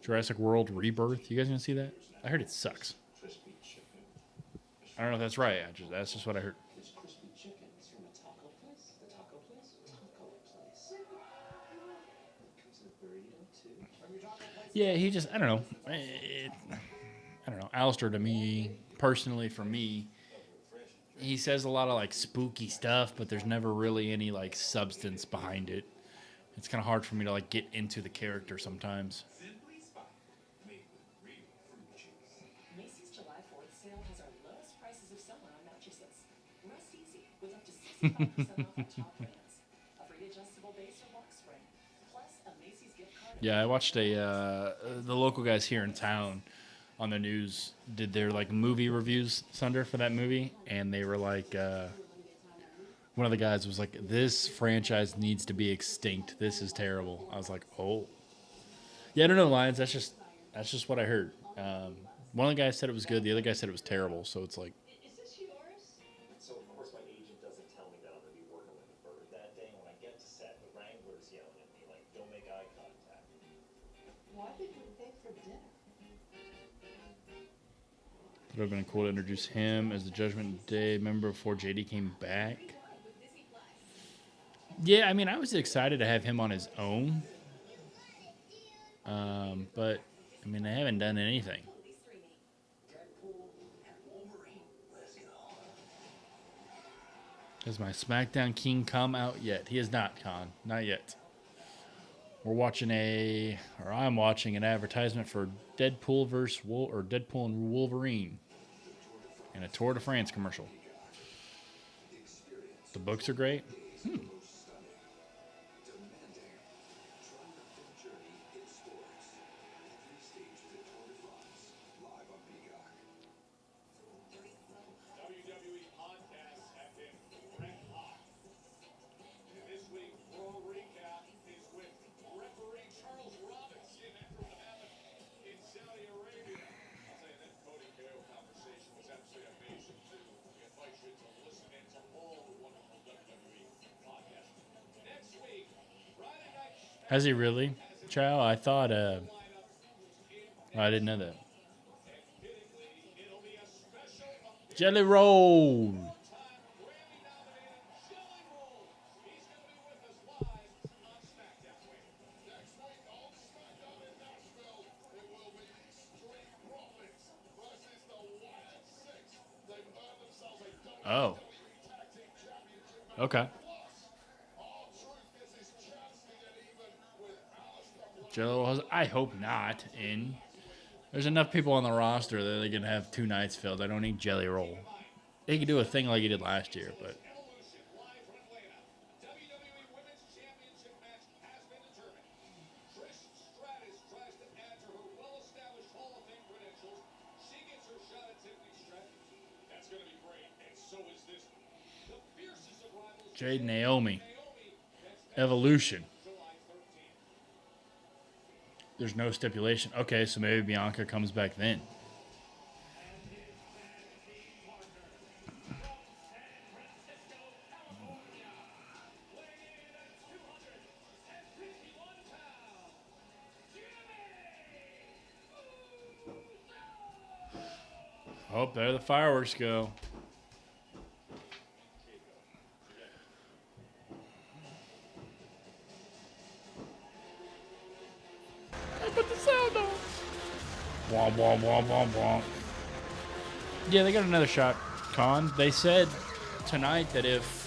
Jurassic World Rebirth. You guys gonna see that? I heard it sucks. I don't know if that's right. That's just what I heard. Yeah, he just, I don't know. I don't know. Alistair, to me, personally, for me, he says a lot of like spooky stuff, but there's never really any like substance behind it. It's kind of hard for me to like get into the character sometimes. Macy's July 4th sale has our lowest prices of summer on mattresses. Rest easy with up to 65% off on top brands. A free adjustable base or box spring. Plus a Macy's gift card. Yeah, I watched the local guys here in town on the news did their like movie reviews, Sunder, for that movie, and they were like, one of the guys was like, "This franchise needs to be extinct. This is terrible." I was like, "Oh, yeah, I don't know, Lions. That's just what I heard." One of the guys said it was good. The other guy said it was terrible. So it's like, So of course my agent doesn't tell me that I'm going to be working with the bird. That day when I get to set, the Wrangler's yelling at me like, "Don't make eye contact." Why did we pay for dinner? it would have been cool to introduce him as the Judgment Day member before JD came back. Yeah, I mean, I was excited to have him on his own. But, I mean, they haven't done anything. Has my SmackDown King come out yet? He has not, Con. Not yet. I'm watching an advertisement for Deadpool Deadpool and Wolverine in a Tour de France commercial. The books are great. Has he really? Chow, I thought, I didn't know that. Jelly Roll. Oh. Okay. I hope not. And there's enough people on the roster that they can have 2 nights filled. I don't need Jelly Roll. He could do a thing like he did last year, but. Jade Naomi. Evolution. There's no stipulation. Okay, so maybe Bianca comes back then. Oh, there the fireworks go. Put the sound on. Womp, womp, womp, womp, womp. Yeah, they got another shot, Con. They said tonight that if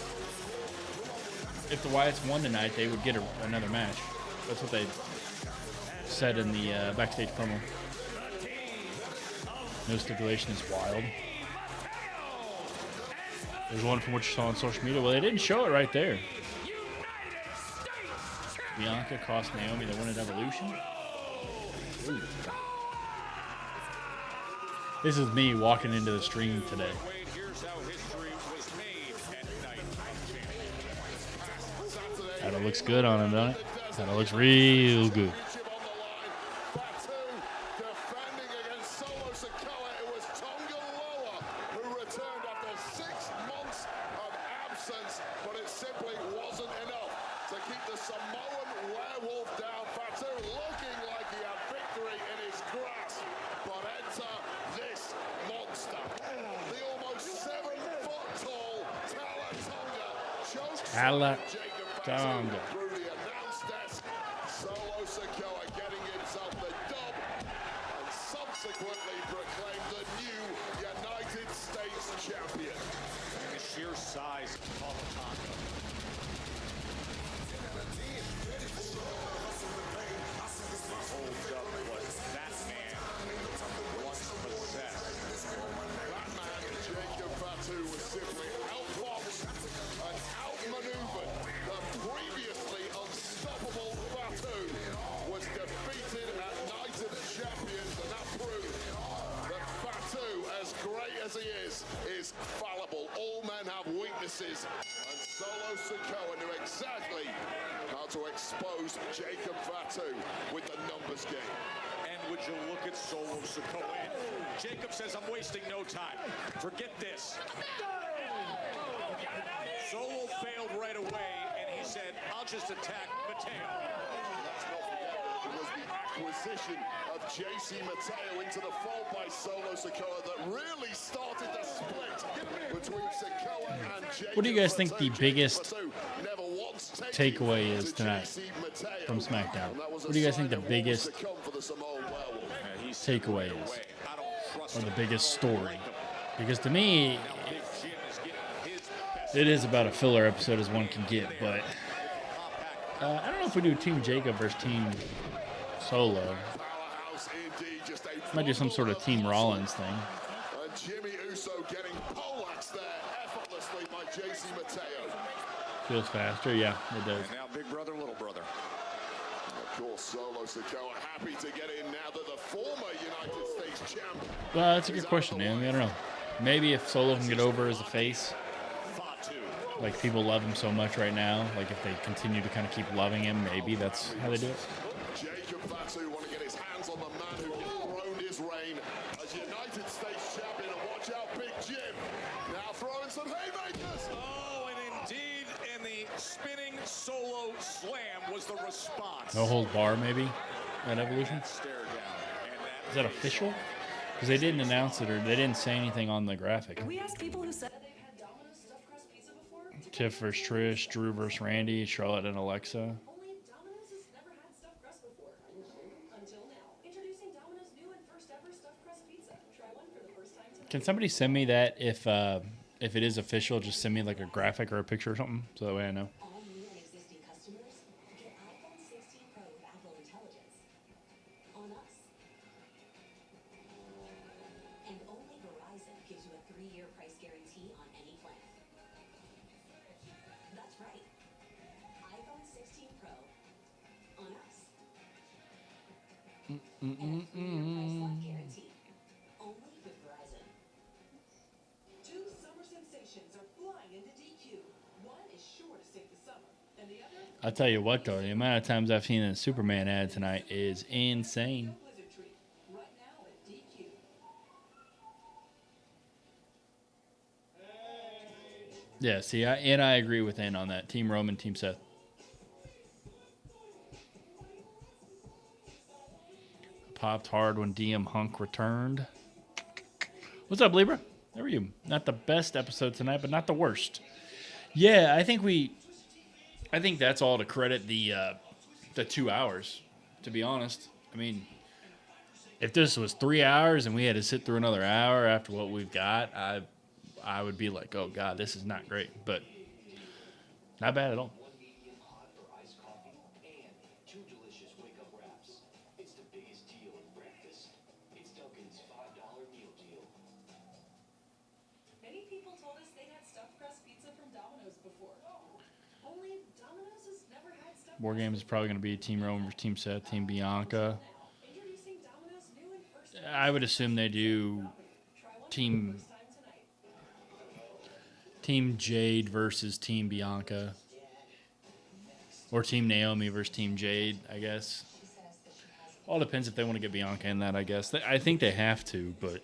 the Wyatts won tonight, they would get another match. That's what they said in the backstage promo. No stipulation is wild. There's one from what you saw on social media. Well, they didn't show it right there. Bianca cost Naomi the win at Evolution. Ooh. This is me walking into the stream today. That looks good on him, doesn't it? That looks real good. Tonga. Solo Sikoa getting himself the dub and subsequently proclaimed the new United States champion. The sheer size of Tonga. Holds up what that man once possessed. That man, Jacob Fatu, was simply outboxed and outmaneuvered. The previously unstoppable Fatu was defeated at Night of Champions, and that proved that Fatu, as great as he is fallible. All men have weaknesses, and Solo Sikoa knew exactly how to expose Jacob Fatu with the numbers game. And would you look at Solo Sikoa? Jacob says, I'm wasting no time. Forget this. Solo failed right away, and he said, I'll just attack Mateo. Let's not forget, it was the acquisition of JC Mateo into the fold by Solo Sikoa that really started the split between Sikoa and Jacob. What do you guys think the biggest takeaway is tonight from SmackDown? What do you guys think the biggest takeaway is? Or the biggest story? Because to me, it is about a filler episode as one can get, but I don't know if we do Team Jacob versus Team Solo. Might do some sort of Team Rollins thing. And Jimmy Uso getting poleaxed there effortlessly by JC Mateo. Feels faster, yeah, it does. And now big brother, little brother. Of course, Solo Sikoa happy to get in now that the former United States champ. Well, that's a good question, man. I don't know. Maybe if Solo can get over as a face, like people love him so much right now, like if they continue to kind of keep loving him, maybe that's how they do it. Jacob Fatu want to get his hands on the man who dethroned his reign as United States champion. And watch out, Big Jim. Now throwing some haymakers. Oh, and indeed, and the spinning Solo slam was the response. No hold bar, maybe, at Evolution. Stare down. Is that official? Because they didn't announce it or they didn't say anything on the graphic. We asked people who said They've had Domino's stuffed crust pizza before? Tiff versus Trish, Drew versus Randy, Charlotte and Alexa. Only Domino's has never had stuffed crust before. Until now. Introducing Domino's new and first ever stuffed crust pizza. Try one for the first time tonight. Can somebody send me that if it is official? Just send me like a graphic or a picture or something, so that way I know. All new and existing customers get iPhone 16 Pro with Apple Intelligence on us. And only Verizon gives you a 3-year price guarantee on any plan. That's right. iPhone 16 Pro on us. 3-year price lock guarantee. Only with Verizon. Two summer sensations are flying into DQ. One is sure to save the summer, and the other I'll tell you what though, the amount of times I've seen a Superman ad tonight is insane. Blizzard treat. Right now at DQ. Yeah, see, I agree with Ann on that. Team Roman, Team Seth. Popped hard when DM Hunk returned. What's up, Libra? How are you? Not the best episode tonight, but not the worst. Yeah, I think that's all to credit the 2 hours, to be honest. I mean, if this was 3 hours and we had to sit through another hour after what we've got, I would be like, oh God, this is not great, but not bad at all. Many people told us they had stuffed crust War Games is probably going to be Team Roman versus Team Seth, Team Bianca. I would assume they do Team Jade versus Team Bianca. Or Team Naomi versus Team Jade, I guess. All depends if they want to get Bianca in that, I guess. I think they have to, but...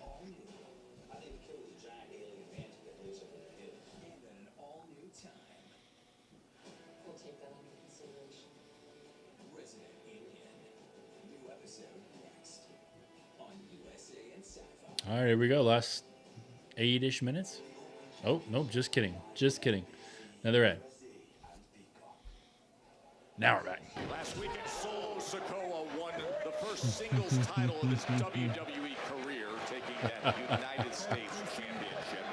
All right, here we go. Last 8-ish minutes. Oh, nope, just kidding. Just kidding. Another ad. Now we're back. Last weekend, Solo Sikoa won the first singles title of his WWE career, taking that United States Championship.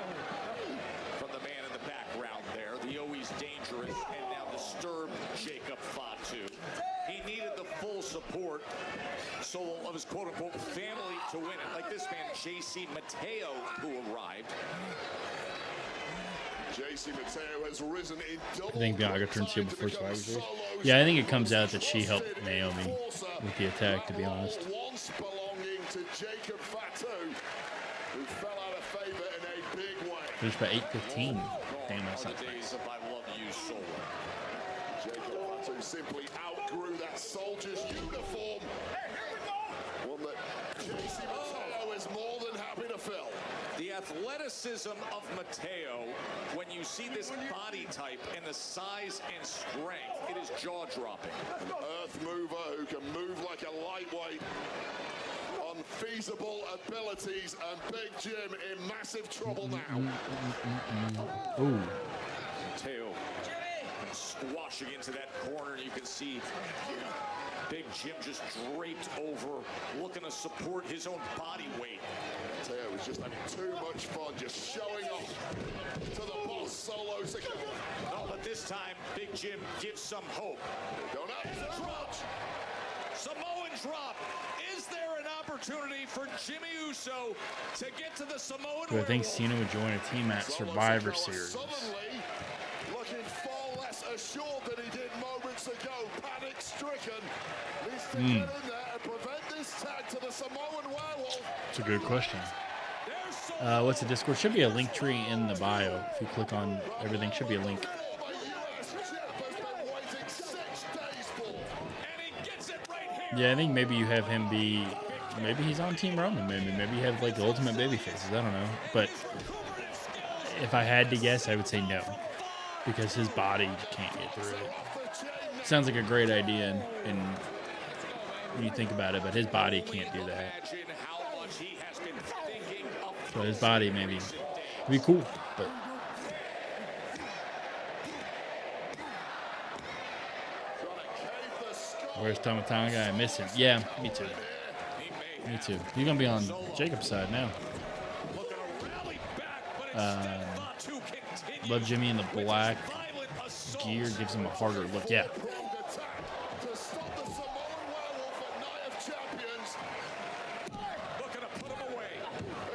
From the man in the background there, the always dangerous and now disturbed Jacob Fatu. He needed the full support of his quote-unquote family to win it. Like this man, JC Mateo, who arrived. JC Mateo has risen in double. I think Bianca turns heel before Survivor Series. Yeah, I think it comes out that she helped Naomi with the attack, to be honest. Once belonging to Jacob Fatu, who fell out of favor in a big way. Finished by 8:15. Damn, that's not days of I love you, Solo. Jacob Fatu simply outgrew that soldier's uniform. One that JC Mateo is more than happy to fill. The athleticism of Mateo, when you see this body type and the size and strength, it is jaw-dropping. Earth mover who can move like a lightweight. Unfeasible abilities, and Big Jim in massive trouble now. Ooh. Mateo squashing into that corner. You can see Big Jim just draped over, looking to support his own body weight. Mateo was just having too much fun, just showing off to the boss, Solo Sikoa. No, but this time, Big Jim gives some hope. Don't have to drop. Samoan drop. Is there an opportunity for Jimmy Uso to get to the Samoan Do I think werewolf? Cena would join a team at Survivor Series? Suddenly, looking far less assured than he did moments ago. Panic stricken. Needs to get in there and prevent this tag to the Samoan werewolf. It's a good question. What's the Discord? Should be a link tree in the bio. If you click on everything, should be a link. Yeah, I think maybe you have him be, maybe he's on Team Roman. Maybe you have like the ultimate baby faces. I don't know. But if I had to guess, I would say no, because his body can't get through it. Sounds like a great idea, and when you think about it, but his body can't do that. So his body maybe would be cool, but. Where's Tamatanga? I miss him. Yeah, me too. Me too. He's going to be on Jacob's side now. Love Jimmy in the black gear. Gives him a harder look. Yeah.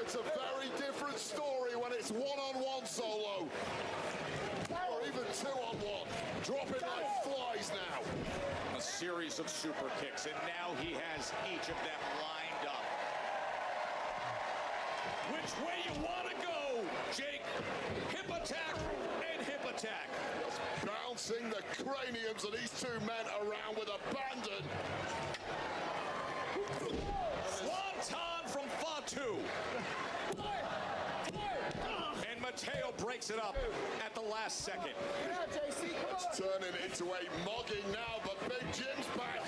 It's a very different story when it's one-on-one Solo. Or even two-on-one. Dropping like flies now. A series of super kicks, and now he has each of them lined up. Which way you want to go, Jake? Hip attack and hip attack. Just bouncing the craniums of these two men around with abandon. Swanton from Fatu. And Mateo breaks it up at the last second. It's turning into a mugging now, but Big Jim's back.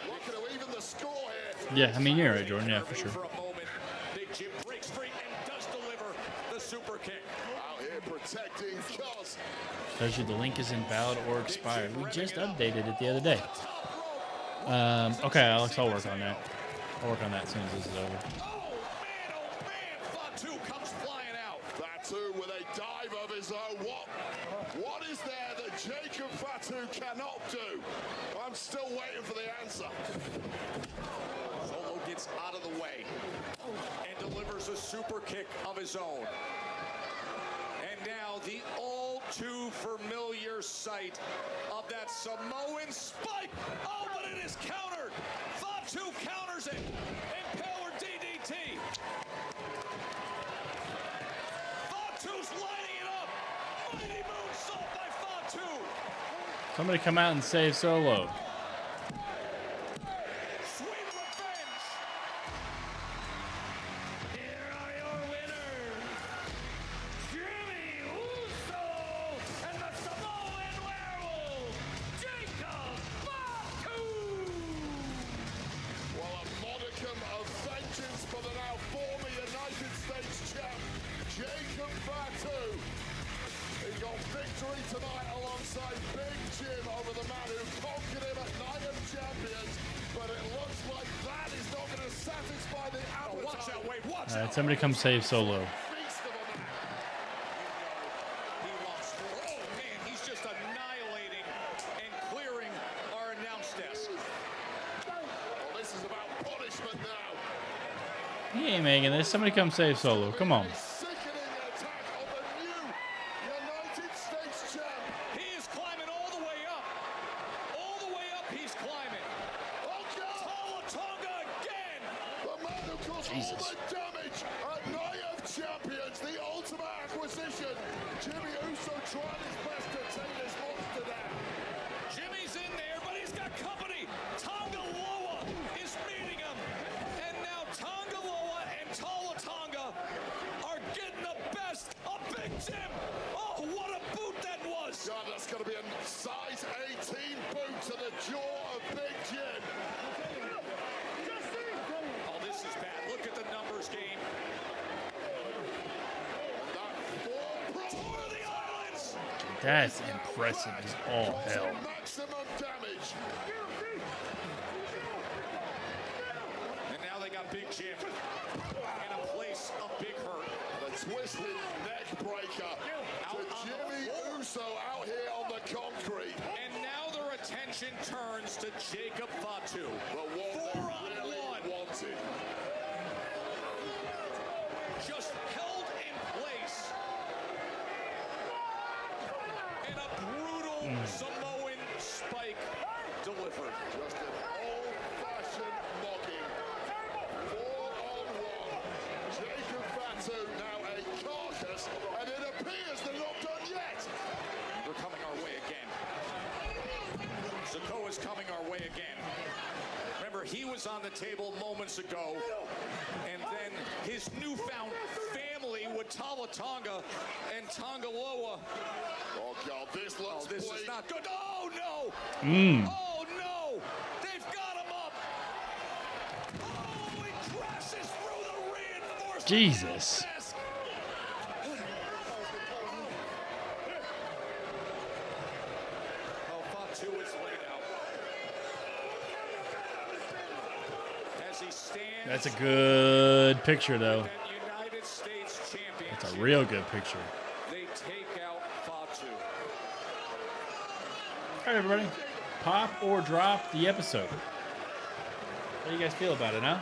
Looking to even the score here. Yeah, I mean, you're right, Jordan. Yeah, for sure. For a moment, Big Jim breaks free and does deliver the super kick. Out here protecting Cuz. Tells you the link is invalid or expired. We just updated it the other day. Okay, Alex, I'll work on that. I'll work on that as soon as this is over. Fatu comes flying out. Fatu with a dive of his own. What is there that Jacob Fatu cannot do? I'm still waiting for the answer. Solo gets out of the way and delivers a super kick of his own. And now the all too familiar sight of that Samoan spike. Oh, but it is countered. Fatu counters it. Impaler DDT. Fatu's lighting it up. Mighty moonsault by Fatu. Somebody come out and save Solo. Sweet revenge. Here are your winners, Jimmy Uso and the Samoan Werewolf, Jacob Fatu. Well, a modicum of vengeance for the now former United States champ, Jacob Fatu. He got victory tonight alongside Big Jim over the man who conquered him at Night of Champions, but it looks like that is not going to satisfy the appetite. Watch out, wait, watch All right, out. somebody come save Solo. Beast of a man. He lost. Oh, man, he's just annihilating and clearing our announce desk. Well, this is about punishment now. He ain't making this. Somebody come save Solo. Come on. Sickening attack of the new United States champ. He is climbing all the way up. All the way up, he's climbing. Oh, God. Tonga again. The man who caused all the damage at Night of Champions, the ultimate acquisition. Jimmy Uso trying his best to take this monster down. Jimmy's in there, but he's got company. Tonga Loa is meeting him. And now Tonga Loa and Tonga are getting the best of Big Jim. Oh, what a boot that was. God, that's going to be a size 18 boot to the jaw of Big Jim. Oh, this is bad. Look at the numbers game. Tour of the Islands. That's impressive as all hell. Maximum damage. And now they got Big Jim in a place of big hurt. The twisted neck breaker to Jimmy Uso out here on the concrete. And now their attention turns to Jacob Fatu. The one they really wanted. Just held in place. And a brutal Samoan spike delivered. Just an old-fashioned knocking. 4-on-1. Jacob Fatu now a carcass, and it appears they're not done yet. They're coming our way again. Sikoa's coming our way again. Remember, he was on the table moments ago, and then his newfound family with Tonga and Tonga Loa. Oh, God, this looks this is not good. Oh, no! Mm. Oh, no! They've got him up! Oh, he crashes through the reinforcement Jesus. desk. Oh, Fatu is laid out. As he stands. That's a good picture, though. that United States Championship. That's a real good picture. They take out Fatu. All right, everybody. Pop or drop the episode. How do you guys feel about it, huh?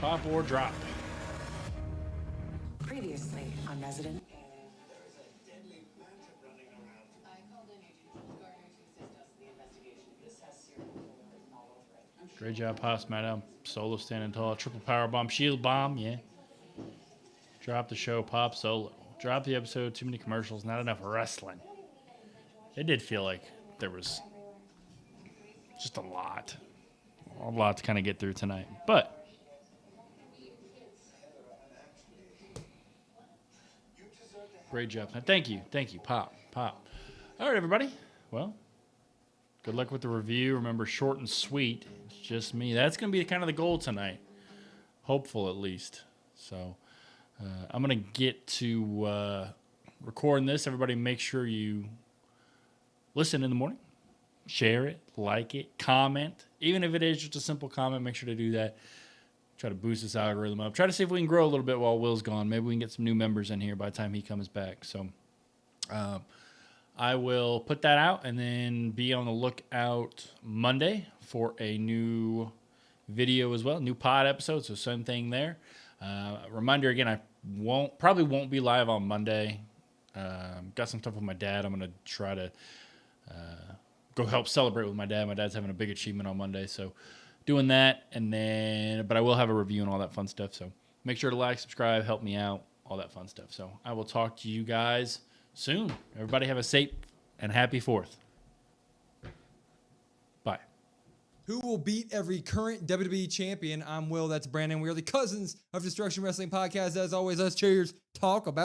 Pop or drop. Previously on Resident. Great job, Pop Smackdown. Solo standing tall. Triple power bomb. Shield bomb. Yeah. Drop the show. Pop Solo. Drop the episode. Too many commercials. Not enough wrestling. It did feel like there was just a lot to kind of get through tonight. But great job. Thank you, Pop. All right, everybody. Well, good luck with the review. Remember, short and sweet. It's just me. That's going to be kind of the goal tonight. Hopeful, at least. So I'm going to get to recording this. Everybody make sure you listen in the morning. Share it, like it, comment. Even if it is just a simple comment, make sure to do that. Try to boost this algorithm up. Try to see if we can grow a little bit while Will's gone. Maybe we can get some new members in here by the time he comes back. So I will put that out and then be on the lookout Monday for a new video as well, new pod episode. So same thing there. Reminder again, I probably won't be live on Monday. Got some stuff with my dad. I'm going to try to go help celebrate with my dad. My dad's having a big achievement on Monday, so doing that. But I will have a review and all that fun stuff. So make sure to like, subscribe, help me out, all that fun stuff. So I will talk to you guys soon. Everybody have a safe and happy 4th. Bye. Who will beat every current WWE champion? I'm Will. That's Brandon. We are the Cousins of Destruction Wrestling Podcast. As always, us cheers talk about